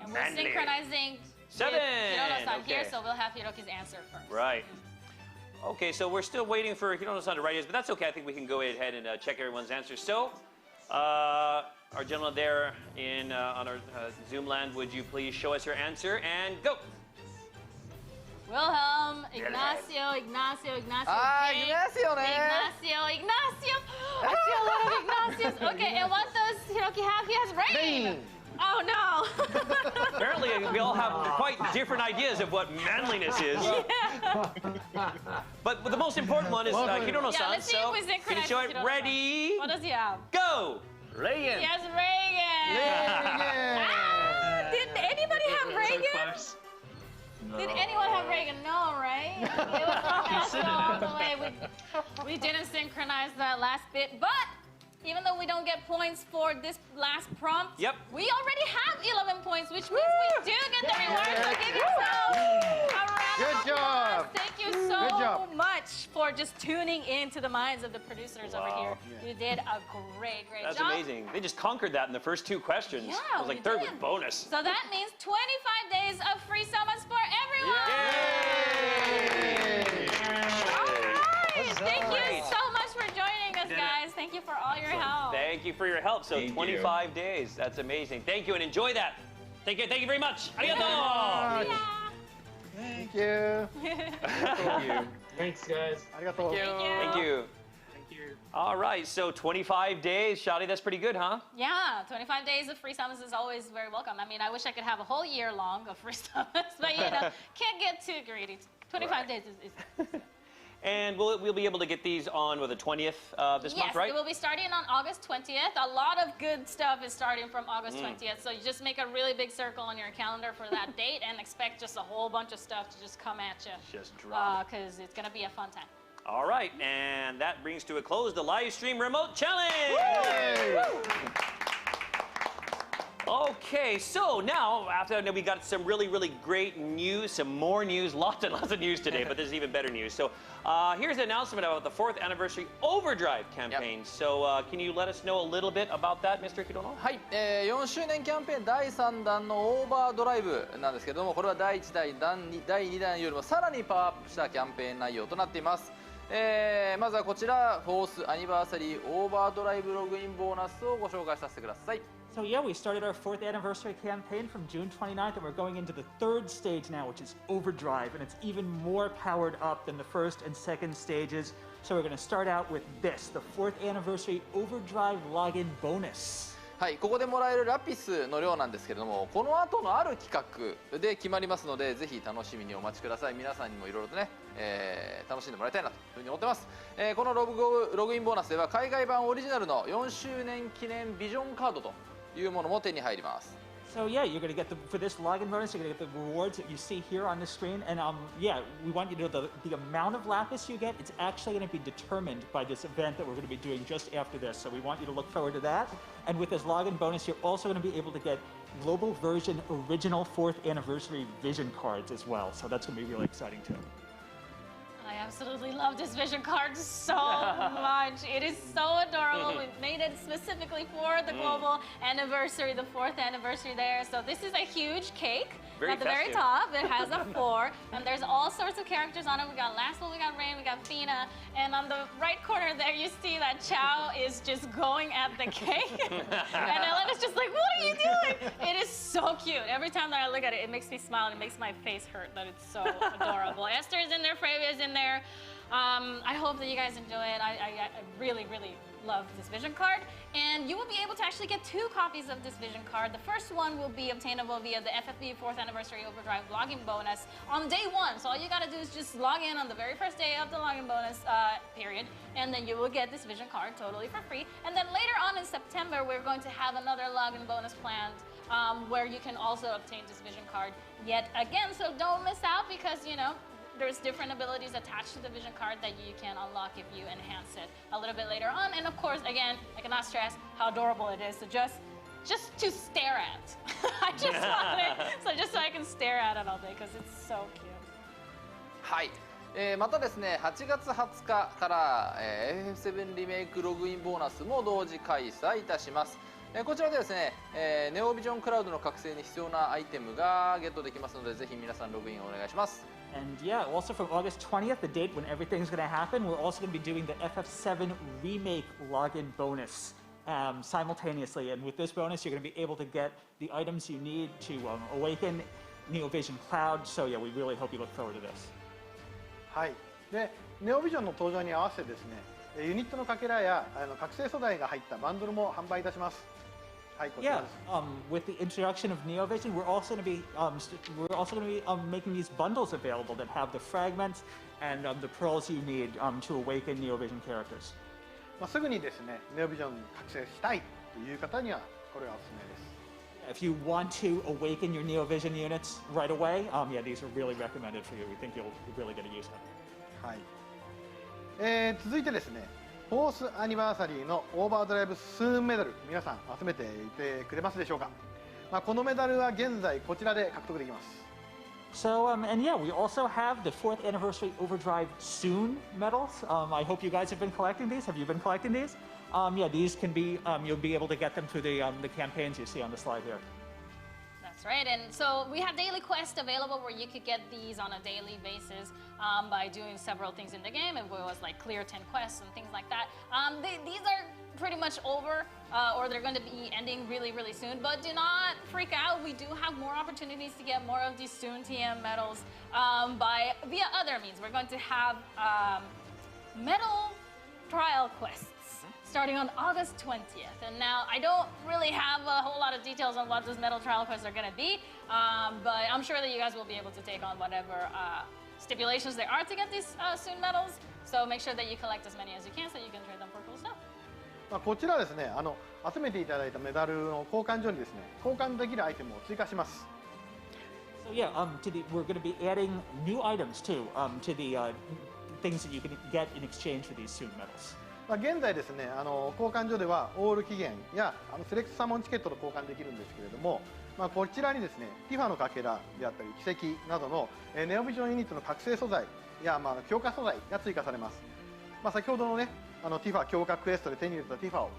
And we're Manly. synchronizing 7. with Hirono-san here, Okay. so we'll have Hiroki's answer first. Right. Okay, so we're still waiting for Hirono-san to write his, but that's okay. I think we can go ahead and check everyone's answers. So, our gentleman there in on our Zoom land, would you please show us your answer and go? Wilhelm, Ignacio. Okay. Ignacio ね。 Ignacio. I see a lot of Ignacios. Okay, and what does Hiroki have? He has rain. Oh no. Apparently, we all have quite different ideas of what manliness is. But the most important one is Hirono-san. Yeah, let's see so if we can you synchronize show with it? Hirono-san. Ready? What does he have? Go. Reagan. He has Reagan. Ah, did anybody have Reagan? Did anyone have Reagan? No, right? It was all the way. We didn't synchronize that last bit, but even though we don't get points for this last prompt, Yep. we already have 11 points, which means we do get the reward. So give yourself a round Good of job. applause. Thank you Good so job. much for just tuning into the minds of the producers over here. You did a great That's job. amazing. They just conquered that in the first 2 questions. Yeah, I was like we third did. with bonus. So that means 25 days of free summons for everyone. All right. Thank you so much for joining us, guys. Thank you for all your help. Thank you for your help. So Thank 25 days. That's amazing. Thank you and enjoy that. Thank you very much. Arigato. Thank you. Thank you. Thanks, guys. Arigato. Thank you. Thank you. All right, so 25 days. Shaly, that's pretty good, huh? Yeah, 25 days of free summons is always very welcome. I mean, I wish I could have a whole year long of free summons, but can't get too greedy. 25 days is And we'll be able to get these on with the 20th this month, right? Yes, it will be starting on August 20th. A lot of good stuff is starting from August 20th. So you just make a really big circle on your calendar for that date and expect just a whole bunch of stuff to just come at you. Just drop. Because it's going to be a fun time. All right, and that brings to a close the live stream remote challenge. Okay, so now after that we got some really great news, some more news, lots and lots of news today, but there's even better news. So here's an announcement about the 4th Anniversary Overdrive campaign. So can you let us know a little bit about that, Mr. Hirono? はい、4周年キャンペーン第3弾のオーバードライブなんですけども、これは第1弾、第2弾よりもさらにパワーアップしたキャンペーン内容となっています。まずはこちら、4th Anniversary オーバードライブログインボーナスをご紹介させてください。 So yeah, we started our 4th anniversary campaign from June 29th, and we're going into the 3rd stage now, which is Overdrive, and it's even more powered up than the 1st and 2nd stages. So we're going to start out with this, the 4th anniversary Overdrive login bonus. はい、ここでもらえるラピスの量なんですけれども、この後のある企画で決まりますので、ぜひ楽しみにお待ちください。皆さんにもいろいろとね、楽しんでもらいたいなというふうに思ってます。このログインボーナスでは海外版オリジナルの4周年記念ビジョンカードというものも手に入ります。So yeah, you're going to get for this login bonus, you're going to get the rewards that you see here on the screen. And yeah, we want you to know the amount of lapis you get, it's actually going to be determined by this event that we're going to be doing just after this. So we want you to look forward to that. And with this login bonus, you're also going to be able to get global version original 4th anniversary vision cards as well. So that's going to be really exciting too. I absolutely love this vision card so much. It is so adorable. We made it specifically for the global anniversary, the 4th anniversary there. So this is a huge cake. Very at the very festive. top, it has a 4, and there's all sorts of characters on it. We got Lastful, we got Rain, we got Fina, and on the right corner there, you see that Chow is just going at the cake. And Elena's just like, what are you doing? It is so cute. Every time that I look at it, it makes me smile and it makes my face hurt that it's so adorable. Esther is in there, Fravia is in there. I hope that you guys enjoy it. I really, really love this vision card. And you will be able to actually get 2 copies of this vision card. The first one will be obtainable via the FFBE 4th Anniversary Overdrive login bonus on day 1. So all you gotta do is just log in on the very first day of the login bonus period, and then you will get this vision card totally for free. And then later on in September, we're going to have another login bonus planned where you can also obtain this vision card yet again. So don't miss out because, you know, there's different abilities attached to the vision card that you can unlock if you enhance it a little bit later on. And of course, again, I cannot stress how adorable it is. So just to stare at. I just want it, so just so I can stare at it all day because it's so cute. はい。またですね、8月20日から、FF7 リメイクログインボーナスも同時開催いたします。こちらでですね、ネオビジョンクラウドの覚醒に必要なアイテムがゲットできますので、ぜひ皆さんログインお願いします。And yeah, also from August 20th, the date when everything's going to happen, we're also going to be doing the FF7 Remake login bonus simultaneously. And with this bonus, you're going to be able to get the items you need to awaken Neovision Cloud. So yeah, we really hope you look forward to this. はい。で、ネオビジョンの登場に合わせてですね、ユニットのかけらや覚醒素材が入ったバンドルも販売いたします。Yeah, with the introduction of Neovision, we're also going to be making these bundles available that have the fragments and the pearls you need to awaken Neovision characters. すぐにですね、ネオビジョン覚醒したいという方にはこれがおすすめです。If you want to awaken your Neovision units right away, yeah, these are really recommended for you. We think you'll really get a use of them. はい。続いてですね。4th Anniversary のオーバードライブスーンメダル、皆さん集めていてくれますでしょうか。このメダルは現在こちらで獲得できます。So and yeah, we also have the 4th Anniversary Overdrive Soon medals. I hope you guys have been collecting these. Have you been collecting these? Yeah, these can be you'll be able to get them through the campaigns you see on the slide here. That's right, and so we have daily quests available where you could get these on a daily basis by doing several things in the game. It was like clear 10 quests and things like that. These are pretty much over, or they're going to be ending really, really soon. But do not freak out. We do have more opportunities to get more of these Soon TM medals via other means. We're going to have medal trial quests starting on August 20th. And now I don't really have a whole lot of details on what those medal trial quests are going to be, but I'm sure that you guys will be able to take on whatever stipulations there are to get these Soon medals. So make sure that you collect as many as you can so you can trade them for cool stuff. こちらはですね、集めていただいたメダルの交換所にですね、交換できるアイテムを追加します。So yeah, we're going to be adding new items too to the things that you can get in exchange for these Soon medals. 現在ですね、交換所ではオール期限やセレクトサモンチケットと交換できるんですけれども、こちらにですね、ティファのかけらであったり奇跡などのネオビジョンユニットの覚醒素材や強化素材が追加されます。先ほどのね、ティファ強化クエストで手に入れたティファを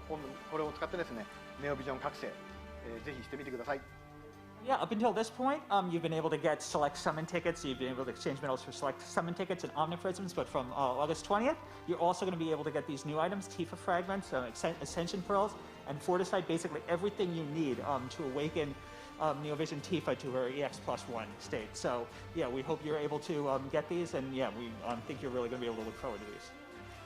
これを使ってですね、ネオビジョン覚醒、ぜひしてみてください。Yeah, up until this point, you've been able to get select summon tickets. You've been able to exchange medals for select summon tickets and omniprisms. But from August 20th, you're also going to be able to get these new items: Tifa fragments, ascension pearls, and forticide. Basically, everything you need to awaken Neovision Tifa to her EX+1 state. So yeah, we hope you're able to get these, and yeah, we think you're really going to be able to look forward to these.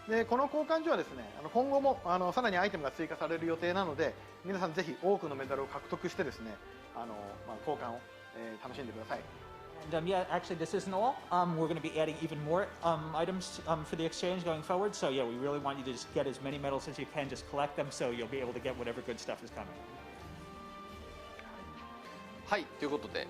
でこの交換所はですね、今後もさらにアイテムが追加される予定なので、皆さんぜひ多くのメダルを獲得してですね、交換を楽しんでください。And yeah, actually, this isn't all. We're going to be adding even more items for the exchange going forward. So yeah, we really want you to just get as many medals as you can. Just collect them, so you'll be able to get whatever good stuff is coming. はい、ということで、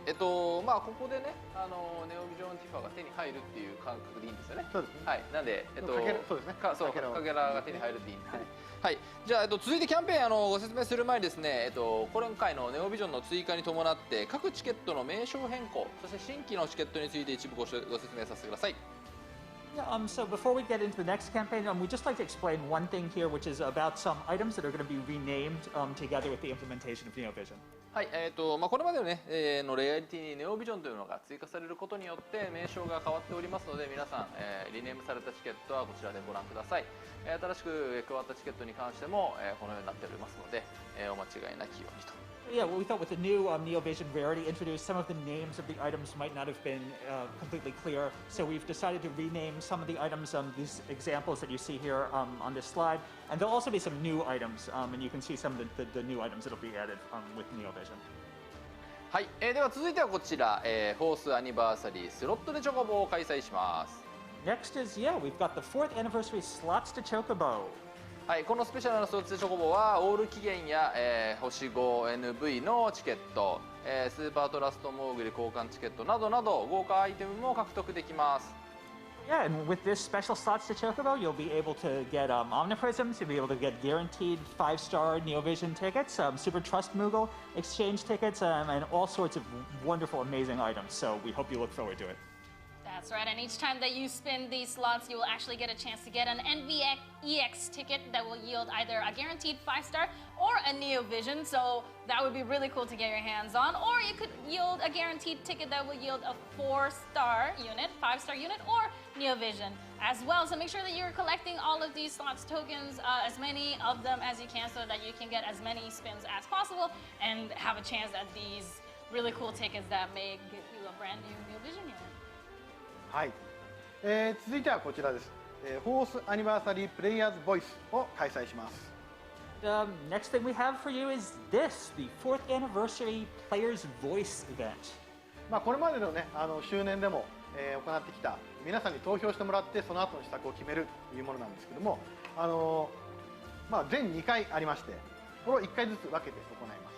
まあここでね、ネオビジョンティファが手に入るっていう感覚でいいんですよね。そうですね。はい、なんで、そうですね。そう、かけらが手に入るっていいんですね。はい、じゃあ、続いてキャンペーンご説明する前にですね、今回のネオビジョンの追加に伴って各チケットの名称変更、そして新規のチケットについて一部ご説明させてください。Yeah, so before we get into the next campaign, we'd just like to explain one thing here, which is about some items that are going to be renamed together with the implementation of NeoVision. はい、まあこれまでのね、のレアリティにネオビジョンというのが追加されることによって名称が変わっておりますので、皆さん、リネームされたチケットはこちらでご覧ください。新しく加わったチケットに関しても、このようになっておりますので、お間違いなきようにと。Yeah, well, we thought with the new NeoVision rarity introduced, some of the names of the items might not have been completely clear. So we've decided to rename some of the items, these examples that you see here on this slide. And there'll also be some new items, and you can see some of the new items that'll be added with NeoVision. はい、では続いてはこちら、4th Anniversary スロットでチョコボを開催します。Next is, yeah, we've got the 4th Anniversary slots to Chocobo. はい、このスペシャルなスロットでチョコボはオール期限や、星 5NV のチケット、スーパートラストモーグリ交換チケットなどなど豪華アイテムも獲得できます。Yeah, and with this special slots to Chocobo, you'll be able to get Omniprisms, you'll be able to get guaranteed 5-star NeoVision tickets, Super Trust Moogle exchange tickets, and all sorts of wonderful, amazing items. So we hope you look forward to it. That's right, and each time that you spin these slots, you will actually get a chance to get an EX ticket that will yield either a guaranteed 5-star or a NeoVision, so that would be really cool to get your hands on. Or you could yield a guaranteed ticket that will yield a 4-star unit, 5-star unit, or NeoVision as well. So make sure that you're collecting all of these slots tokens, as many of them as you can, so that you can get as many spins as possible and have a chance at these really cool tickets that may get you a brand new NeoVision unit. はい、続いてはこちらです。4th Anniversary Players Voice を開催します。The next thing we have for you is this, the 4th Anniversary Players Voice event. まあこれまでのね、周年でも、行ってきた皆さんに投票してもらってその後の施策を決めるというものなんですけども、まあ全2回ありまして、これを1回ずつ分けて行います。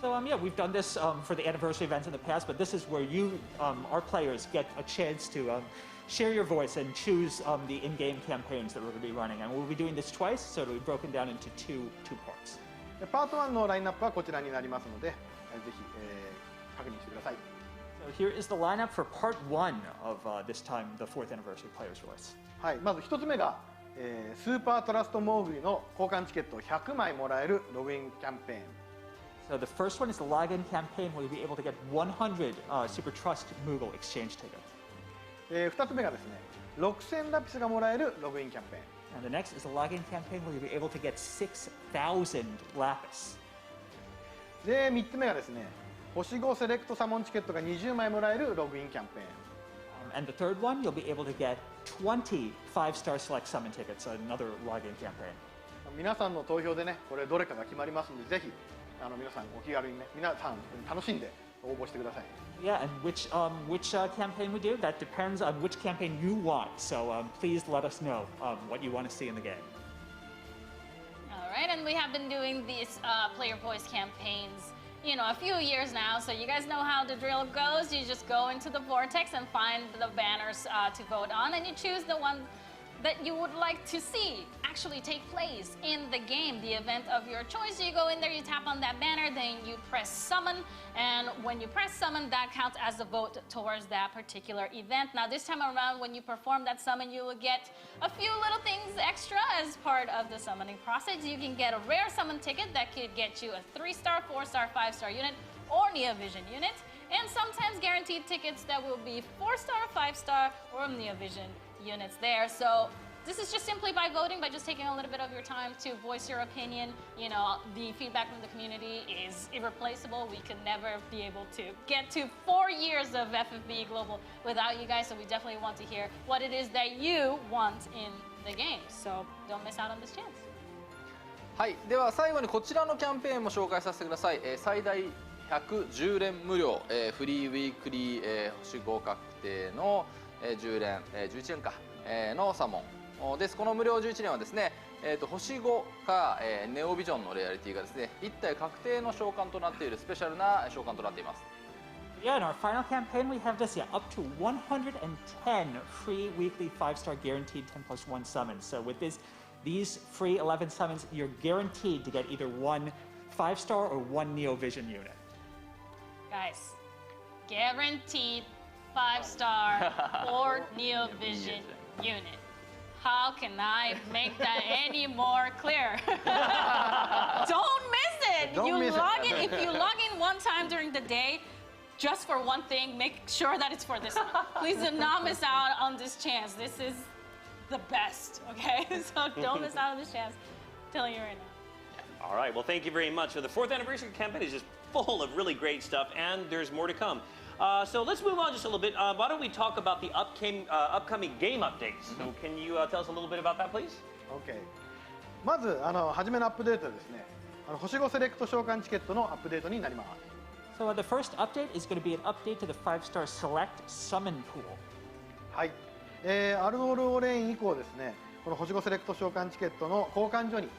So yeah, we've done this for the anniversary events in the past, but this is where you, our players, get a chance to share your voice and choose the in-game campaigns that we're going to be running. And we'll be doing this twice, so it'll be broken down into two parts. パート1のラインナップはこちらになりますので、ぜひ、確認してください。So here is the lineup for part 1 of this time, the 4th anniversary player's voice. はい、まず1つ目が、スーパートラストモーグリの交換チケットを100枚もらえるログインキャンペーン。So the first one is the login campaign where you'll be able to get 100 Super Trust Moogle exchange tickets. 2つ目がですね、6000ラピスがもらえるログインキャンペーン。And the next is the login campaign where you'll be able to get 6,000 Lapis. で、3つ目がですね、星5セレクトサモンチケットが20枚もらえるログインキャンペーン。And the third one, you'll be able to get 20 5-star select summon tickets, another login campaign. 皆さんの投票でね、これどれかが決まりますので、ぜひ皆さんお気軽にね、皆さん楽しんで応募してください。Yeah, and which campaign we do, that depends on which campaign you want. So please let us know what you want to see in the game. All right, and we have been doing these player voice campaigns, you know, a few years now, so you guys know how the drill goes. You just go into the vortex and find the banners to vote on, and you choose the one that you would like to see actually take place in the game, the event of your choice. You go in there, you tap on that banner, then you press summon, and when you press summon, that counts as a vote towards that particular event. Now this time around, when you perform that summon, you will get a few little things extra as part of the summoning process. You can get a rare summon ticket that could get you a 3-star, 4-star, 5-star unit or NeoVision unit, and sometimes guaranteed tickets that will be 4-star, 5-star, or NeoVision units there. So this is just simply by voting, by just taking a little bit of your time to voice your opinion. You know, the feedback from the community is irreplaceable. We could never be able to get to 4 years of FFBE Global without you guys, so we definitely want to hear what it is that you want in the game. So don't miss out on this chance. はい、では最後にこちらのキャンペーンも紹介させてください。最大110連無料、フリーウィークリー、星5確定の10連、11連か、のサモンです。この無料11連はですね、星5か、ネオビジョンのレアリティがですね、1体確定の召喚となっているスペシャルな召喚となっています。Yeah, in our final campaign, we have this, up to 110 free weekly 5-star guaranteed 10+1 summons. So with these free 11 summons, you're guaranteed to get either one 5-star or one Neo Vision unit. Guys, guaranteed 5-star or Neo Vision unit. How can I make that any more clear? Don't miss it. If you log in one time during the day, just for one thing, make sure that it's for this. Please do not miss out on this chance. This is the best, okay? So don't miss out on this chance. I'm telling you right now. All right, well, thank you very much. So the 4th anniversary campaign is just full of really great stuff, and there's more to come. So let's move on just a little bit. Why don't we talk about the upcoming game updates? So can you tell us a little bit about that, please? OK。まず初めのアップデートですね。星5セレクト召喚チケットのアップデートになります。So the first update is going to be an update to the 5-star select summon pool. はい。アルノールオレイン以降ですね、この星5セレクト召喚チケットの交換所に、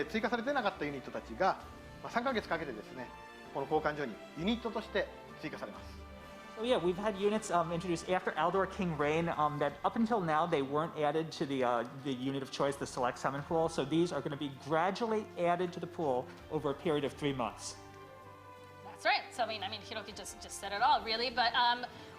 追加されてなかったユニットたちが、3ヶ月かけてですね、この交換所にユニットとして追加されます。So yeah, we've had units introduced after Aldor King Reign that up until now they weren't added to the unit of choice, the select summon pool. So these are going to be gradually added to the pool over a period of 3 months. That's right. So I mean, Hiroki just said it all, really. But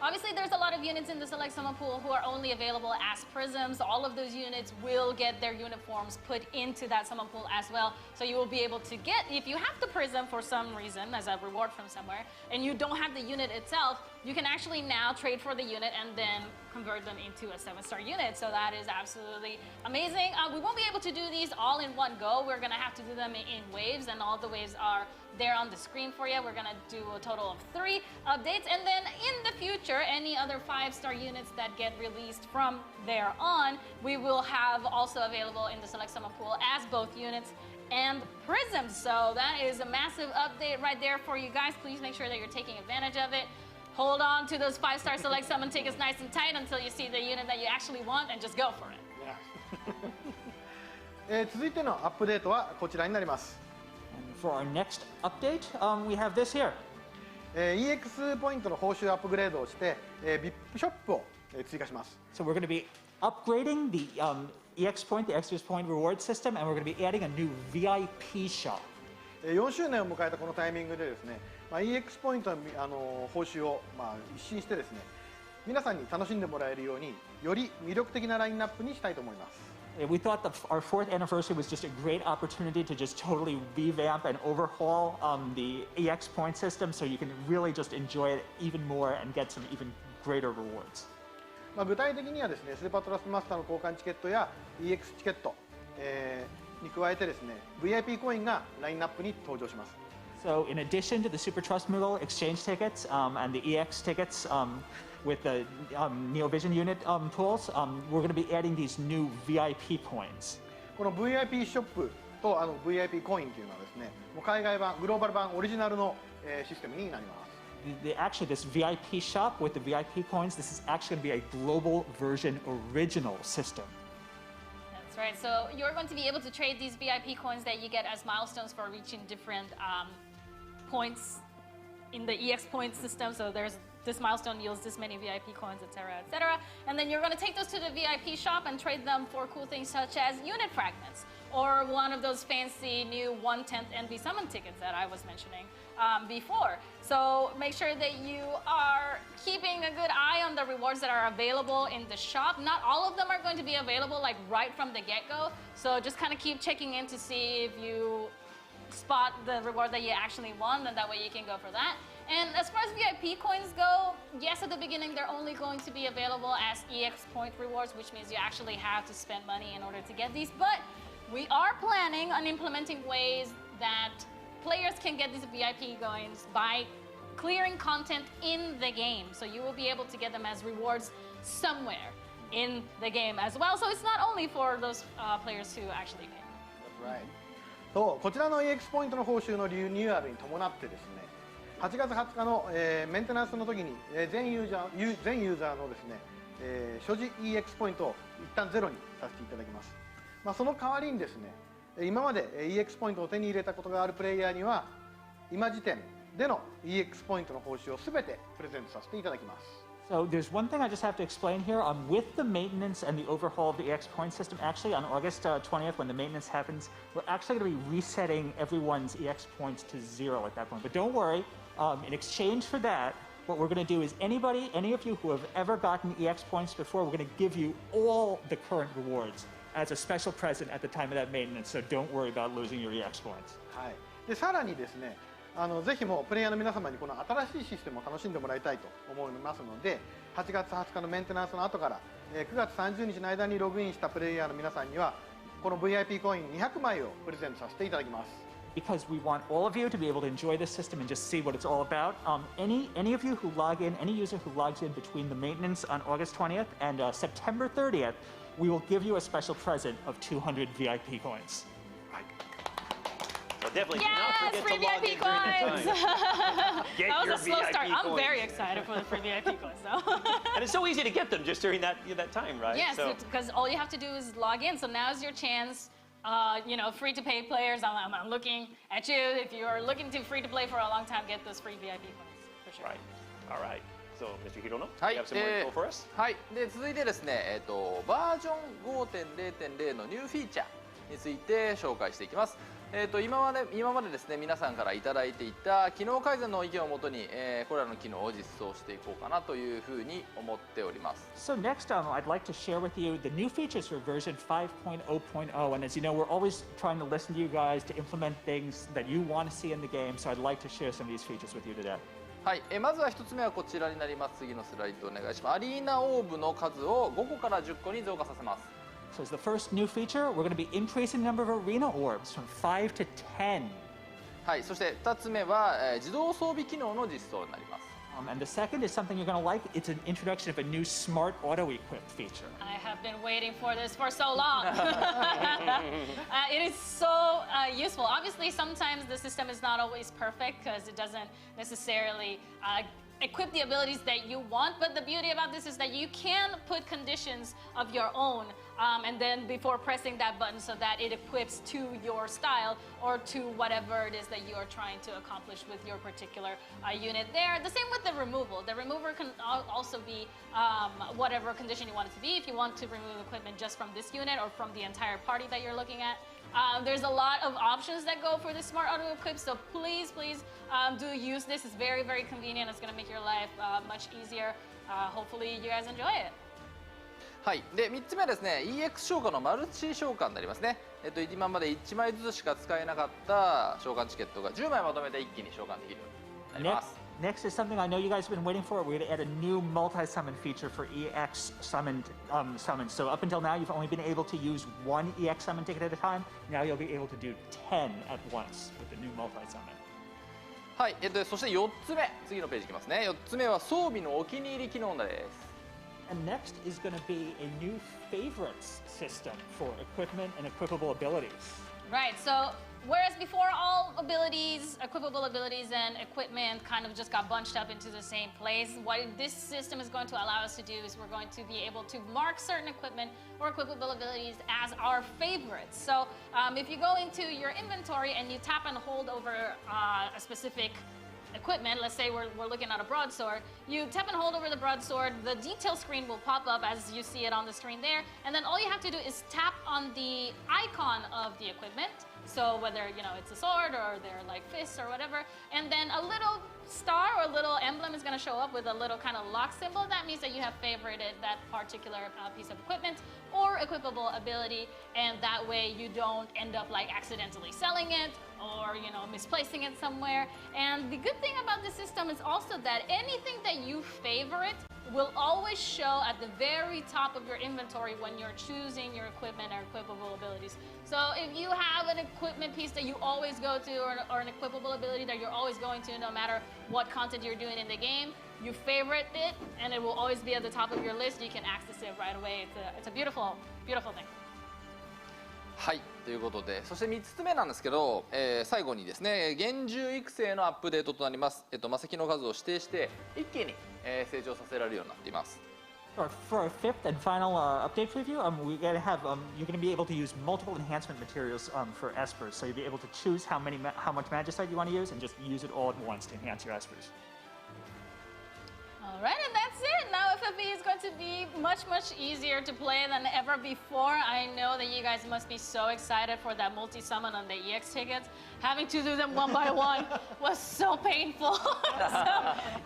obviously, there's a lot of units in the select summon pool who are only available as prisms. All of those units will get their uniforms put into that summon pool as well. So you will be able to get, if you have the prism for some reason as a reward from somewhere, and you don't have the unit itself, you can actually now trade for the unit and then convert them into a 7-star unit. So that is absolutely amazing. We won't be able to do these all in one go. We're going to have to do them in waves, and all the waves are there on the screen for you. We're going to do a total of 3 updates, and then in the future, any other 5-star units that get released from there on, we will have also available in the select summon pool as both units and prisms. So that is a massive update right there for you guys. Please make sure that you're taking advantage of it. Hold on to those 5-star select summon tickets nice and tight until you see the unit that you actually want, and just go for it. 続いてのアップデートはこちらになります。For our next update, we have this here. EX ポイントの報酬アップグレードをして、VIP ショップを追加します。So we're going to be upgrading the EX point, the EXVIUS point reward system, and we're going to be adding a new VIP shop. 4周年を迎えたこのタイミングでですね、EX ポイントの報酬を一新してですね、皆さんに楽しんでもらえるようにより魅力的なラインナップにしたいと思います。We thought that our 4th anniversary was just a great opportunity to just totally revamp and overhaul the EX point system, so you can really just enjoy it even more and get some even greater rewards. 具体的にはですね、スーパートラストマスターの交換チケットや EX チケット、に加えてですね、VIP コインがラインナップに登場します。So in addition to the Super Trust Moogle exchange tickets and the EX tickets with the Neo Vision unit pools, we're going to be adding these new VIP coins. この VIP ショップとVIP コインというのはですね、もう海外版、グローバル版オリジナルのシステムになります。Actually, this VIP shop with the VIP coins, this is actually going to be a global version original system. That's right. So you're going to be able to trade these VIP coins that you get as milestones for reaching different points in the EX point system. So there's this milestone yields this many VIP coins, etc., etc. And then you're going to take those to the VIP shop and trade them for cool things such as unit fragments or one of those fancy new 1/10 NB summon tickets that I was mentioning before. So make sure that you are keeping a good eye on the rewards that are available in the shop. Not all of them are going to be available like right from the get-go. So just kind of keep checking in to see if you spot the reward that you actually want, and that way you can go for that. And as far as VIP coins go, yes, at the beginning they're only going to be available as EX point rewards, which means you actually have to spend money in order to get these. But we are planning on implementing ways that players can get these VIP coins by clearing content in the game. So you will be able to get them as rewards somewhere in the game as well. So it's not only for those players who actually pay. That's right. そう、こちらの EX ポイントの報酬のリニューアルに伴ってですね、8月20日の、メンテナンスの時に、全ユーザーのですね、所持 EX ポイントを一旦ゼロにさせていただきます。その代わりにですね、今まで EX ポイントを手に入れたことがあるプレイヤーには今時点での EX ポイントの報酬をすべてプレゼントさせていただきます。So there's one thing I just have to explain here. With the maintenance and the overhaul of the EX point system, actually on August 20th, when the maintenance happens, we're actually going to be resetting everyone's EX points to 0 at that point. But don't worry, in exchange for that, what we're going to do is any of you who have ever gotten EX points before, we're going to give you all the current rewards as a special present at the time of that maintenance. So don't worry about losing your EX points. はい。でさらにですね、ぜひもうプレイヤーの皆様にこの新しいシステムを楽しんでもらいたいと思いますので、8月20日のメンテナンスの後から9月30日の間にログインしたプレイヤーの皆さんにはこの VIP コイン200枚をプレゼントさせていただきます。Because we want all of you to be able to enjoy this system and just see what it's all about. Any of you who log in, any user who logs in between the maintenance on August 20th and September 30th, we will give you a special present of 200 VIP coins. So definitely do not forget to log in during that time. That was a slow start. I'm very excited for the free VIP coins, though. And it's so easy to get them just during that time, right? Yes, because all you have to do is log in. So now's your chance. Free-to-pay players, I'm looking at you. If you're looking to free-to-play for a long time, get those free VIP coins, for sure. Right. All right. So, Mr. Hirono, you have some more info for us? はい。で続いてですね、バージョン 5.0.0 のニューフィーチャーについて紹介していきます。今までですね、皆さんからいただいていた機能改善の意見をもとに、これらの機能を実装していこうかなというふうに思っております。So next, I'd like to share with you the new features for version 5.0.0. And as you know, we're always trying to listen to you guys to implement things that you want to see in the game. So I'd like to share some of these features with you today. はい、まずは1つ目はこちらになります。次のスライドお願いします。アリーナオーブの数を5個から10個に増加させます。So as the first new feature, we're going to be increasing the number of arena orbs from 5 to 10. はい、そして2つ目は、自動装備機能の実装になります。And the second is something you're going to like. It's an introduction of a new smart auto-equip feature. I have been waiting for this for so long. It is so useful. Obviously, sometimes the system is not always perfect because it doesn't necessarily equip the abilities that you want, but the beauty about this is that you can put conditions of your own and then before pressing that button so that it equips to your style or to whatever it is that you are trying to accomplish with your particular unit there. The same with the removal. The remover can also be whatever condition you want it to be. If you want to remove equipment just from this unit or from the entire party that you're looking at. There's a lot of options that go for this smart auto equip, so please do use this. It's very, very convenient. It's going to make your life much easier. Hopefully you guys enjoy it. はい、で3つ目はですね EX 召喚のマルチ召喚になりますね。今まで1枚ずつしか使えなかった召喚チケットが10枚まとめて一気に召喚できるようになります。Next is something I know you guys have been waiting for. We're going to add a new multi-summon feature for EX summoned summons. So up until now, you've only been able to use one EX summon ticket at a time. Now you'll be able to do 10 at once with the new multi-summon. はい、そして4つ目、次のページいきますね。4つ目は装備のお気に入り機能です。And next is going to be a new favorites system for equipment and equipable abilities. Right, so whereas before all abilities, equipable abilities and equipment kind of just got bunched up into the same place, what this system is going to allow us to do is we're going to be able to mark certain equipment or equipable abilities as our favorites. So if you go into your inventory and you tap and hold over a specific equipment, let's say we're looking at a broadsword, you tap and hold over the broadsword, the detail screen will pop up as you see it on the screen there, and then all you have to do is tap on the icon of the equipment, so whether it's a sword or they're like fists or whatever, and then a little star or a little emblem is going to show up with a little kind of lock symbol. That means that you have favorited that particular piece of equipment or equipable ability, and that way you don't end up like accidentally selling it or misplacing it somewhere. And the good thing about this system is also that anything that you favorite will always show at the very top of your inventory when you're choosing your equipment or equipable abilities. So if you have an equipment piece that you always go to or an equipable ability that you're always going to no matter what content you're doing in the game, you favorite it and it will always be at the top of your list. You can access it right away. It's a beautiful, beautiful thing. はい、ということで、そして3つ目なんですけど、最後にですね、幻獣育成のアップデートとなります。魔石の数を指定して一気に、成長させられるようになっています。For our fifth and final update preview, we're gonna have you're gonna be able to use multiple enhancement materials for espers. So you'll be able to choose how much magicite you want to use and just use it all at once to enhance your espers. All right, and that's it. Now FFBE is going to be much easier to play than ever before. I know that you guys must be so excited for that multi-summon on the EX tickets. Having to do them one by one was so painful. So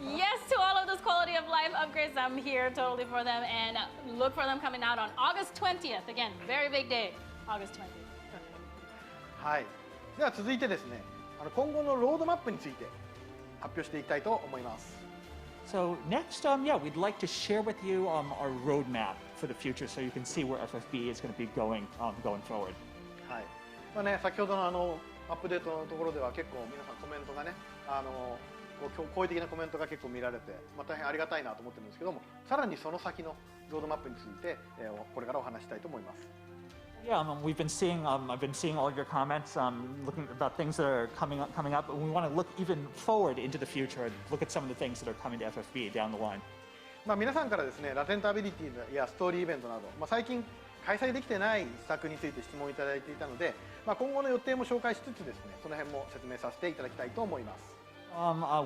yes to all of those quality of life upgrades. I'm here totally for them, and look for them coming out on August 20th. Again, very big day, August 20th. はい。では続いてですね、今後のロードマップについて発表していきたいと思います。So next, yeah, we'd like to share with you our roadmap for the future, so you can see where FFBE is going to be going forward. はい。まあね、先ほどのアップデートのところでは結構皆さんコメントがね、好意的なコメントが結構見られて、まあ大変ありがたいなと思ってるんですけども、さらにその先のロードマップについて、これからお話したいと思います。Yeah, we've been seeing. I've been seeing all of your comments, looking about things that are coming up, and we want to look even forward into the future and look at some of the things that are coming to FFBE down the line. まあ皆さんからですね、ラテントアビリティやストーリーイベントなど、まあ最近開催できてない施策について質問いただいていたので、まあ今後の予定も紹介しつつですね、その辺も説明させていただきたいと思います。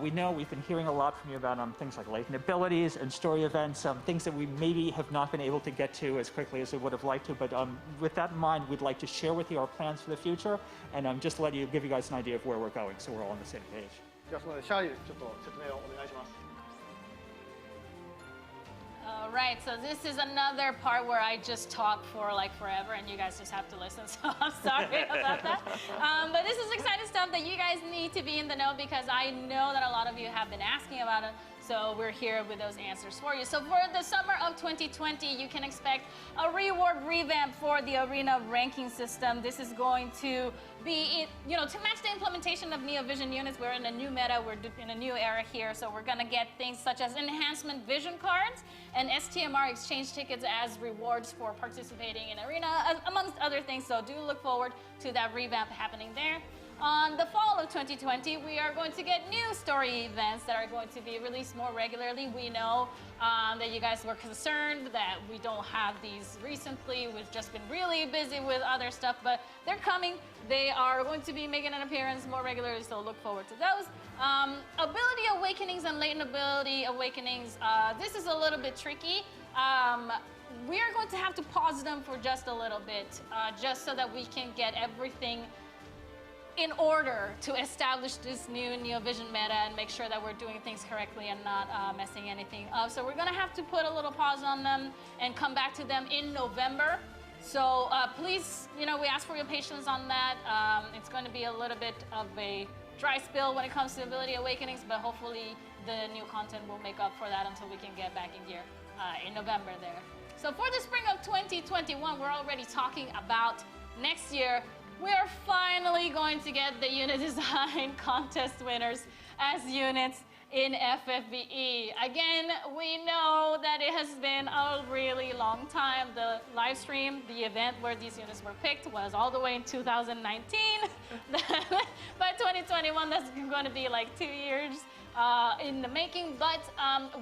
We know we've been hearing a lot from you about things like latent abilities and story events, things that we maybe have not been able to get to as quickly as we would have liked to. But with that in mind, we'd like to share with you our plans for the future and just give you guys an idea of where we're going, so we're all on the same page. じゃあそのでシャーリーちょっと説明をお願いします。All right, so this is another part where I just talk for like forever and you guys just have to listen, so I'm sorry about that. But this is exciting stuff that you guys need to be in the know because I know that a lot of you have been asking about it. So we're here with those answers for you. So for the summer of 2020, you can expect a reward revamp for the arena ranking system. This is going to be, to match the implementation of NeoVision units. We're in a new meta, we're in a new era here. So we're gonna get things such as enhancement vision cards and STMR exchange tickets as rewards for participating in arena, amongst other things. So do look forward to that revamp happening there. On the fall of 2020, we are going to get new story events that are going to be released more regularly. We know that you guys were concerned that we don't have these recently. We've just been really busy with other stuff, but they're coming. They are going to be making an appearance more regularly, so look forward to those. Ability awakenings and latent ability awakenings, this is a little bit tricky. We are going to have to pause them for just a little bit, just so that we can get everything in order to establish this new NeoVision meta and make sure that we're doing things correctly and not messing anything up. So we're gonna have to put a little pause on them and come back to them in November. So please, we ask for your patience on that. It's going to be a little bit of a dry spill when it comes to ability awakenings, but hopefully the new content will make up for that until we can get back in gear in November there. So for the spring of 2021, we're already talking about next year. We are finally going to get the unit design contest winners as units in FFBE. Again, we know that it has been a really long time. The live stream, the event where these units were picked was all the way in 2019. By 2021, that's going to be like 2 years in the making. But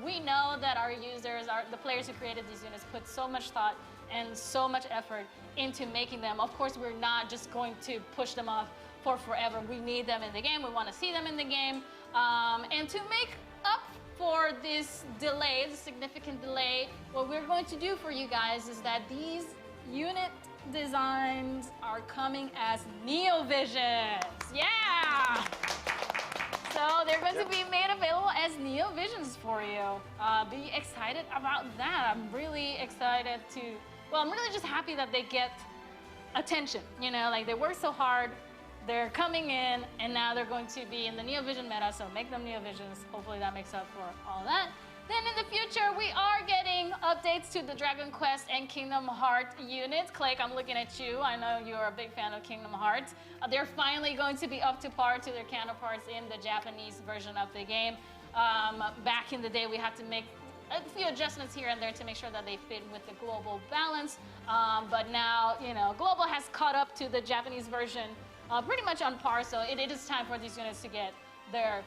we know that our users, the players who created these units, put so much thought and so much effort into making them. Of course, we're not just going to push them off for forever. We need them in the game. We want to see them in the game. And to make up for this delay, the significant delay, what we're going to do for you guys is that these unit designs are coming as NeoVisions. Yeah! So they're going to be made available as NeoVisions for you. Be excited about that. I'm really excited to, I'm really just happy that they get attention. Like they work so hard, they're coming in, and now they're going to be in the NeoVision meta, so make them NeoVisions. Hopefully that makes up for all that. Then in the future, we are getting updates to the Dragon Quest and Kingdom Hearts units. Clay, I'm looking at you. I know you're a big fan of Kingdom Hearts. They're finally going to be up to par to their counterparts in the Japanese version of the game. Back in the day, we had to make a few adjustments here and there to make sure that they fit with the global balance. But now, global has caught up to the Japanese version pretty much on par. So it is time for these units to get their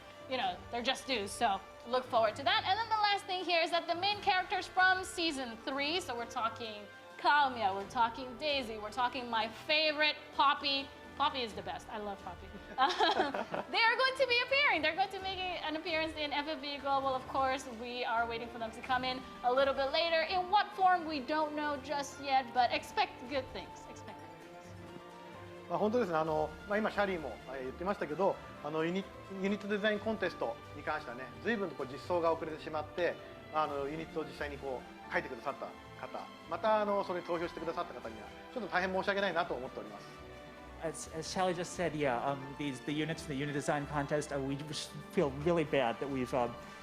just dues. So look forward to that. And then the last thing here is that the main characters from season 3, so we're talking Kaoya, we're talking Daisy, we're talking my favorite Poppy. Poppy is the best. I love Poppy. They are going to be appearing. They're going to make an appearance in FFBE Global, of course. We are waiting for them to come in a little bit later. In what form, we don't know just yet, but expect good things. Expect good things. 本当ですね。今シャリーも言ってましたけど、ユニットデザインコンテストに関してはね、随分と実装が遅れてしまって、ユニットを実際に書いてくださった方、またそれに投票してくださった方にはちょっと大変申し訳ないなと思っております。As Shaly just said, yeah, the units, the unit design contest, we just feel really bad that we've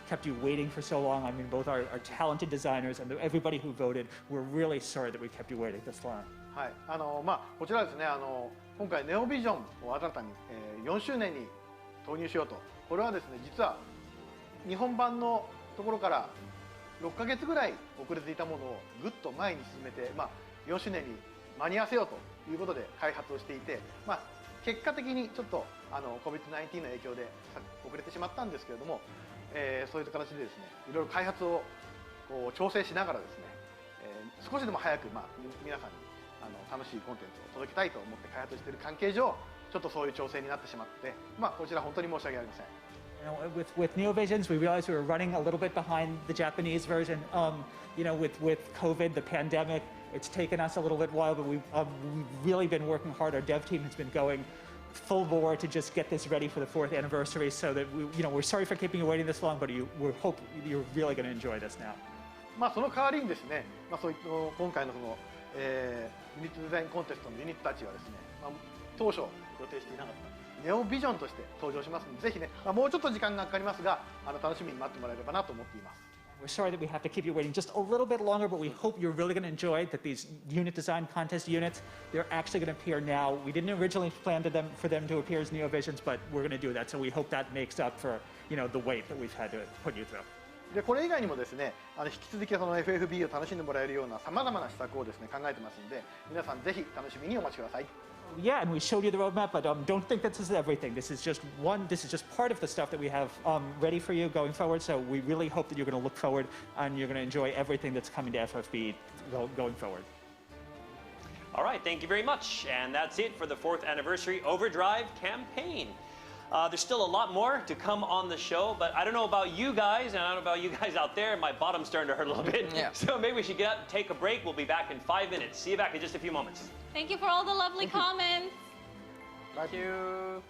kept you waiting for so long. I mean, both our talented designers and everybody who voted, we're really sorry that we kept you waiting this long. はい、こちらですね、今回ネオビジョンを新たに、4周年に投入しようと。これはですね、実は日本版のところから6ヶ月ぐらい遅れていたものをぐっと前に進めて、4周年に間に合わせようということで開発をしていて、結果的にちょっとCOVID-19 の影響で遅れてしまったんですけれども、そういった形でですね、いろいろ開発を調整しながらですね、少しでも早く皆さんに楽しいコンテンツを届けたいと思って開発している関係上、ちょっとそういう調整になってしまって、こちら本当に申し訳ありません。With NeoVisions, we realized we were running a little bit behind the Japanese version. With COVID, the pandemic, it's taken us a little bit while, but we've really been working hard. Our dev team has been going full bore to just get this ready for the 4th anniversary. So that we're sorry for keeping you waiting this long, but we hope you're really going to enjoy this now. その代わりにですね、そういった今回のユニットデザインコンテストのユニットたちはですね、当初予定していなかったネオビジョンとして登場しますので、ぜひね、もうちょっと時間がかかりますが、楽しみに待ってもらえればなと思っています。We're sorry that we have to keep you waiting just a little bit longer, but we hope you're really going to enjoy that these unit design contest units, they're actually going to appear now. We didn't originally plan for them to appear as NeoVisions, but we're going to do that. So we hope that makes up for, the wait that we've had to put you through. でこれ以外にもですね、引き続きFFBE を楽しんでもらえるようなさまざまな施策をですね考えてますので、皆さんぜひ楽しみにお待ちください。Yeah, and we showed you the roadmap, but don't think this is everything. This is just part of the stuff that we have ready for you going forward. So we really hope that you're going to look forward and you're going to enjoy everything that's coming to FFBE going forward. All right, thank you very much. And that's it for the 4th Anniversary Overdrive campaign. There's still a lot more to come on the show, but I don't know about you guys, and I don't know about you guys out there. My bottom's starting to hurt a little bit. Yeah. So maybe we should get up and take a break. We'll be back in 5 minutes. See you back in just a few moments. Thank you for all the lovely comments. Thank you.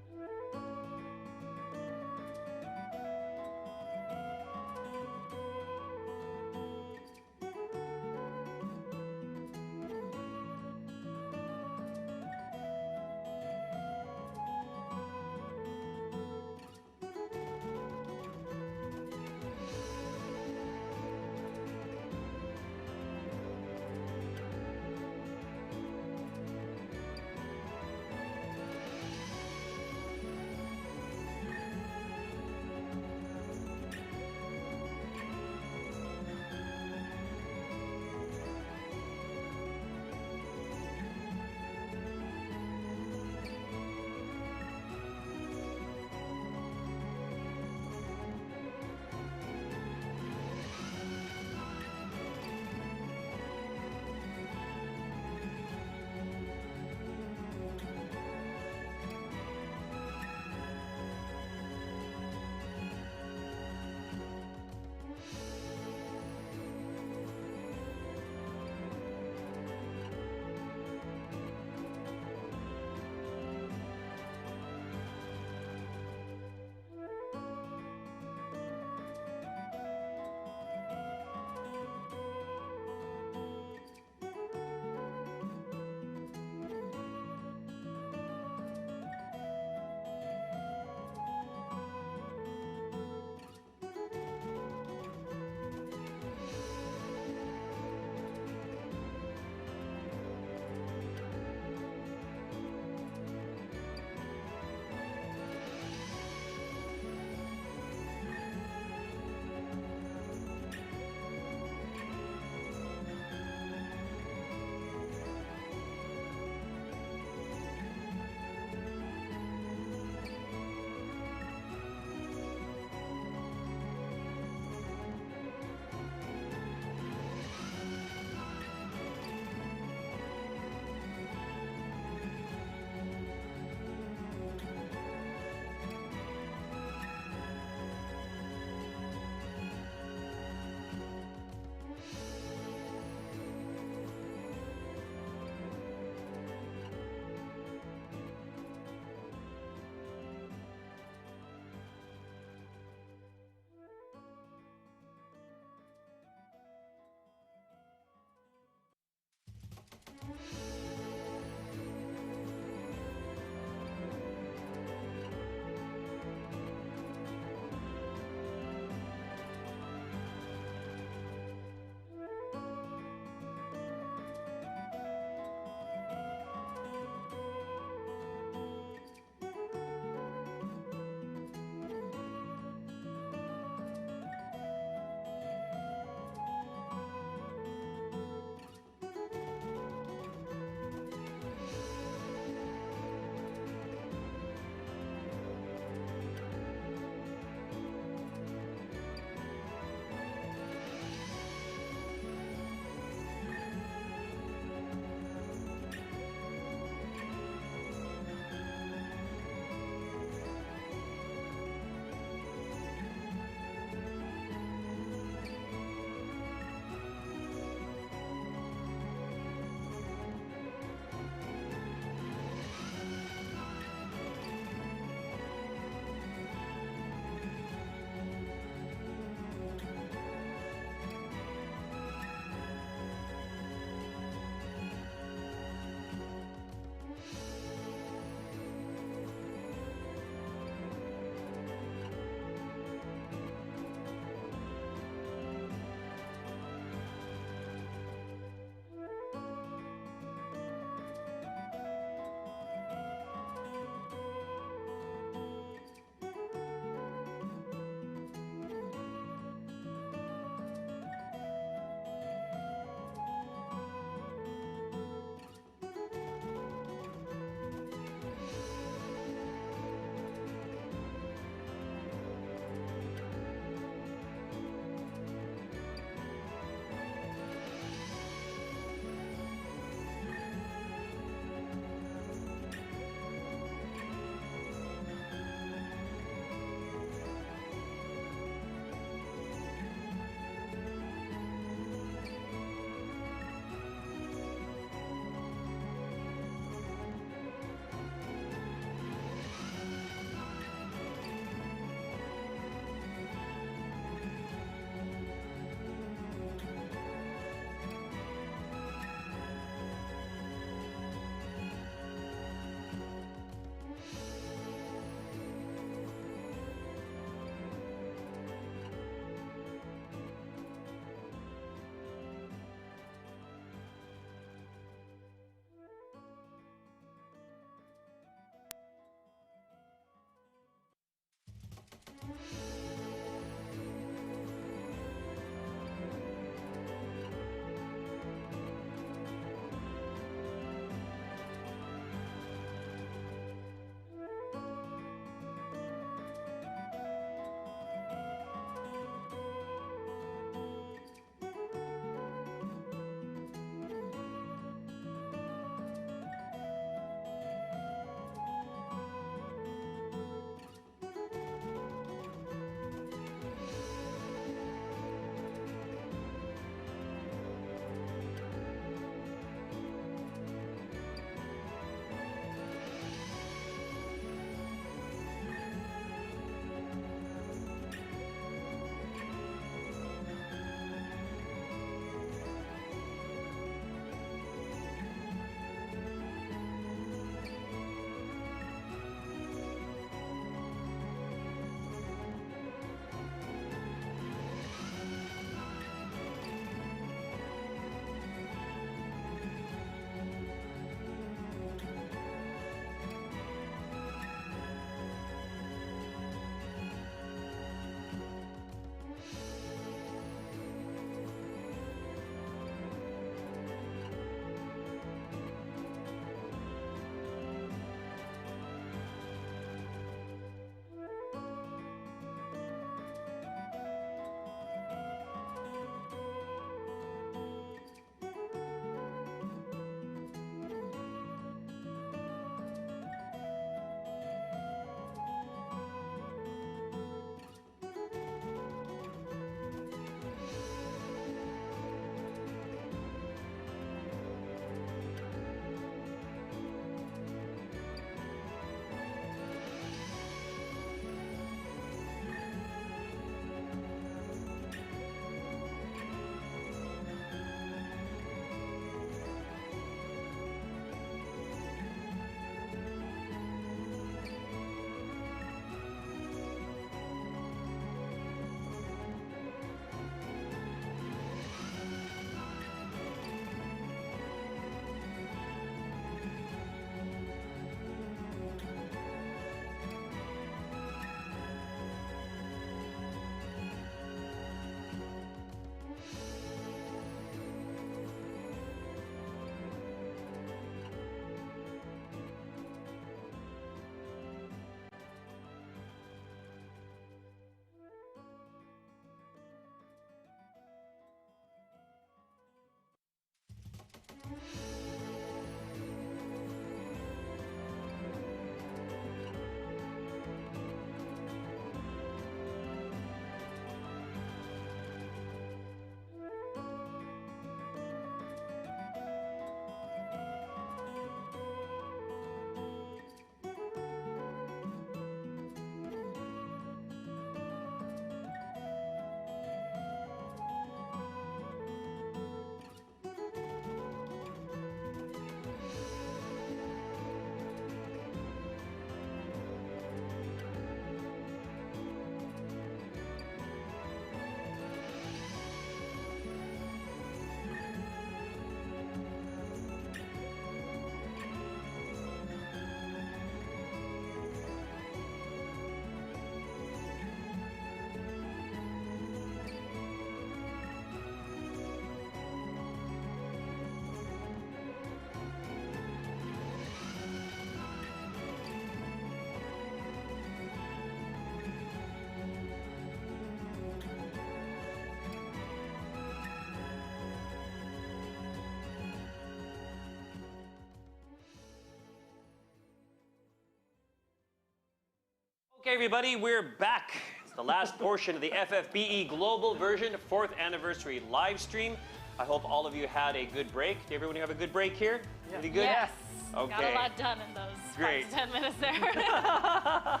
Okay, everybody, we're back. It's the last portion of the FFBE Global Version 4th Anniversary Livestream. I hope all of you had a good break. Did everyone have a good break here? Really good? Yes. Okay. Got a lot done in those Great. 5 to 10 minutes there.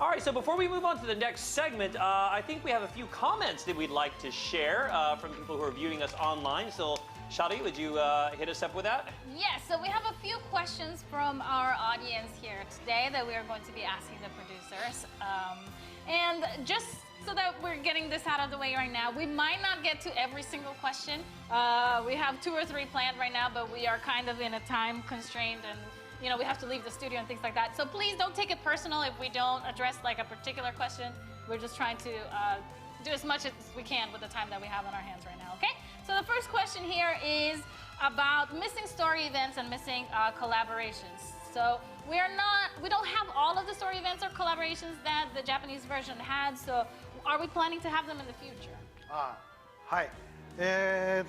All right, so before we move on to the next segment, I think we have a few comments that we'd like to share from people who are viewing us online. So, Shaly, would you hit us up with that? Yes, so we have a few questions from our audience here today that we are going to be asking the producers. And just so that we're getting this out of the way right now, we might not get to every single question. We have 2 or 3 planned right now, but we are kind of in a time constraint and we have to leave the studio and things like that. So please don't take it personal if we don't address like a particular question. We're just trying to do as much as we can with the time that we have on our hands right now, okay? So the first question here is about missing story events and missing collaborations. So we don't have all of the story events or collaborations that the Japanese version had, so are we planning to have them in the future? はい。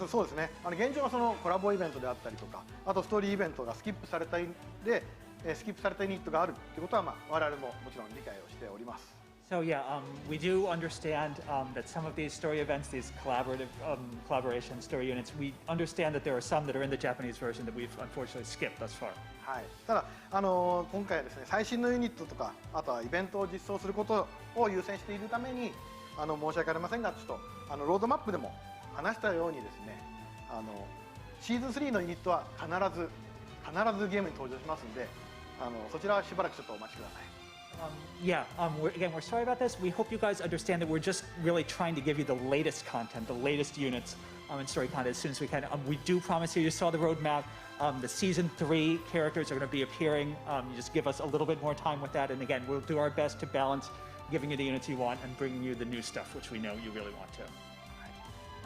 そうですね。現状はそのコラボイベントであったりとか、あとストーリーイベントがスキップされたユニットがあるということは我々ももちろん理解をしております。So yeah, we do understand that some of these story events, these collaborative collaboration story units, we understand that there are some that are in the Japanese version that we've unfortunately skipped thus far. はい。ただ今回はですね、最新のユニットとか、あとはイベントを実装することを優先しているために、申し訳ありませんが、ちょっとロードマップでも話したようにですね、シーズン3のユニットは必ずゲームに登場しますので、そちらはしばらくちょっとお待ちください。Yeah, we're sorry about this. We hope you guys understand that we're just really trying to give you the latest content, the latest units and story content as soon as we can. We do promise you saw the roadmap. The Season 3 characters are going to be appearing. You just give us a little bit more time with that. And again, we'll do our best to balance giving you the units you want and bringing you the new stuff, which we know you really want to.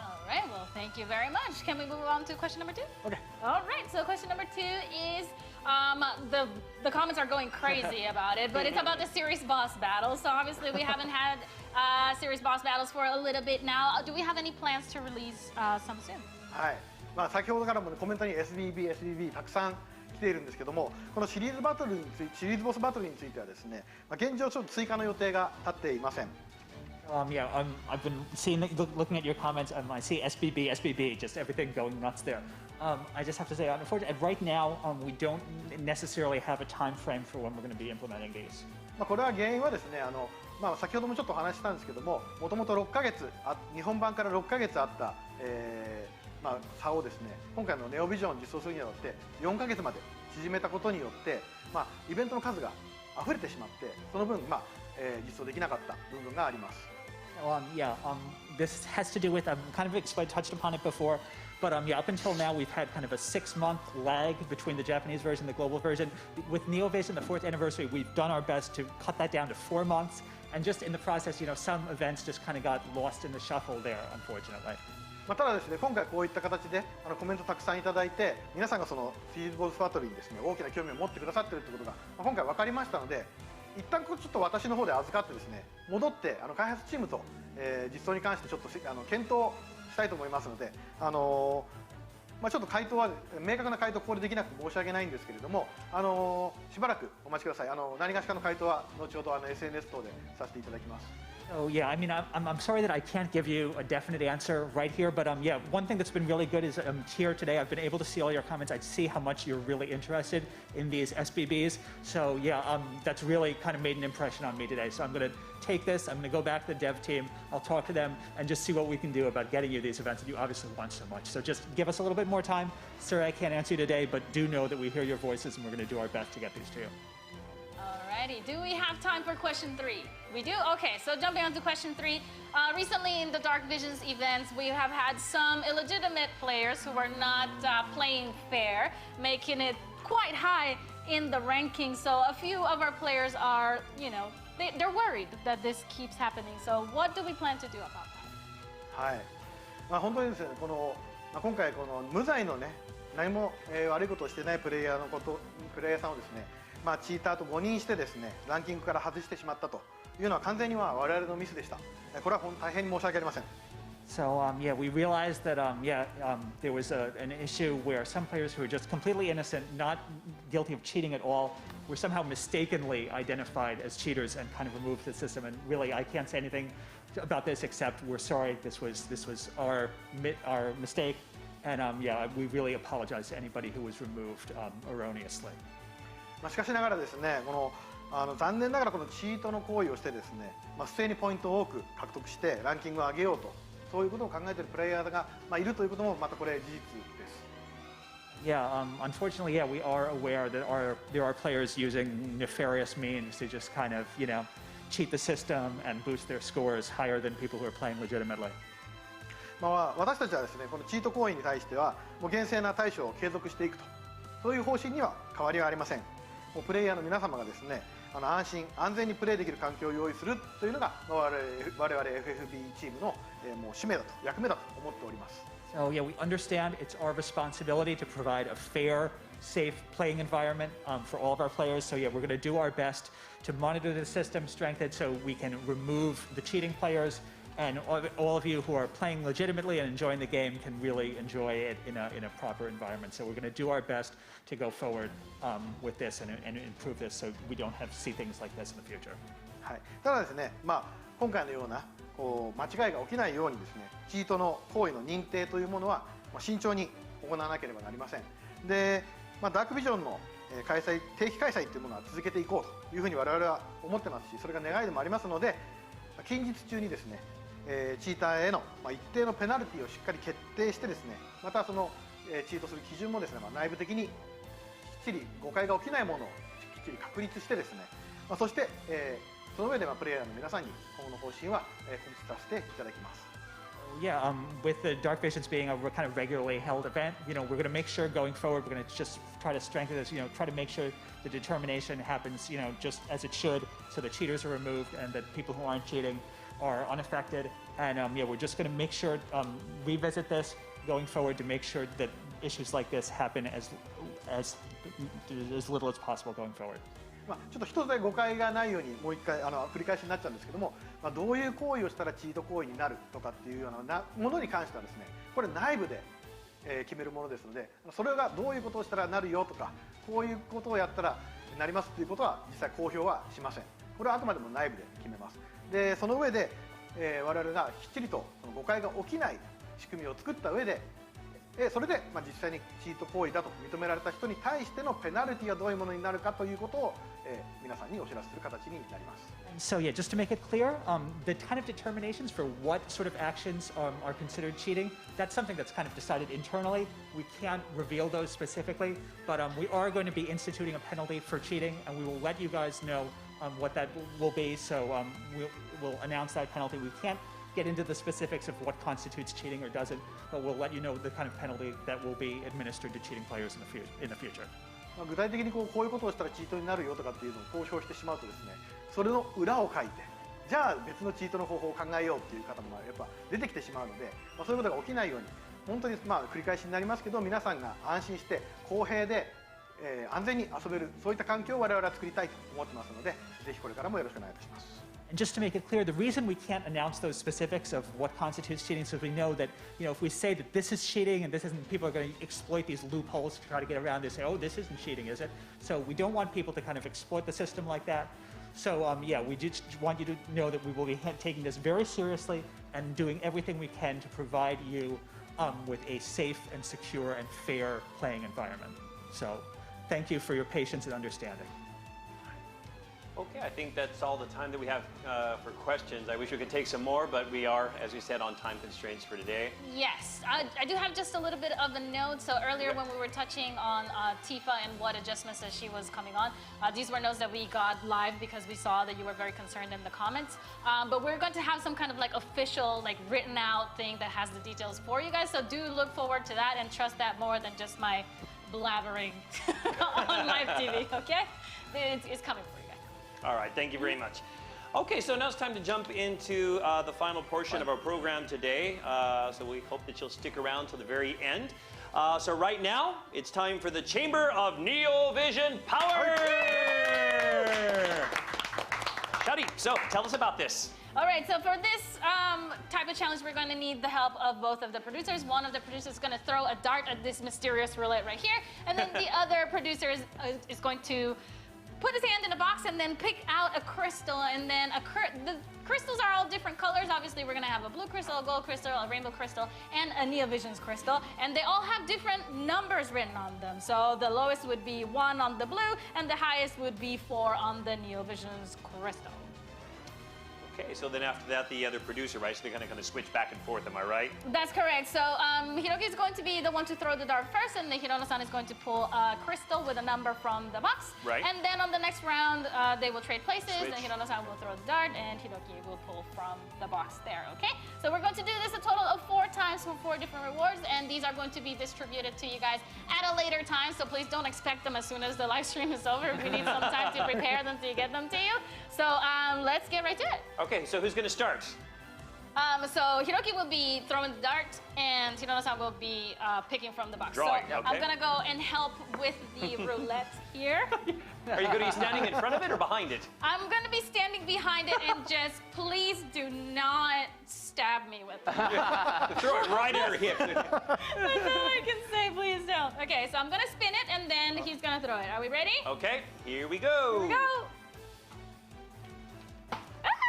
All right, well, thank you very much. Can we move on to question number 2? Okay. All right, so question number 2 is, the comments are going crazy about it, but it's about the series boss battles. So obviously we haven't had series boss battles for a little bit now. Do we have any plans to release some soon? はい。先ほどからも、コメントに SBB たくさん来ているんですけども、このシリーズボスバトルについてはですね、現状ちょっと追加の予定が立っていません。Yeah, I've been looking at your comments. I see SBB, just everything going nuts there. I just have to say, unfortunately, right now, we don't necessarily have a time frame for when we're going to be implementing these. これは原因はですね、先ほどもちょっとお話ししたんですけども、もともと6ヶ月、日本版から6ヶ月あった、差をですね、今回のネオビジョンを実装するによって4ヶ月まで縮めたことによって、イベントの数が溢れてしまって、その分、実装できなかった部分があります。Yeah, this has to do with, kind of touched upon it before, but yeah, up until now we've had kind of a 6-month lag between the Japanese version and the global version. With Neovision, the 4th anniversary, we've done our best to cut that down to 4 months, and just in the process, some events just kind of got lost in the shuffle there, unfortunately. ただですね、今回こういった形でコメントたくさんいただいて、皆さんがそのシリーズボスバトルにですね、大きな興味を持ってくださっているということが、今回分かりましたので、一旦ちょっと私の方で預かってですね、戻って開発チームと、実装に関してちょっと検討したいと思いますので、ちょっと回答は明確な回答ここでできなくて申し訳ないんですけれども、しばらくお待ちください。何がしかの回答は後ほどSNS 等でさせていただきます。Oh yeah, I mean, I'm sorry that I can't give you a definite answer right here, but yeah, one thing that's been really good is here today I've been able to see all your comments. I see how much you're really interested in these SBBs. So yeah, that's really kind of made an impression on me today. So I'm going to take this, I'm going to go back to the dev team, I'll talk to them and just see what we can do about getting you these events that you obviously want so much. So just give us a little bit more time. Sir, I can't answer you today, but do know that we hear your voices and we're going to do our best to get these to you. Alrighty, do we have time for question 3? We do? Okay, so jumping on to question 3. Recently in the Dark Visions events, we have had some illegitimate players who are not playing fair, making it quite high in the ranking. So a few of our players are, they're worried that this keeps happening. So what do we plan to do about that? はい。本当にですね、今回無罪のね、何も悪いことをしてないプレイヤーさんをですね、チーターと誤認してですね、ランキングから外してしまったというのは完全に我々のミスでした。これは大変に申し訳ありません。So yeah, we realized that there was an issue where some players who were just completely innocent, not guilty of cheating at all, were somehow mistakenly identified as cheaters and kind of removed the system. And really, I can't say anything about this except we're sorry. This was our mistake, and yeah, we really apologize to anybody who was removed erroneously. しかしながらですね、残念ながらこのチートの行為をしてですね、不正にポイントを多く獲得してランキングを上げようと、そういうことを考えているプレイヤーがいるということもまたこれ事実です。Yeah, unfortunately, yeah, we are aware that there are players using nefarious means to just kind of, cheat the system and boost their scores higher than people who are playing legitimately. 私たちはですね、このチート行為に対してはもう厳正な対処を継続していくと、そういう方針には変わりはありません。もうプレイヤーの皆様がですね、安心安全にプレーできる環境を用意するというのが我々 FFBE チームのもう使命だと、役目だと思っております。So yeah, we understand it's our responsibility to provide a fair, safe playing environment for all of our players. So yeah, we're going to do our best to monitor the system, strengthen it so we can remove the cheating players, and all of you who are playing legitimately and enjoying the game can really enjoy it in a proper environment. So we're going to do our best to go forward with this and improve this so we don't have to see things like this in the future. はい。ただですね、今回のような間違いが起きないようにですね、チートの行為の認定というものは慎重に行わなければなりません。で、ダークビジョンの定期開催というものは続けていこうというふうに我々は思ってますし、それが願いでもありますので、近日中にですね、チーターへの一定のペナルティをしっかり決定してですね、またそのチートする基準もですね、内部的にきっちり誤解が起きないものをきっちり確立してですね、そしてその上でプレイヤーの皆さんに今後の方針は告知させていただきます。Yeah, with the Dark Visions being a kind of regularly held event, we're going to make sure going forward, we're going to just try to strengthen this, try to make sure the determination happens, just as it should, so the cheaters are removed and that people who aren't cheating are unaffected. And yeah, we're just going to make sure, revisit this going forward to make sure that issues like this happen as little as possible going forward. ちょっと一つで誤解がないようにもう一回繰り返しになっちゃうんですけども、どういう行為をしたらチート行為になるとかっていうようなものに関してはですね、これ内部で決めるものですので、それがどういうことをしたらなるよとか、こういうことをやったらなりますっていうことは実際公表はしません。これはあくまでも内部で決めます。で、その上で我々がきっちりと誤解が起きない仕組みを作った上で、それで実際にチート行為だと認められた人に対してのペナルティはどういうものになるかということを皆さんにお知らせする形になります。So yeah, just to make it clear, the kind of determinations for what sort of actions are considered cheating, that's something that's kind of decided internally. We can't reveal those specifically, but we are going to be instituting a penalty for cheating, and we will let you guys know what that will be. So we'll announce that penalty. We can't get into the specifics of what constitutes cheating or doesn't, but we'll let you know the kind of penalty that will be administered to cheating players in the future. 具体的にこういうことをしたらチートになるよとかっていうのを公表してしまうとですね、それの裏を書いて、じゃあ別のチートの方法を考えようっていう方もやっぱ出てきてしまうので、そういうことが起きないように、本当に繰り返しになりますけど、皆さんが安心して公平で、安全に遊べるそういった環境を我々は作りたいと思ってますので、ぜひこれからもよろしくお願いいたします。And just to make it clear, the reason we can't announce those specifics of what constitutes cheating is because we know that, if we say that this is cheating and this isn't, people are going to exploit these loopholes to try to get around this, say, oh, this isn't cheating, is it? So we don't want people to kind of exploit the system like that. So yeah, we just want you to know that we will be taking this very seriously and doing everything we can to provide you with a safe and secure and fair playing environment. So thank you for your patience and understanding. Okay, I think that's all the time that we have for questions. I wish we could take some more, but we are, as we said, on time constraints for today. Yes, I do have just a little bit of a note. So earlier when we were touching on Tifa and what adjustments that she was coming on, these were notes that we got live because we saw that you were very concerned in the comments. But we're going to have some kind of official, written out thing that has the details for you guys. So do look forward to that and trust that more than just my blabbering on live TV, okay? It's coming for you. All right, thank you very much. Okay, so now it's time to jump into the final portion of our program today. So we hope that you'll stick around till the very end. So right now, it's time for the Chamber of Neo-Vision Power! Shaly, so tell us about this. All right, so for this type of challenge, we're going to need the help of both of the producers. One of the producers is going to throw a dart at this mysterious roulette right here, and then the other producer is going to put his hand in a box and then pick out a crystal, and then the crystals are all different colors. Obviously, we're gonna have a blue crystal, a gold crystal, a rainbow crystal, and a Neovisions crystal, and they all have different numbers written on them. So the lowest would be 1 on the blue, and the highest would be 4 on the Neovisions crystal. Okay, so then after that, the other producer, right? So they're gonna kind of switch back and forth, am I right? That's correct. So Hiroki is going to be the one to throw the dart first, and the Hirono-san is going to pull a crystal with a number from the box. Right. And then on the next round, they will trade places. Switch. The Hirono-san will throw the dart, and Hiroki will pull from the box there, okay? So we're going to do this a total of 4 times for 4 different rewards, and these are going to be distributed to you guys at a later time, so please don't expect them as soon as the live stream is over. We need some time to prepare them to get them to you. So let's get right to it. Okay, so who's gonna start? So Hiroki will be throwing the dart, and Hirono-san will be picking from the box. Drawing, so okay. I'm gonna go and help with the roulette here. Are you gonna be standing in front of it or behind it? I'm gonna be standing behind it, and just please do not stab me with it. Throw it right at her hip. That's all I can say, please don't. Okay, so I'm gonna spin it, and then he's gonna throw it. Are we ready? Okay, here we go. Here we go.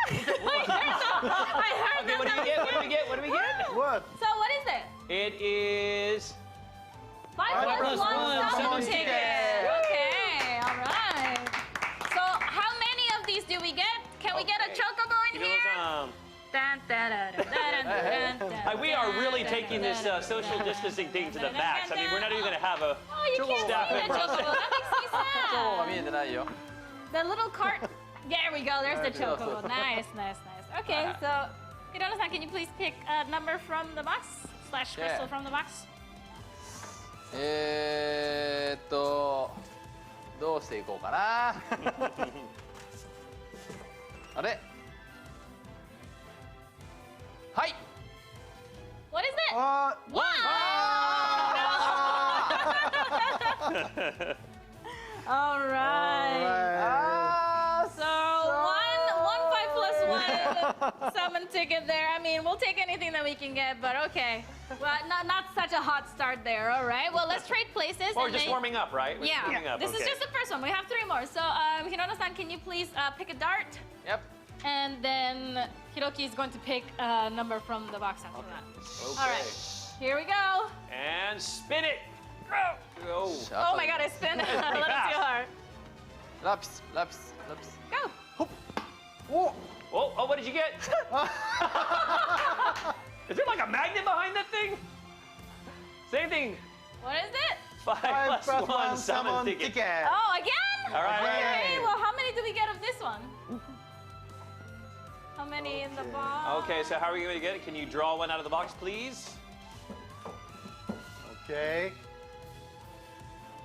I heard Okay, what do we get? What do we get? What do we get? What? So what is it? It is 5 plus 1 summon summon ticket. ticket. Okay, all right. So how many of these do we get? Can we get a Chocobo in here? Dun, dun, dun, dun, dun, dun, dun, We are really dun, taking dun, this dun, social dun, distancing thing to the dun, dun, max. I mean, we're not even gonna have a Oh, you can't staff see the member on Chocobo. That makes me チョコが見え sad. てないよ The little cart. There we go. There's the Chocobo. Nice, nice, nice. Okay, so Hirono-san, can you please pick a number from the box / crystal from the box? どうしていこうかなあれはい What is it? What? All right. So one 5 plus 1 summon ticket there. I mean, we'll take anything that we can get, but okay. Well, not such a hot start there. All right. Well, let's trade places. Or and just then- warming up, right? We're just warming up, This is okay. just the first one. We have 3 more. So, Hirono-san, can you please pick a dart? Yep. And then Hiroki is going to pick a number from the box after that. Okay. All right. Here we go. And spin it. Go. Oh my God! I spin a little too hard. ラピスラピスラピス Go. Oh, what did you get? Is there like a magnet behind that thing? Same thing. What is it? 5 plus 1 summon ticket. Oh, again? All right. Okay, well, how many do we get of this one? How many in the box? Okay, so how are we going to get it? Can you draw one out of the box, please? Okay.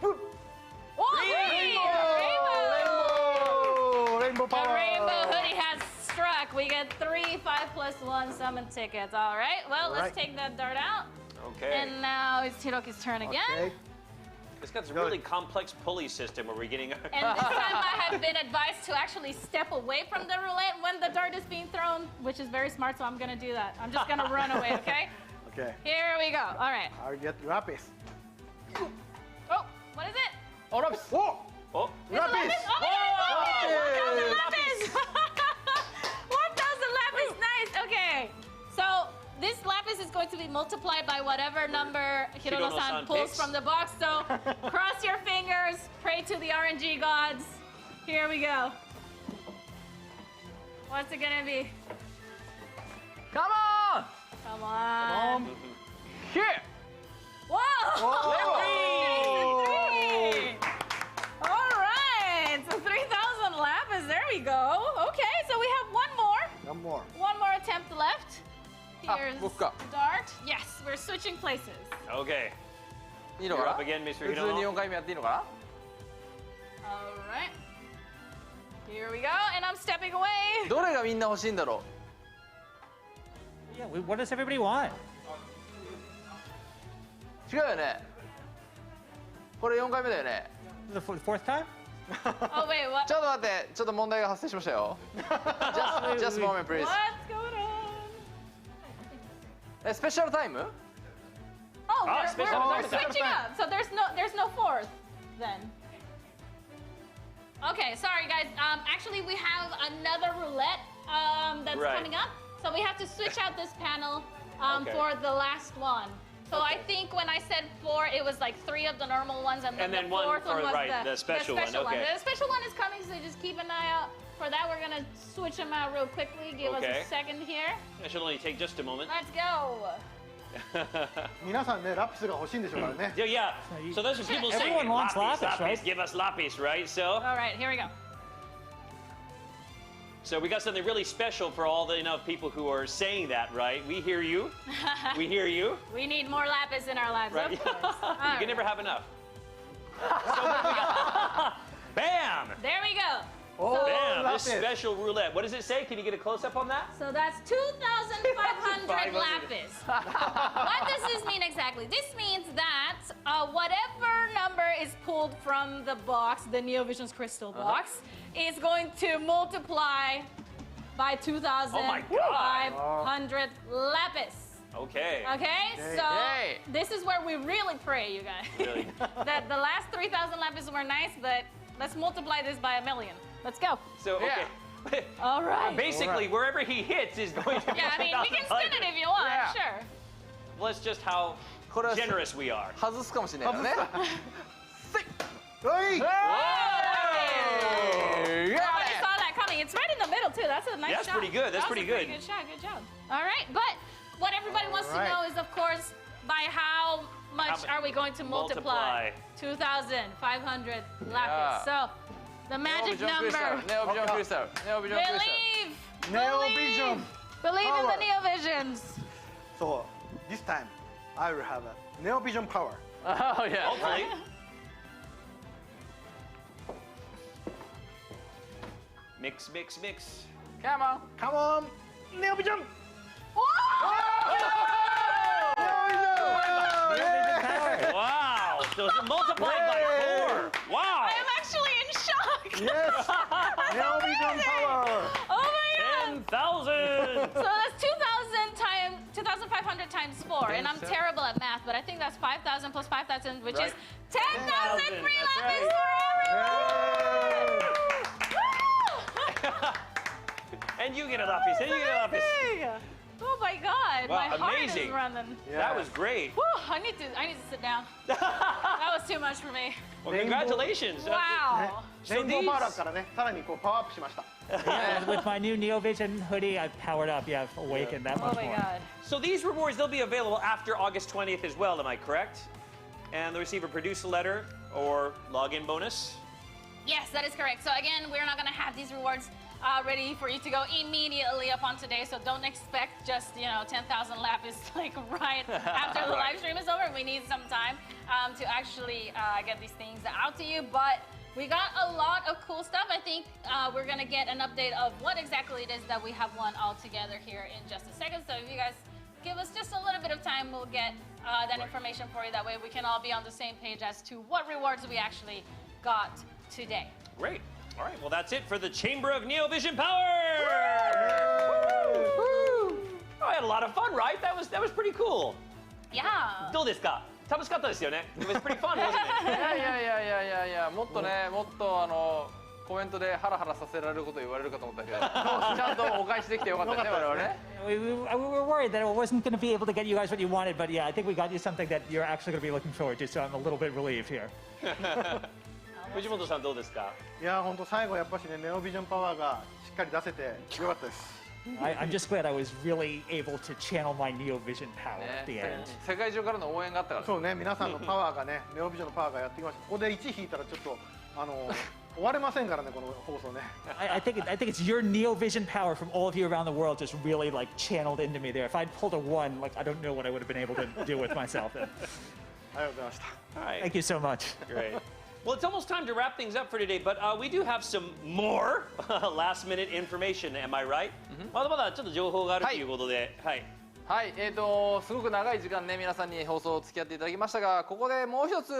Oh, Rainbow The power. rainbow hoodie has struck. We get 3 5 plus 1 summon tickets. All right, well, let's take that dart out. Okay. And now it's Hiroki's turn again. Okay. It's got a really complex pulley system where we're getting. And this time I have been advised to actually step away from the roulette when the dart is being thrown, which is very smart, so I'm going to do that. I'm just going to run away, okay? Okay. Here we go. All right. I'll get Rapis. Oh, what is it? Oh, Rapis! Oh! It's a lapis. Oh my God, 1,000 lapis! 1,000 lapis, nice. Okay. So this lapis is going to be multiplied by whatever number Hirono-san Hirono-san pulls picks. from the box. So cross your fingers, pray to the RNG gods. Here we go. What's it gonna be? Come on! Come on. Here! Whoa! Whoa! 3! All right, so 3,000 lapis. There we go. Okay, so we have one more. One more attempt left. Here's the 僕か dart. Yes, we're switching places. Okay. いいのか You're な up again, Mr. 普通に Hirono. 4回目やっていいのか All right. Here we go, and I'm stepping away. などれがみんな欲しいんだろ Yeah, what does everybody want? う違うよねこれ4回目だよね The fourth time? Oh wait, what? ちょっと待って、ちょっと問題が発生しましたよ。just a moment, please. What's going on? スペシャルタイム Oh, Ah, we're special time. switching up. So there's no fourth then. Okay, sorry guys. Actually we have another roulette that's Right. coming up. So we have to switch out this panel Okay. for the last one. So I think when I said 4, it was like 3 of the normal ones, and then And then the one 4th one for, was right, the special one, okay. The special one is coming, so just keep an eye out for that. We're gonna switch them out real quickly. Give us Okay. a second here. That should only take just a moment. Let's go. 皆さんねラピスが欲しいんでしょうからね。 Yeah. So those are people saying Everyone wants lapis, right? Give us lapis, right? So. All right, here we go. So we got something really special for all the people who are saying that, right? We hear you. We hear you. We need more lapis in our lives, Right. of course. All You right. can never have enough. So what we got? Bam! There we go. Bam! This lapis. special roulette. What does it say? Can you get a close up on that? So that's 2,500 500. lapis. What does this mean exactly? This means that whatever number is pulled from the box, the NeoVision's crystal box, is going to multiply by 2,500 lapis. Okay. Okay, so Yay. this is where we really pray, you guys. Really? That the last 3,000 lapis were nice, but let's multiply this by 1,000,000. Let's go. So okay. All right. Basically, wherever he hits is going to be. Yeah, I mean, we can spin it if you want, Yeah. sure. Well, that's just how generous we are. 外すかもしれないからね。はい。 Whoa! Hey, got Nobody it. saw that coming. It's right in the middle too. That's a nice That's shot. pretty good. That's That was pretty a pretty good. good shot. Good job. All right, but what everybody wants to right. know is, of course, by how much How are we going to multiply 2,500 lapis? So the magic number. ネオビジョンクリスタル。ネオビジョンクリスタル。 Believe. Neo Vision. Believe in Power. the NeoVisions. So this time I will have a Neo Vision power. Oh yeah. Hopefully. Mix, mix, mix. Come on. Come on, Neo Vision. Wow! So it's multiplied by 4. Wow! I am actually in shock. Yes, Neo Vision power. Oh my god. 10,000. So that's 2,500 times 4, and I'm terrible at math, but I think that's 5,000 plus 5,000, which is 10,000 free That's lapis right. for everyone. And you get a lapis. And you get a lapis. Amazing. Oh my god, Wow, my heart amazing. is running. That was great. Whew, I need to sit down. That was too much for me. Well, congratulations. Wow. So レインボー these, パウダーからねさらにこうパワーアップしました。 Yeah, with my new NeoVision hoodie, I've powered up. Yeah, I've awakened that Oh much my more. god. so these rewards, they'll be available after August 20th as well, am I correct? And they'll receive a produce letter or login bonus. Yes, that is correct. So again, we're not gonna have these rewards ready for you to go immediately upon today. So don't expect just 10,000 lapis like right after the live stream is over. We need some time to actually get these things out to you. But we got a lot of cool stuff. I think we're gonna get an update of what exactly it is that we have won all together here in just a second. So if you guys give us just a little bit of time, we'll get that information for you. That way we can all be on the same page as to what rewards we actually got today. Great. All right, well, that's it for the Chamber of NeoVision Power! Woo! Oh, I had a lot of fun, right? That was pretty cool. Yeah. どうですか? 楽しかったですよね? It was pretty fun, wasn't it? いやいやいやいやいやいや、もっとね、もっとコメントでハラハラさせられること言われるかと思ったけど、ちゃんとお返しできてよかったですね、我々ね。We were worried that it wasn't going to be able to get you guys what you wanted, but yeah, I think we got you something that you're actually going to be looking forward to, so I'm a little bit relieved here. 藤本さんどうですか? いや本当最後やっぱしねネオビジョンパワーがしっかり出せてよかったです。 I'm just glad I was really able to channel my NeoVision power at the end. 世界中からの応援があったから。そうね皆さんのパワーがねネオビジョンのパワーがやってきました。ここで1引いたらちょっと終われませんからねこの放送ね。I think it's your NeoVision power from all of you around the world just really like channeled into me there. If I'd pulled a 1, like I don't know what I would have been able to do with myself. ありがとうございました。 All right. Thank you so much. Great. Well, it's almost time to wrap things up for today, but we do have some more last-minute information, am I right? まだまだちょっと情報があるということで、はい。はい、すごく長い時間ね、皆さんに放送を付き合っていただきましたが、ここでもう一つ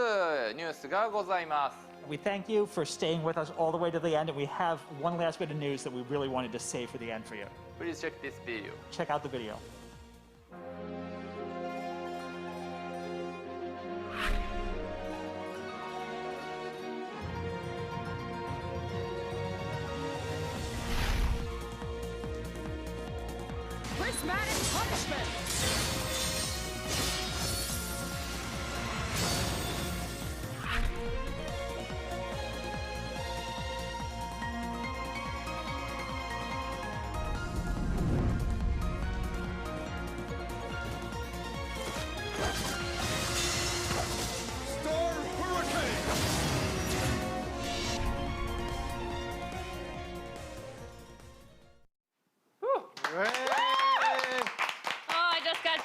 ニュースがございます。We thank you for staying with us all the way to the end, and we have one last bit of news that we really wanted to save for the end for you. Please check this video. Check out the video. Prismatic punishment!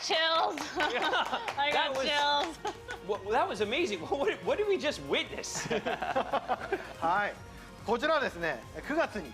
Chills. I got chills. That was amazing. What did we just witness? はい、こちらはですね、9月に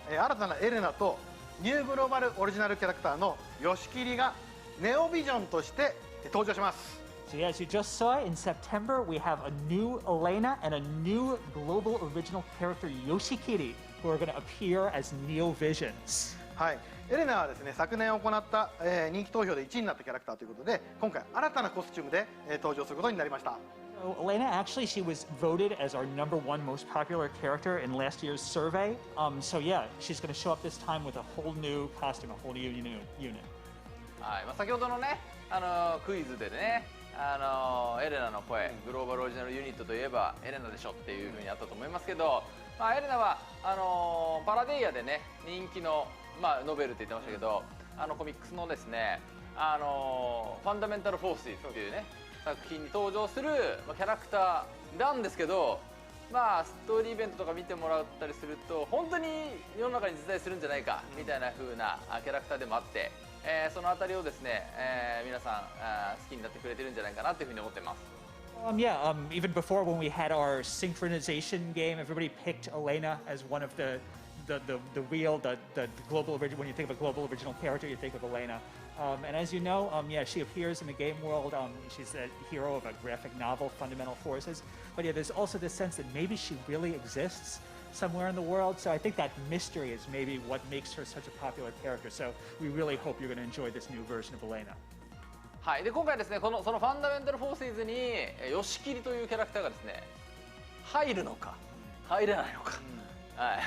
新たなエレナとニューグローバルオリジナルキャラクターのヨシキリがネオビジョンとして登場します。So yeah, as you just saw, in September we have a new Elena and a new global original character Yoshikiri who are going to appear as Neo Visions. はい、エレナはですね、昨年行った、人気投票で1位になったキャラクターということで、今回新たなコスチュームで、登場することになりました。So Elena, actually, she was voted as our #1 most popular character in last year's survey. So yeah, she's going to show up this time with a whole new costume, a whole new unit. はい、先ほどのね、クイズでね、エレナの声、グローバルオリジナルユニットといえばエレナでしょっていうふうにあったと思いますけど、エレナはパラデイヤでね、人気のノベルって言ってましたけど、コミックスのですね、ファンダメンタルフォースっていうね作品に登場する、キャラクターなんですけど、ストーリーイベントとか見てもらったりすると本当に世の中に実在するんじゃないかみたいな風なキャラクターでもあって、そのあたりをですね、皆さん好きになってくれてるんじゃないかなというふうに思ってます。Even before when we had our synchronization game, everybody picked Elena as one of the global original. When you think of a global original character, you think of Elena. And as you know, yeah, she appears in the game world. She's a hero of a graphic novel, Fundamental Forces. But yeah, there's also this sense that maybe she really exists somewhere in the world. So I think that mystery is maybe what makes her such a popular character. So we really hope you're going to enjoy this new version of Elena. はい、で今回ですね、そのファンダメンタルフォーセーズにヨシキリというキャラクターがですね、入るのか入れないのか、はい、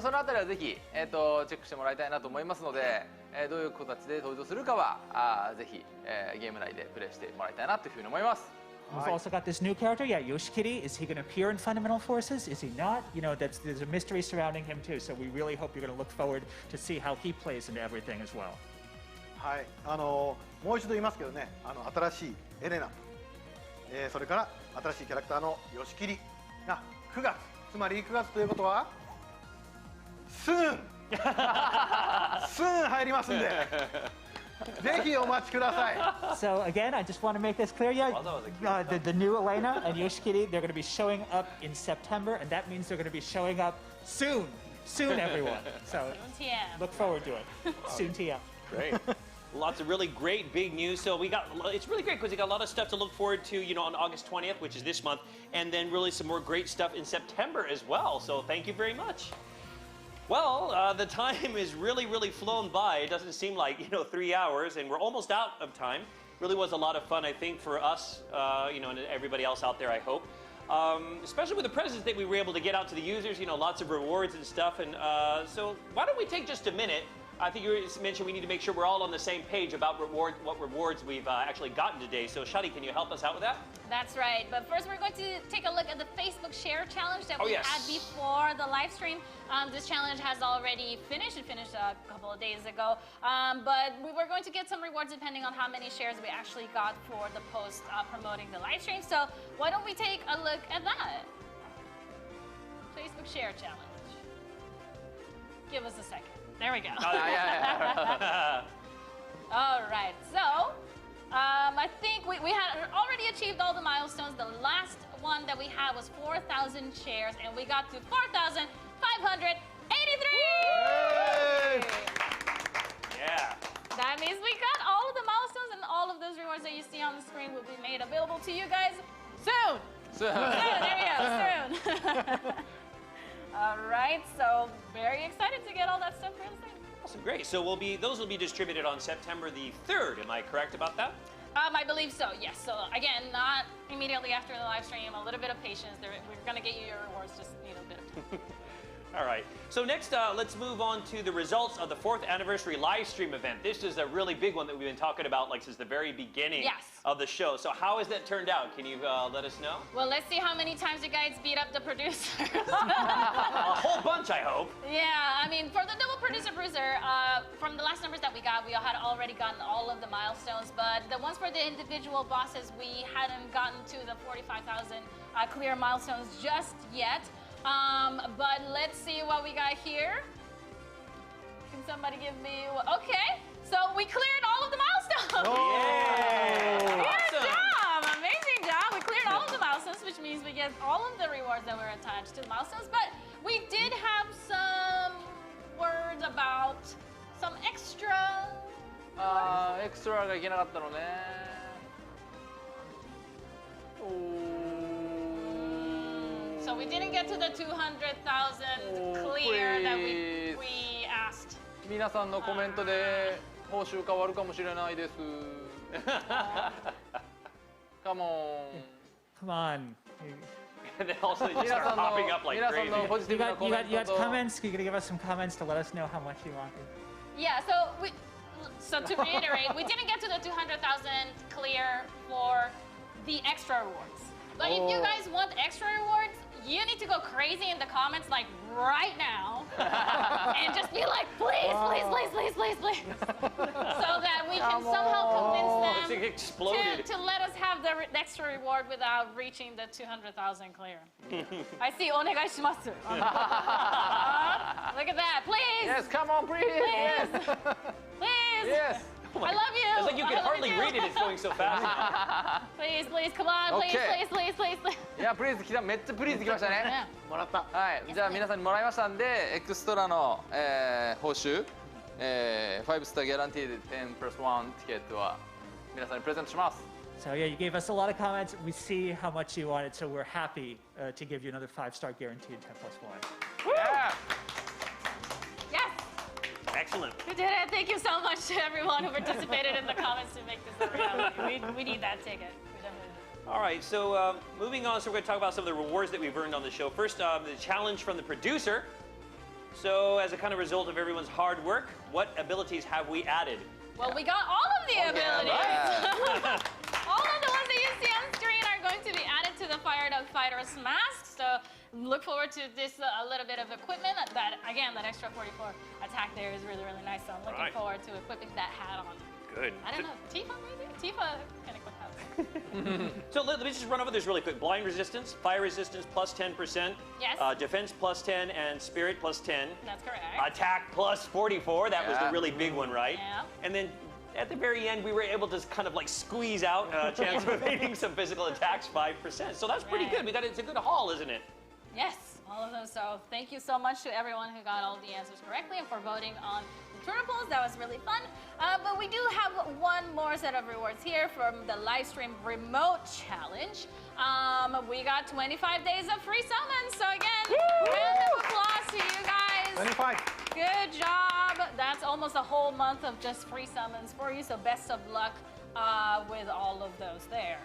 そのあたりはぜひ、チェックしてもらいたいなと思いますので、どういう形で登場するかはぜひ、ゲーム内でプレイしてもらいたいなというふうに思います。We've also got this new character, yeah, Yoshikiri. Is he going to appear in Fundamental Forces? Is he not? You know, there's a mystery surrounding him too. So we really hope you're going to look forward to see how he plays into everything as well. はい、もう一度言いますけどね、新しいエレナと、それから新しいキャラクターのヨシキリが9月、つまり9月ということはSoon 入りますんで。ぜひお待ちください。So again, I just want to make this clear. Yeah, the new Elena and Yoshikiri, they're going to be showing up in September, and that means they're going to be showing up soon. Soon, everyone. So look forward to it. Soon TM. Great. Lots of really great big news. So it's really great because we got a lot of stuff to look forward to, you know, on August 20th, which is this month, and then really some more great stuff in September as well. So thank you very much. Well, the time is really flown by. It doesn't seem like, 3 hours, and we're almost out of time. Really was a lot of fun, I think, for us, and everybody else out there, I hope. Especially with the presents that we were able to get out to the users, lots of rewards and stuff. And so why don't we take just a minute? I think you mentioned we need to make sure we're all on the same page about what rewards we've actually gotten today. So, Shaly, can you help us out with that? That's right. But first, we're going to take a look at the Facebook Share Challenge that we had before the live stream. This challenge has already finished. It finished a couple of days ago. But we were going to get some rewards depending on how many shares we actually got for the post promoting the live stream. So, why don't we take a look at that? Facebook Share Challenge. Give us a second. There we go. All right, so I think we had already achieved all the milestones. The last one that we had was 4,000 shares, and we got to 4,583! Yeah. That means we got all rewards that you see on the screen will be made available to you guys soon. Soon. There you go, soon. All right, so very excited to get all that stuff really soon. Awesome, great. So those will be distributed on September the 3rd. Am I correct about that? I believe so, yes. So again, not immediately after the live stream, a little bit of patience. We're gonna get you your rewards, just need a bit of time. All right. So next, let's move on to the results of the 4th anniversary live stream event. This is a really big one that we've been talking about like since the very beginning of the show. So how has that turned out? Can you let us know? Well, let's see how many times you guys beat up the producer. A whole bunch, I hope. Yeah, I mean, for the double producer bruiser, from the last numbers that we got, we had already gotten all of the milestones, but the ones for the individual bosses, we hadn't gotten to the 45,000 clear milestones just yet. But let's see what we got here. Can somebody give me, okay. So we cleared all of the milestones. Oh, yeah. Good job, amazing job. We cleared all of the milestones, which means we get all of the rewards that were attached to the milestones, but we did have some words about some extra. エクストラがいけなかったのね。So we didn't get to the 200,000 clear that we asked. 皆さんのコメントで報酬変わるかもしれないです。Come on. Come on. And then also you start popping up like crazy. You got comments? Can you give us some comments to let us know how much you wanted? Yeah, so to reiterate, we didn't get to the 200,000 clear for the extra rewards. But if you guys want extra rewards, you need to go crazy in the comments like right now and just be like, please, please, please, please, please, please. So that we can somehow convince them to let us have the extra reward without reaching the 200,000 clear. I see, onegai shimasu. Look at that, please. Yes, come on, please. Please. Please. Yes. Oh I love you. It's like you can hardly read it. It's going so fast. Please, please, come on, please, Okay. please, please, please. いや、プリーズ来た、めっちゃプリーズ来ましたね。もらった。はい、じゃあ皆さんにもらいましたんで、エクストラの、報酬、5スターギャランティーで10 plus 1ティケットは皆さんにプレゼントします。So yeah, you gave us a lot of comments. We see how much you wanted, so we're happy to give you another 5-star guaranteed 10 plus 1. Yeah. Yes. Excellent. You did it. Thank you so much to everyone who participated in the comments to make this a reality. We need that ticket. We definitely do. All right, so moving on, so we're going to talk about some of the rewards that we've earned on the show. First, the challenge from the producer. So as a kind of result of everyone's hard work, what abilities have we added? Well, we got all of the abilities. All of the ones that you see on screen are going to be added to the Fired Up Fighter's mask. So look forward to this a little bit of equipment. That again, that extra 44 attack there is really, really nice. So I'm looking forward to equipping that hat on. Good. I don't know, Tifa maybe? Tifa can equip hats. So let me just run over this really quick. Blind resistance, fire resistance plus 10%. Yes. Defense plus 10 and spirit plus 10. That's correct. Attack plus 44. That was the really big one, right? Yeah. And then at the very end, we were able to kind of like squeeze out a chance of evading some physical attacks, 5%. So that's pretty good. It's a good haul, isn't it? Yes, all of them. So thank you so much to everyone who got all the answers correctly and for voting on the Twitter polls. That was really fun. But we do have one more set of rewards here from the live stream remote challenge. We got 25 days of free summons. So again, round of applause to you guys. 25. Good job. That's almost a whole month of just free summons for you. So best of luck with all of those there.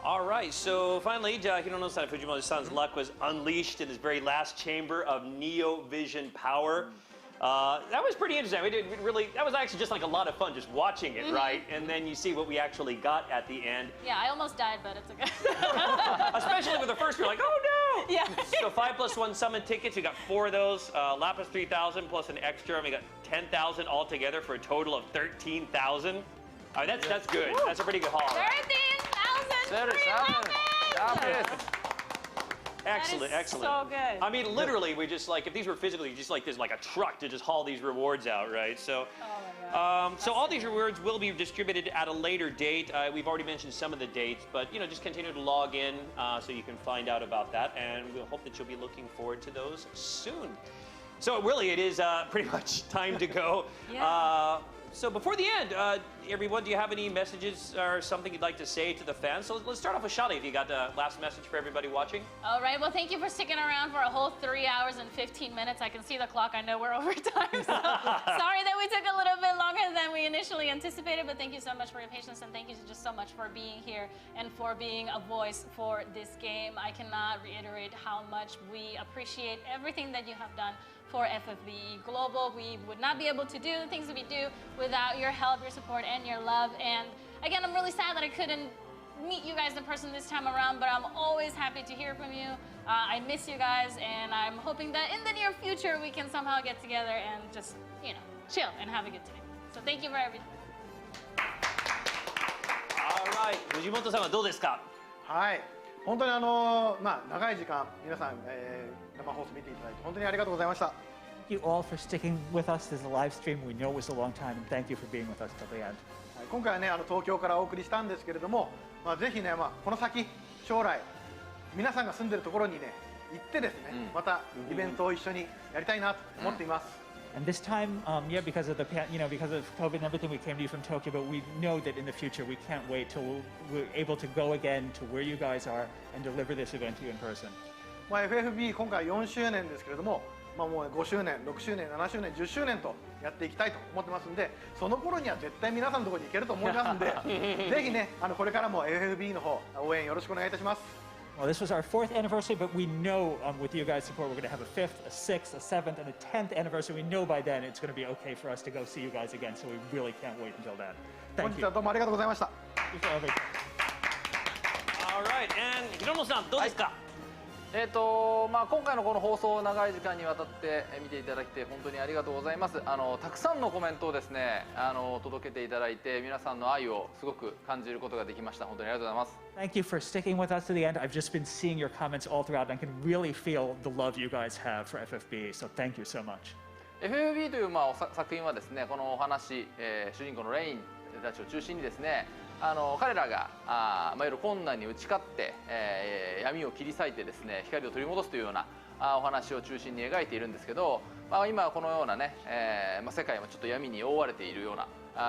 All right, so finally, Hirono-san Fujimoto-san's luck was unleashed in his very last chamber of Neo Vision power. That was pretty interesting. That was actually just like a lot of fun just watching it, right? And then you see what we actually got at the end. Yeah, I almost died, but it's okay. Especially with the first, you're like, oh no! Yeah. So 5 plus 1 summon tickets, we got 4 of those. Lapis 3,000 plus an extra, and we got 10,000 altogether for a total of 13,000. All right, that's good. That's a pretty good haul. 13,000 free weapons! Excellent, excellent. So good. I mean, literally, we just like, if these were physically, just like there's like a truck to just haul these rewards out, right? So, so all these rewards will be distributed at a later date. We've already mentioned some of the dates, but just continue to log in so you can find out about that, and we'll hope that you'll be looking forward to those soon. So really, it is pretty much time to go. So before the end, everyone, do you have any messages or something you'd like to say to the fans? So let's start off with Shaly, if you got the last message for everybody watching. All right, well, thank you for sticking around for a whole 3 hours and 15 minutes. I can see the clock. I know we're over time, so sorry that we took a little bit longer than we initially anticipated, but thank you so much for your patience, and thank you just so much for being here and for being a voice for this game. I cannot reiterate how much we appreciate everything that you have done for FFBE Global. We would not be able to do the things that we do without your help, your support, and your love. And again, I'm really sad that I couldn't meet you guys in person this time around, but I'm always happy to hear from you. I miss you guys, and I'm hoping that in the near future we can somehow get together and just, you know, chill and have a good time. So thank you for everything. All right, Fujimoto-sanはどうですか？はい、本当に長い時間皆さん、生放送見ていただいて本当にありがとうございました。Thank you all for sticking with us. This is a live stream. We know it was a long time, and thank you for being with us till the end. 今回はね東京からお送りしたんですけれども、ぜひねこの先将来皆さんが住んでるところにね行ってですね、またイベントを一緒にやりたいなと思っています。And this time, yeah, because of because of COVID and everything, we came to you from Tokyo. But we know that in the future, we can't wait till we're able to go again to where you guys are and deliver this event to you in person. FFB 今回4周年ですけれども、もう5周年、6周年、7周年、10周年とやっていきたいと思ってますんで、その頃には絶対皆さんのところに行けると思いますんで、ぜひねこれからも FFB の方応援よろしくお願いいたします。Well, this was our 4th anniversary, but we know with you guys' support, we're going to have a 5th, a 6th, a 7th, and a 10th anniversary. We know by then it's going to be okay for us to go see you guys again, so we really can't wait until then. Thank you. 本日はどうもありがとうございました。All right, and Hirono-san、どうですか？今回のこの放送長い時間にわたって見ていただきて本当にありがとうございます。たくさんのコメントをですね届けていただいて皆さんの愛をすごく感じることができました。本当にありがとうございます。Thank you for sticking with us to the end. I've just been seeing your comments all throughout, and I can really feel the love you guys have for FFBE. So thank you so much. FFBE という作品はですねこのお話、主人公のレインたちを中心にですね彼らがいわゆる困難に打ち勝って、闇を切り裂いてですね光を取り戻すというようなお話を中心に描いているんですけど、今このようなね、世界もちょっと闇に覆われているような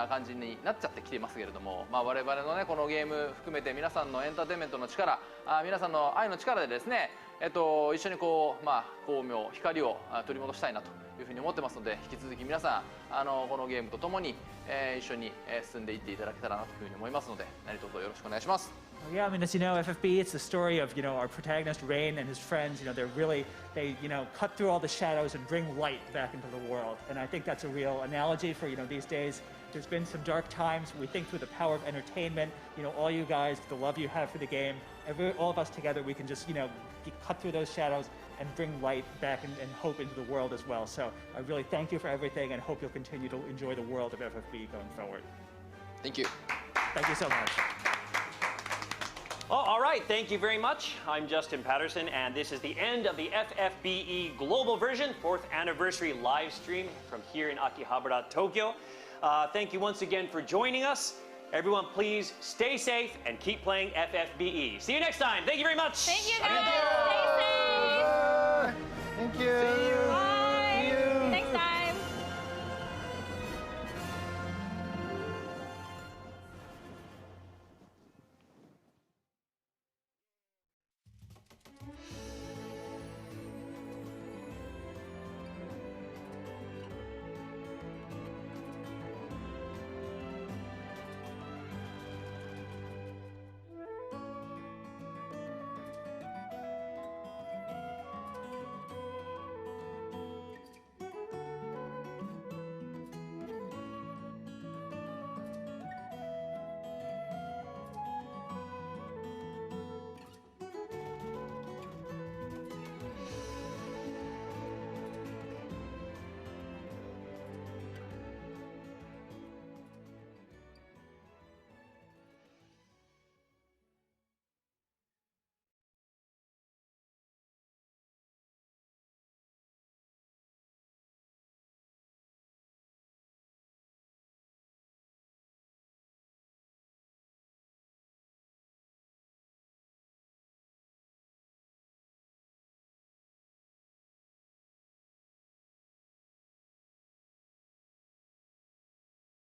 感じになっちゃってきていますけれども、我々のねこのゲーム含めて皆さんのエンターテインメントの力、皆さんの愛の力でですね、一緒に光明光を取り戻したいなというふうに思ってますので、引き続き皆さんこのゲームとともに、一緒に進んでいっていただけたらなというふうに思いますので、何卒よろしくお願いします。Yeah, I mean, as you know, FFB, it's the story of, our protagonist, Rain, and his friends. They cut through all the shadows and bring light back into the world. And I think that's a real analogy for, these days. There's been some dark times. We think through the power of entertainment, all you guys, the love you have for the game, all of us together, we can just, cut through those shadows and bring light back and hope into the world as well. So I really thank you for everything and hope you'll continue to enjoy the world of FFB going forward. Thank you. Thank you so much. Oh, all right, thank you very much. I'm Justin Patterson, and this is the end of the FFBE Global version, 4th Anniversary Livestream from here in Akihabara, Tokyo. Thank you once again for joining us. Everyone, please stay safe and keep playing FFBE. See you next time. Thank you very much. Thank you, guys. Stay safe. Thank you.